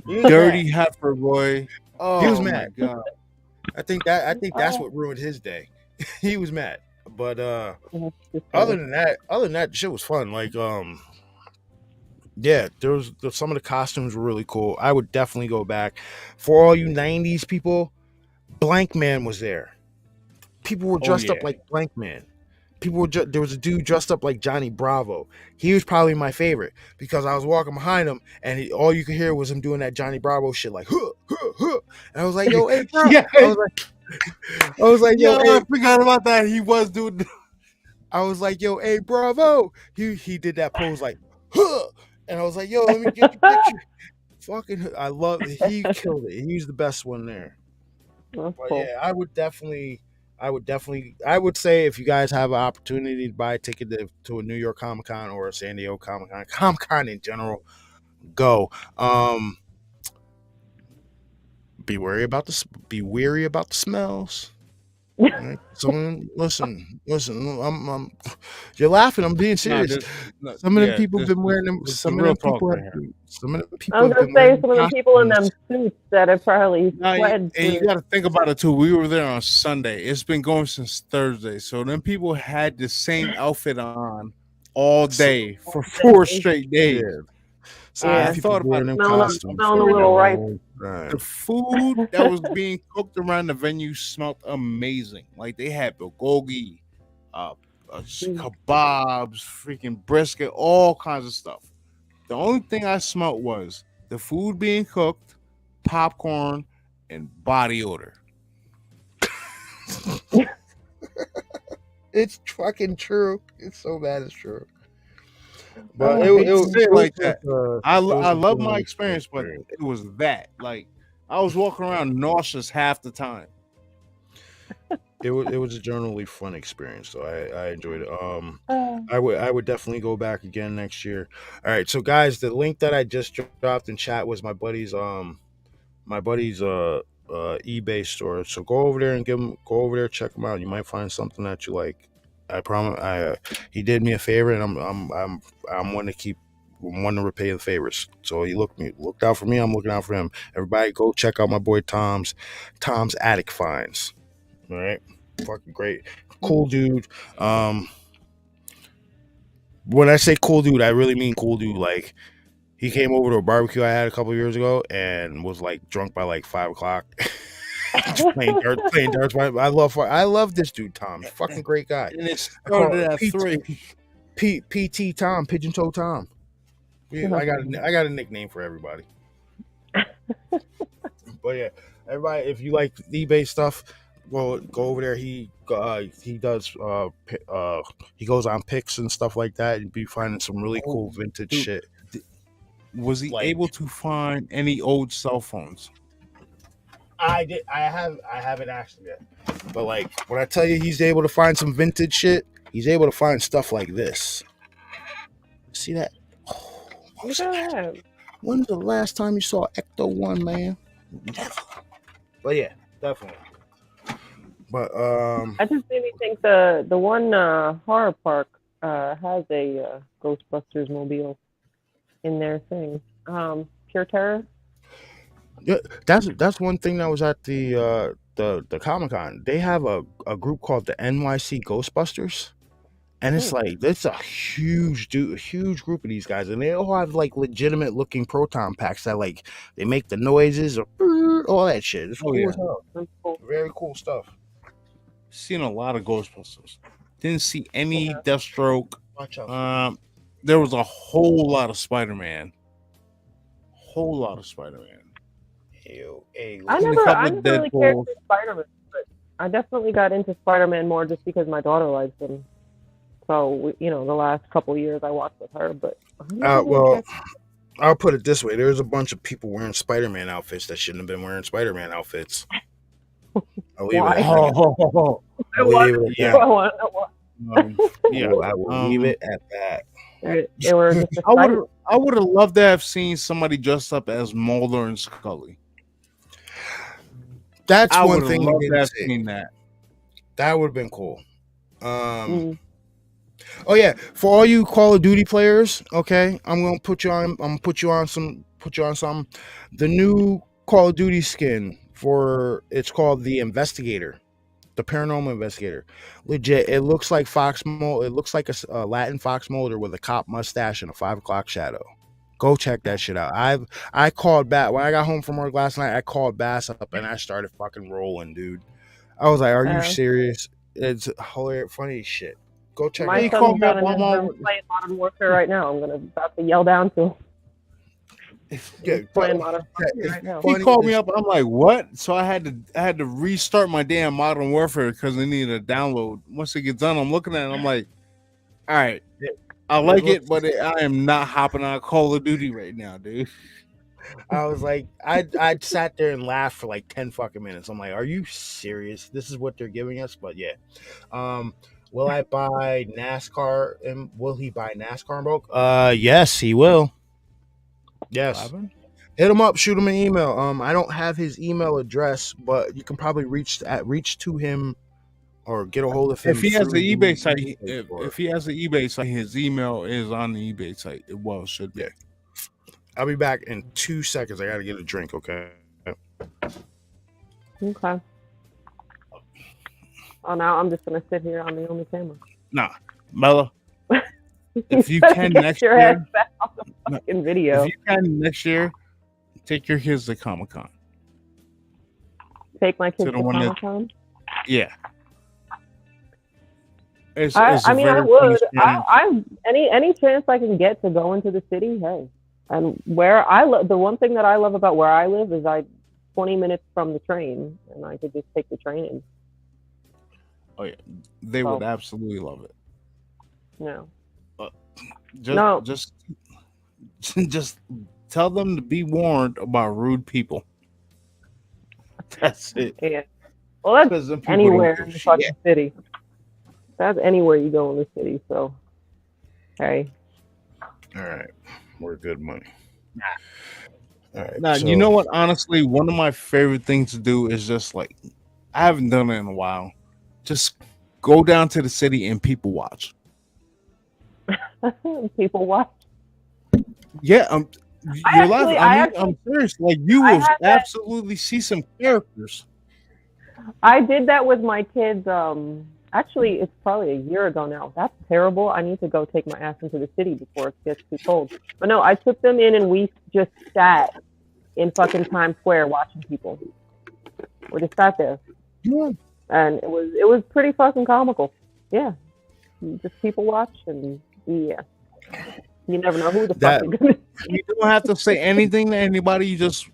Dirty heifer boy. Oh, he was mad. My God. I think that's what ruined his day. He was mad. But other than that, the shit was fun. Like yeah, some of the costumes were really cool. I would definitely go back. For all you 90s people, Blank Man was there. People were dressed up like Blank Man. There was a dude dressed up like Johnny Bravo. He was probably my favorite because I was walking behind him and all you could hear was him doing that Johnny Bravo shit like huh, huh, huh. And I was like, yo, hey, bro. Yeah. I was like, yo, I forgot about that. He was doing. I was like, yo, hey, Bravo. He did that pose like huh. And I was like, yo, let me get your picture. Fucking, I love it. He killed it. He was the best one there. But yeah, I would say if you guys have an opportunity to buy a ticket to a New York Comic-Con or a San Diego Comic-Con, Comic-Con in general, go. Be wary about the smells. Right? Someone listen. You're laughing. I'm being serious. Some of the people have been wearing them. Some of the people. I was gonna say some of the people in them suits that are probably sweating. And you got to think about it too. We were there on Sunday. It's been going since Thursday. So then people had the same outfit on all day for 4 straight days. Yeah. So I thought about them costumes. Smelling a little ripe. The food that was being cooked around the venue smelled amazing. Like they had bulgogi, kebabs, freaking brisket, all kinds of stuff. The only thing I smelled was the food being cooked, popcorn, and body odor. It's fucking true. It's so bad it's true. But it was like that. I love my experience, but it was that. Like I was walking around nauseous half the time. It was a generally fun experience, so I enjoyed it. I would definitely go back again next year. All right, so guys, the link that I just dropped in chat was my buddy's eBay store. So go over there, check them out. You might find something that you like. I promise. He did me a favor, and I'm going to repay the favors. So he looked out for me. I'm looking out for him. Everybody, go check out my boy Tom's Attic Finds. All right, fucking great, cool dude. When I say cool dude, I really mean cool dude. Like, he came over to a barbecue I had a couple years ago and was like drunk by like 5 o'clock. playing darts. I love this dude, Tom. Fucking great guy. And it started at 3. PT Tom, Pigeon Toe Tom. I got a nickname for everybody. But yeah, everybody, if you like eBay stuff, go over there. He does he goes on pics and stuff like that, and be finding some really cool vintage shit. Was he able to find any old cell phones? I haven't actually yet. But like, when I tell you he's able to find some vintage shit, he's able to find stuff like this. See that? Oh, when's the last time you saw Ecto 1, man? Never. But yeah, definitely. But I just made me think the one horror park has a Ghostbusters mobile in their thing. Pure Terror. Yeah, that's one thing that was at the Comic-Con. They have a group called the NYC Ghostbusters, and it's like, it's a huge group of these guys, and they all have like legitimate looking proton packs that like they make the noises or all that shit. It's cool as hell. Very cool stuff. Seen a lot of Ghostbusters. Didn't see any Deathstroke. Watch out. There was a whole lot of Spider-Man. I never really cared for Spider-Man, but I definitely got into Spider-Man more just because my daughter likes him. So, the last couple years I watched with her, but... well, I'll put it this way. There's a bunch of people wearing Spider-Man outfits that shouldn't have been wearing Spider-Man outfits. I'll leave it at that. I will leave it at that. I would have loved to have seen somebody dressed up as Mulder and Scully. That's one thing. That would have been cool. Oh yeah, for all you Call of Duty players, okay, I'm gonna put you on something. The new Call of Duty skin it's called the Investigator. The Paranormal Investigator. Legit, it looks like Fox Mulder. It looks like a Latin Fox Mulder with a cop mustache and a 5 o'clock shadow. Go check that shit out. I called Bass when I got home from work last night. I called Bass up and I started fucking rolling, dude. I was like, "Are you serious?" It's hilarious, funny shit. Go check. My son's playing Modern Warfare right now. I'm about to yell down to him. Playing Modern Warfare right now. He called me up. I'm like, "What?" So I had to restart my damn Modern Warfare because I needed a download. Once it gets done, I'm looking at it. I'm like, "All right, I like it, but I am not hopping on Call of Duty right now, dude." I was like, I sat there and laughed for like 10 fucking minutes. I'm like, "Are you serious? This is what they're giving us?" But yeah, will I buy NASCAR? And will he buy NASCAR in bulk? Yes, he will. Yes. Hit him up, shoot him an email. I don't have his email address, but you can probably reach to him or get a hold of him. If he has the eBay site, if he has the eBay site, his email is on the eBay site. It should be. Yeah. I'll be back in 2 seconds. I gotta get a drink, okay? Okay. Oh, now I'm just gonna sit here on the only camera. Nah, Mella. If you can next year, video. If you can next year, take your kids to Comic-Con. Take my kids to Comic-Con? Yeah. I would. Any chance I can get to go into the city, hey. And where I live, the one thing that I love about where I live is 20 minutes from the train, and I could just take the train in. Oh yeah, they would absolutely love it. No. Just tell them to be warned about rude people. That's it. Yeah. Well, that's anywhere in the fucking city. That's anywhere you go in the city. So, hey. All right, we're good money. All right. Now, you know what? Honestly, one of my favorite things to do is just like, I haven't done it in a while. Just go down to the city and people watch. People watch. Yeah, you're laughing. I'm serious. Like you will absolutely see some characters. I did that with my kids. Actually, it's probably a year ago now. That's terrible. I need to go take my ass into the city before it gets too cold. But no, I took them in and we just sat in fucking Times Square watching people. We just sat there. Yeah. And it was pretty fucking comical. Yeah. Just people watch and yeah. You never know who the fuck is gonna You don't have to say anything to anybody. You just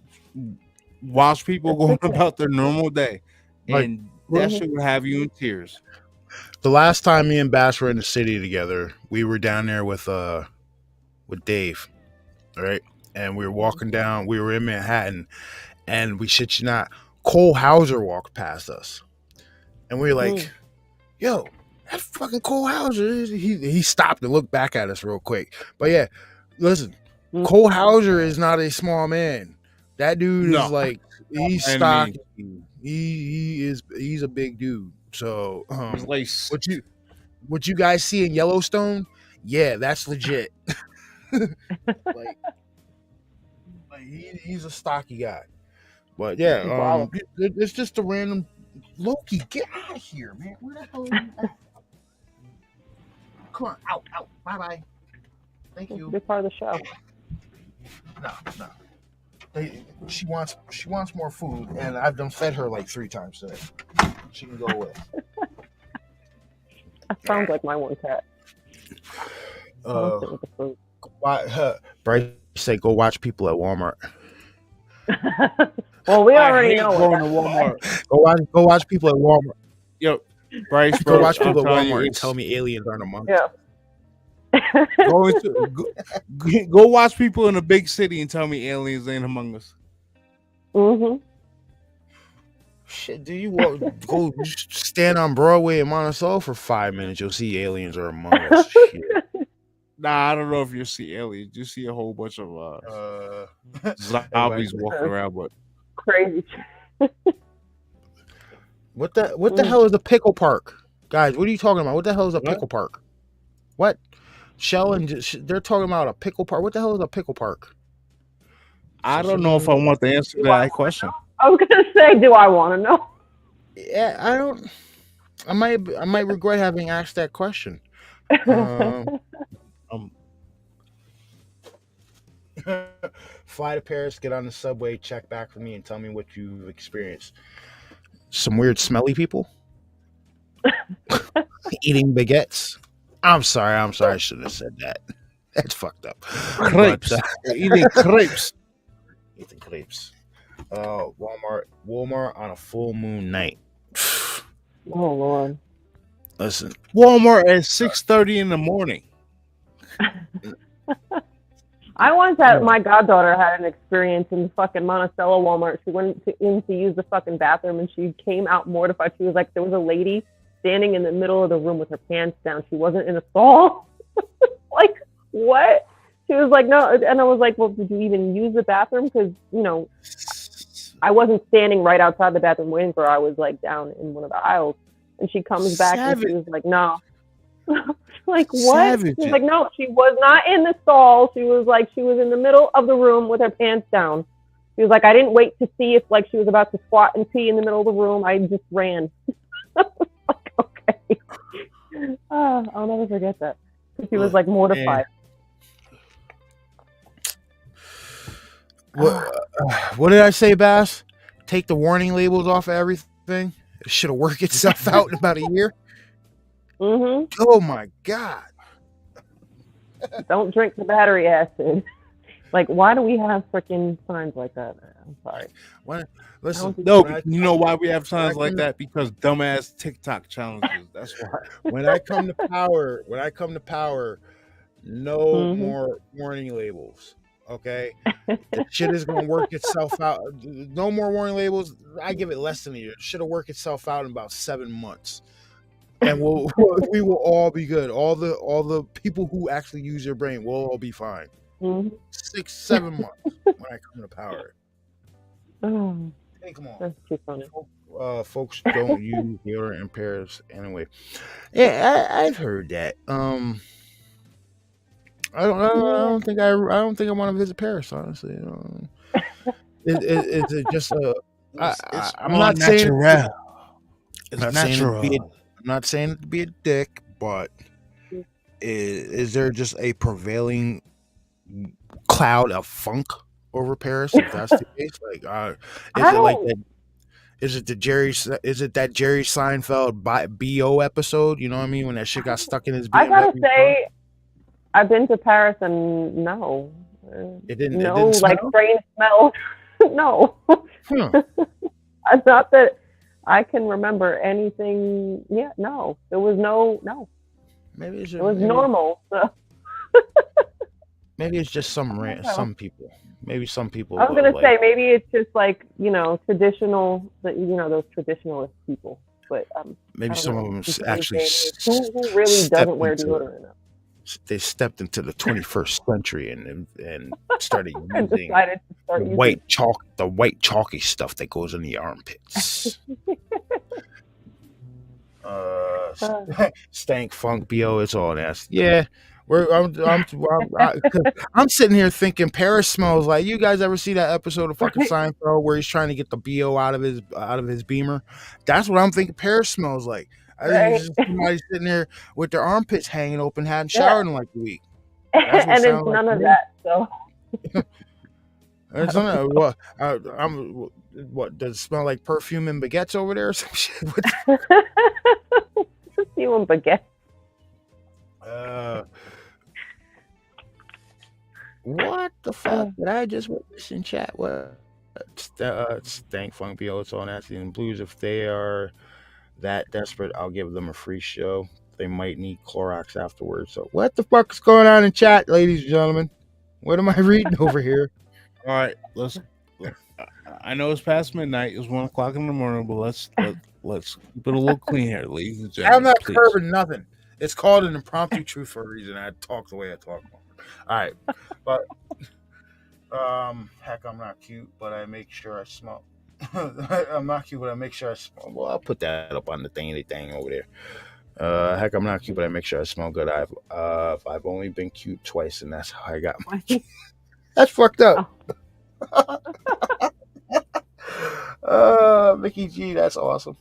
watch people going about their normal day. And that shit will have you in tears. The last time me and Bass were in the city together, we were down there with Dave, right? And we were walking down. We were in Manhattan, and we shit you not, Cole Hauser walked past us, and we were like, "Yo, that fucking Cole Hauser." He stopped and looked back at us real quick. But yeah, listen, Cole Hauser is not a small man. That dude is like he's stocky. He's a big dude. So what you guys see in Yellowstone, yeah, that's legit. like he's a stocky guy. But yeah, it's just a random Loki. Get out of here, man. Where the hell are you at? Come on, out, bye. Thank you. Big part of the show. No. She wants more food, and I've done fed her like 3 times today. She can go away. That sounds like my one cat. Bryce said, "Go watch people at Walmart." Well, we already know going to Walmart. Go watch people at Walmart. Yo, Bryce, go watch people at Walmart and tell me aliens aren't among us. Yeah. Go watch people in a big city and tell me aliens ain't among us. Shit, do you go stand on Broadway in Monticello for 5 minutes? You'll see aliens are among us. Shit. Nah, I don't know if you'll see aliens. You see a whole bunch of zombies walking around, but crazy. What the hell is a pickle park, guys? What are you talking about? What the hell is a pickle park? What? Shell and they're talking about a pickle park. What the hell is a pickle park? I don't know if I want the answer to that question. I was gonna say, do I want to know? Yeah, I don't. I might regret having asked that question. Fly to Paris, get on the subway, check back for me, and tell me what you've experienced. Some weird smelly people eating baguettes. I'm sorry. I shouldn't have said that. That's fucked up. Crepes. Eating crepes. Eating crepes. Walmart on a full moon night. Oh Lord. Listen. Walmart at 6:30 in the morning. I once had my goddaughter had an experience in the fucking Monticello Walmart. She went in to use the fucking bathroom and she came out mortified. She was like, there was a lady standing in the middle of the room with her pants down. She wasn't in a stall. Like, what? She was like, no. And I was like, well, did you even use the bathroom? Because, you know, I wasn't standing right outside the bathroom waiting for her. I was like down in one of the aisles. And she comes back and she was like, no. Like, what? Savage. She's like, no, she was not in the stall. She was like, she was in the middle of the room with her pants down. She was like, I didn't wait to see if like she was about to squat and pee in the middle of the room. I just ran. I was like, okay. I'll never forget that. She was like mortified. What did I say, Bass? Take the warning labels off of everything. It should have worked itself out in about a year. Mm-hmm. Oh my God. Don't drink the battery acid. Like, why do we have freaking signs like that? I'm sorry. You know why we have signs like that? Because dumbass TikTok challenges. That's why. When I come to power, no more warning labels. Okay, the shit is gonna work itself out. No more warning labels. I give it less than a year. It should have worked itself out in about 7 months, and we will all be good. All the people who actually use your brain will all be fine. 6-7 months when I come to power. Oh, hey, come on. That's too funny. folks don't use deodorant in pairs anyway. Yeah, I've heard that. I don't think I want to visit Paris. Honestly, is it just a? I'm not saying it's not saying it to be. I'm not saying it to be a dick, but is there just a prevailing cloud of funk over Paris? If that's the case, like, is it like that? Is it that Jerry Seinfeld BO episode? You know what I mean? When that shit got stuck in his beard. I gotta say, I've been to Paris and no. It didn't. No, it didn't smell? like strange smells. No. It's not that I can remember anything. Yeah, no. There was no. Maybe it was normal. So. Maybe it's just some people. Maybe some people. I was gonna say maybe it's just like traditional. Those traditionalist people. But maybe some of them actually. Who really doesn't wear deodorant? They stepped into the 21st century and started and using white chalky stuff that goes in the armpits. Stank funk BO, it's all that. Yeah. I'm sitting here thinking Paris smells like. You guys ever see that episode of fucking Seinfeld where he's trying to get the BO out of his Beamer? That's what I'm thinking Paris smells like. I think it's just somebody sitting there with their armpits hanging open, hadn't showered in like a week. And it's none of that. So. It's none of what does it smell like? Perfume and baguettes over there or some shit? Perfume and baguettes. What the fuck did I just witness in chat? What? Stank Funk BO, it's on Nasty and Blues. If they are that desperate, I'll give them a free show. They might need Clorox afterwards. So what the fuck is going on in chat, ladies and gentlemen? What am I reading over here? All right, listen. I know it's past midnight. It's 1 o'clock in the morning, but let's keep it a little clean here, ladies and gentlemen. I'm not curbing nothing. It's called an impromptu truth for a reason. I talk the way I talk. All right, but heck, I'm not cute, but I make sure I smell. I'm not cute, but I make sure I smell. Well, I'll put that up on the thing over there. Heck, I'm not cute, but I make sure I smell good. I've only been cute twice, and that's how I got my. That's fucked up. Mickey G, that's awesome.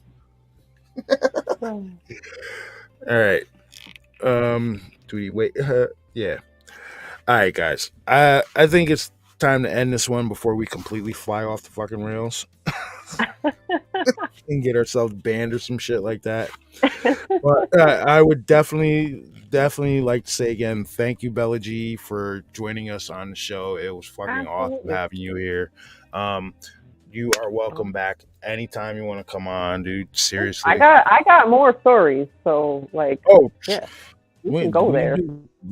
All right. Do we wait? Yeah. All right, guys. I think it's time to end this one before we completely fly off the fucking rails and get ourselves banned or some shit like that. But I would definitely like to say again, thank you, Bella G, for joining us on the show. It was fucking awesome having you here. You are welcome back anytime you want to come on, dude. Seriously, I got more stories, so like, yeah, we can go there.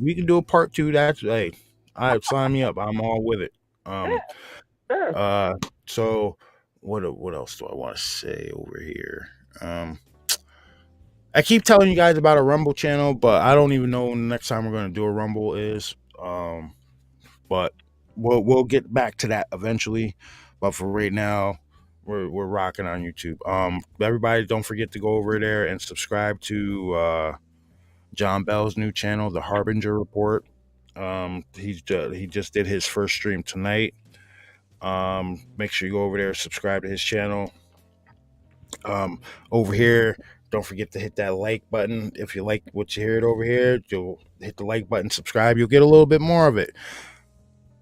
We can do a part 2. That's sign me up. I'm all with it. Yeah, sure. So what else do I want to say over here? I keep telling you guys about a Rumble channel, but I don't even know when the next time we're going to do a Rumble is. But we'll get back to that eventually. But for right now, we're rocking on YouTube. Everybody, don't forget to go over there and subscribe to John Bell's new channel, The Harbinger Report. He just did his first stream tonight. Make sure you go over there, subscribe to his channel. Over here, don't forget to hit that like button. If you like what you heard over here, you'll hit the like button, subscribe. You'll get a little bit more of it.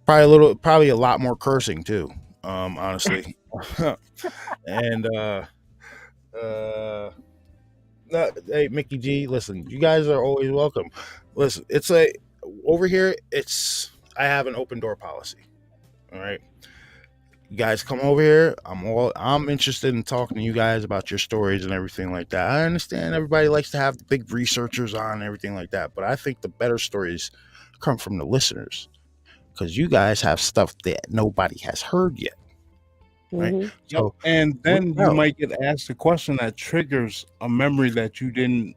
Probably a lot more cursing too. Honestly. And hey, Mickey G, listen, you guys are always welcome. Listen, over here, I have an open door policy. All right. You guys come over here. I'm interested in talking to you guys about your stories and everything like that. I understand everybody likes to have the big researchers on and everything like that, but I think the better stories come from the listeners, because you guys have stuff that nobody has heard yet. Right. Mm-hmm. So, and then you might get asked a question that triggers a memory that you didn't,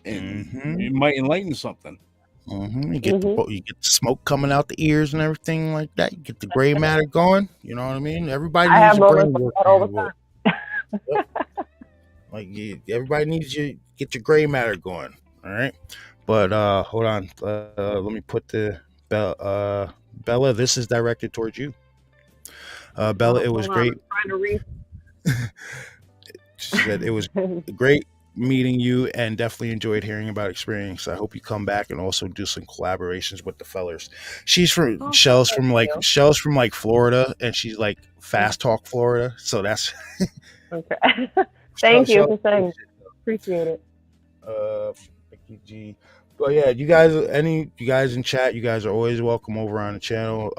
and it might enlighten something. You get the smoke coming out the ears and everything like that. You get the gray matter going. You know what I mean? Everybody needs a brain work. All the time. Yep. Like everybody needs to get your gray matter going. All right. But hold on. Let me put the Bella. This is directed towards you. Bella, it was great. I'm trying to read. She said it was great meeting you and definitely enjoyed hearing about experience. I hope you come back and also do some collaborations with the fellers. She's from Shell's from like Florida, and she's like fast talk Florida. So that's okay. Thank you for saying. Appreciate it. G. But yeah, you guys in chat, you guys are always welcome over on the channel.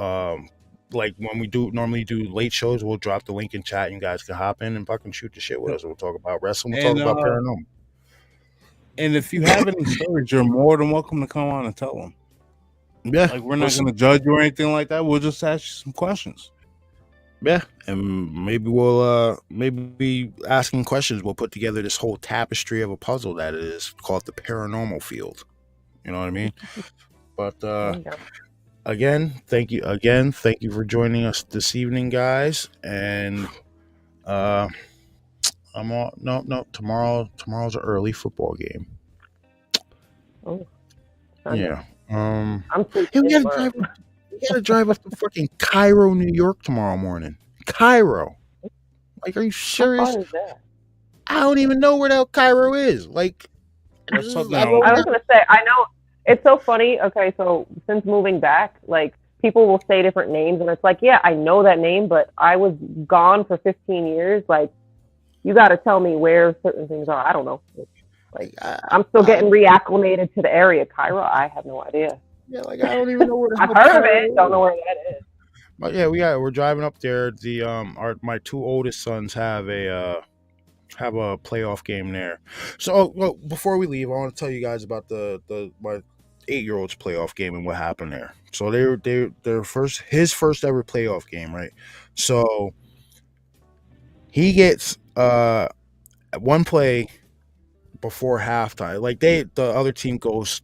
Like when we normally do late shows, we'll drop the link in chat and you guys can hop in and fucking shoot the shit with us. We'll talk about wrestling, we'll talk about paranormal. And if you have any stories, you're more than welcome to come on and tell them. Yeah. Like we're not gonna judge you or anything like that. We'll just ask you some questions. Yeah. And maybe we'll maybe asking questions, we'll put together this whole tapestry of a puzzle that is called the paranormal field. You know what I mean? But again, thank you for joining us this evening, guys. And tomorrow's an early football game. Oh, yeah. I'm we gotta drive up to fucking Cairo, New York tomorrow morning. Cairo. Like, are you serious? How far is that? I don't even know where the hell Cairo is. Like, I was gonna say, I know it's so funny. Okay, so since moving back, like people will say different names, and it's like, yeah, I know that name, but I was gone for 15 years. Like, you got to tell me where certain things are. I don't know. Like, I'm still getting reacclimated to the area. Cairo, I have no idea. Yeah, like I don't even know where the I've heard of it. Don't know where that is. But yeah, we're driving up there. My two oldest sons have a playoff game there. So before we leave, I want to tell you guys about my 8-year-old's playoff game and what happened there. So his first ever playoff game, right? So he gets one play before halftime. Like the other team scores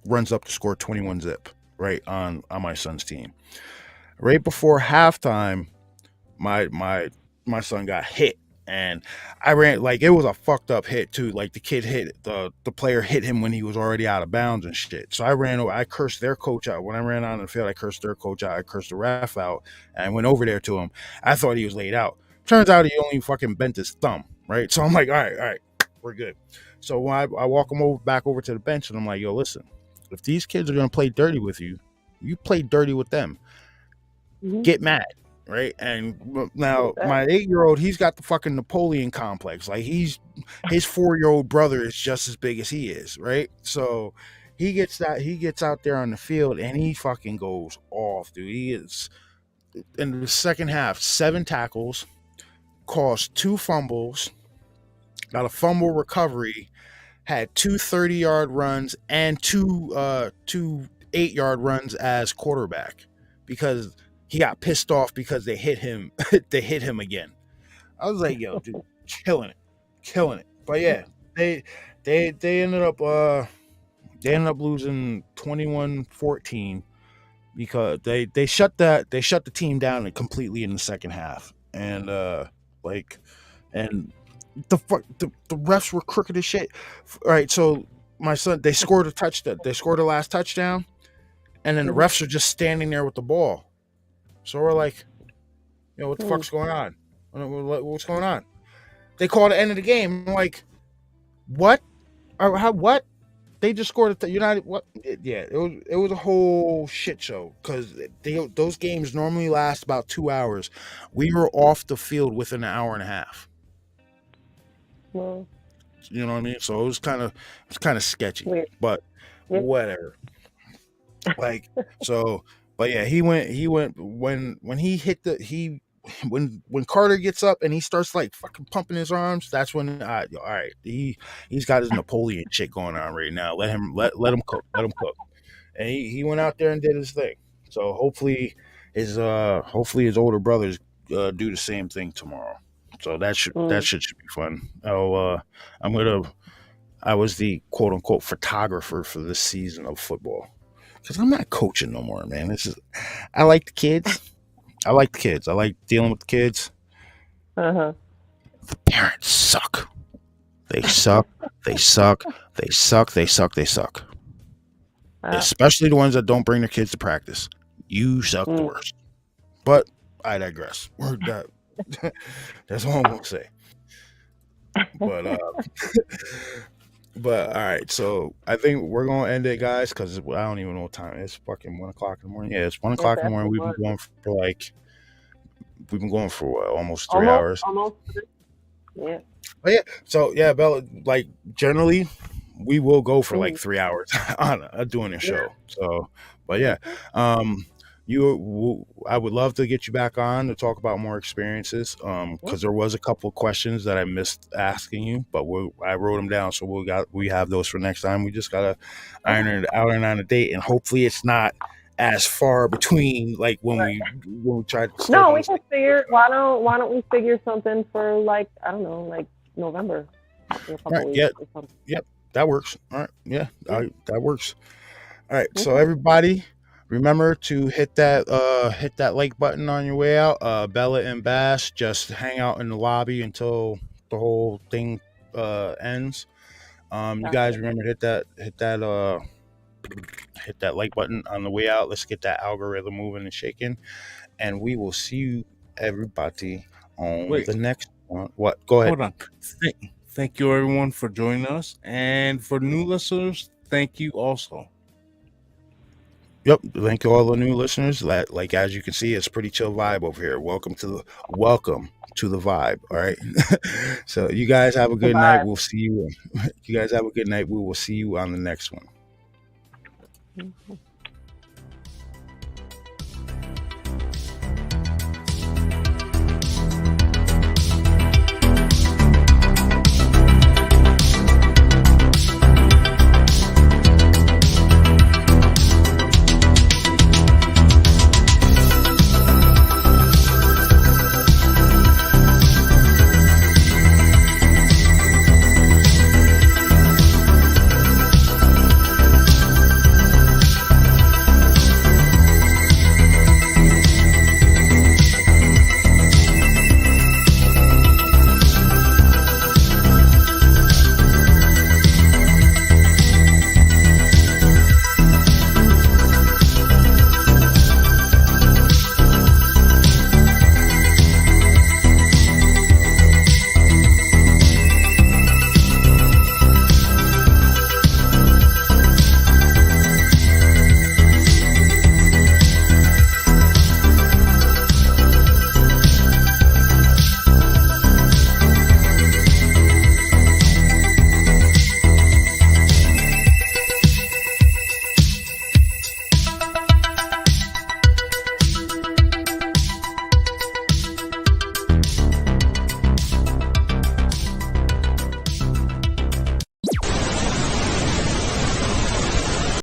runs up to score 21 zip, right, on my son's team. Right before halftime, my son got hit, and I ran, like, it was a fucked up hit too. Like the kid hit the player hit him when he was already out of bounds and shit. So I cursed their coach out. When I ran on the field, I cursed their coach out. I cursed the ref out, and I went over there to him. I thought he was laid out. Turns out he only fucking bent his thumb, right? So I'm like, all right, we're good. So when I walk him back over to the bench, and I'm like, yo, listen, if these kids are gonna play dirty with you, you play dirty with them. Mm-hmm. Get mad, right? And now my 8-year-old, he's got the fucking Napoleon complex. Like his 4-year-old brother is just as big as he is, right? So he gets out there on the field and he fucking goes off, dude. He is in the second half, 7 tackles, caused 2 fumbles, got a fumble recovery, had 2 30-yard runs and 2 8-yard runs as quarterback because he got pissed off because they hit him. They hit him again. I was like, yo, dude, killing it. But yeah, they ended up losing 21-14 because they shut the team down completely in the second half. And the refs were crooked as shit. All right, so my son, they scored a touchdown. They scored the last touchdown, and then the refs are just standing there with the ball. So we're like, yo, what the fuck's going on? What's going on? They called the end of the game. I'm like, what? Or how? What? They just scored a United. What? Yeah, it was a whole shit show because those games normally last about 2 hours. We were off the field within an hour and a half. Well, you know what I mean? So it was kind of sketchy, weird. But whatever. Like, so, but yeah, he went when he hit when Carter gets up and he starts like fucking pumping his arms, that's when all right, he's got his Napoleon shit going on right now. Let him cook. And he went out there and did his thing. So hopefully his older brothers do the same thing tomorrow. So that should be fun. I was the quote unquote photographer for this season of football because I'm not coaching no more, man. I like the kids. I like dealing with the kids. Uh-huh. The parents suck. They suck. They suck. They suck. They suck. They suck. Especially the ones that don't bring their kids to practice. You suck the worst. But I digress. That's all I'm gonna say. But all right. So I think we're gonna end it, guys, because I don't even know what time it's. Fucking 1 o'clock in the morning. Yeah, it's 1 o'clock in the morning. We've been going for what, almost 3 hours. Almost. Yeah. But yeah. So yeah, Bella. Like generally, we will go for like 3 hours on doing a show. So, but yeah, I would love to get you back on to talk about more experiences. Because there was a couple of questions that I missed asking you, but I wrote them down, so we have those for next time. We just gotta iron it out and on a date, and hopefully it's not as far between like when we try to. No, we can figure. Why don't we figure something for like, I don't know, like November. Right, yep, that works. All right, yeah, that works. All right, so everybody, remember to hit that like button on your way out. Bella and Bash just hang out in the lobby until the whole thing ends. You guys remember to hit that like button on the way out. Let's get that algorithm moving and shaking, and we will see you everybody on the next one. What? Go ahead. Hold on. Thank you everyone for joining us, and for new listeners, thank you also. Yep, thank you all the new listeners. Like as you can see, it's pretty chill vibe over here. Welcome to the vibe. All right. So you guys have a good night. We'll see you. You guys have a good night. We will see you on the next one.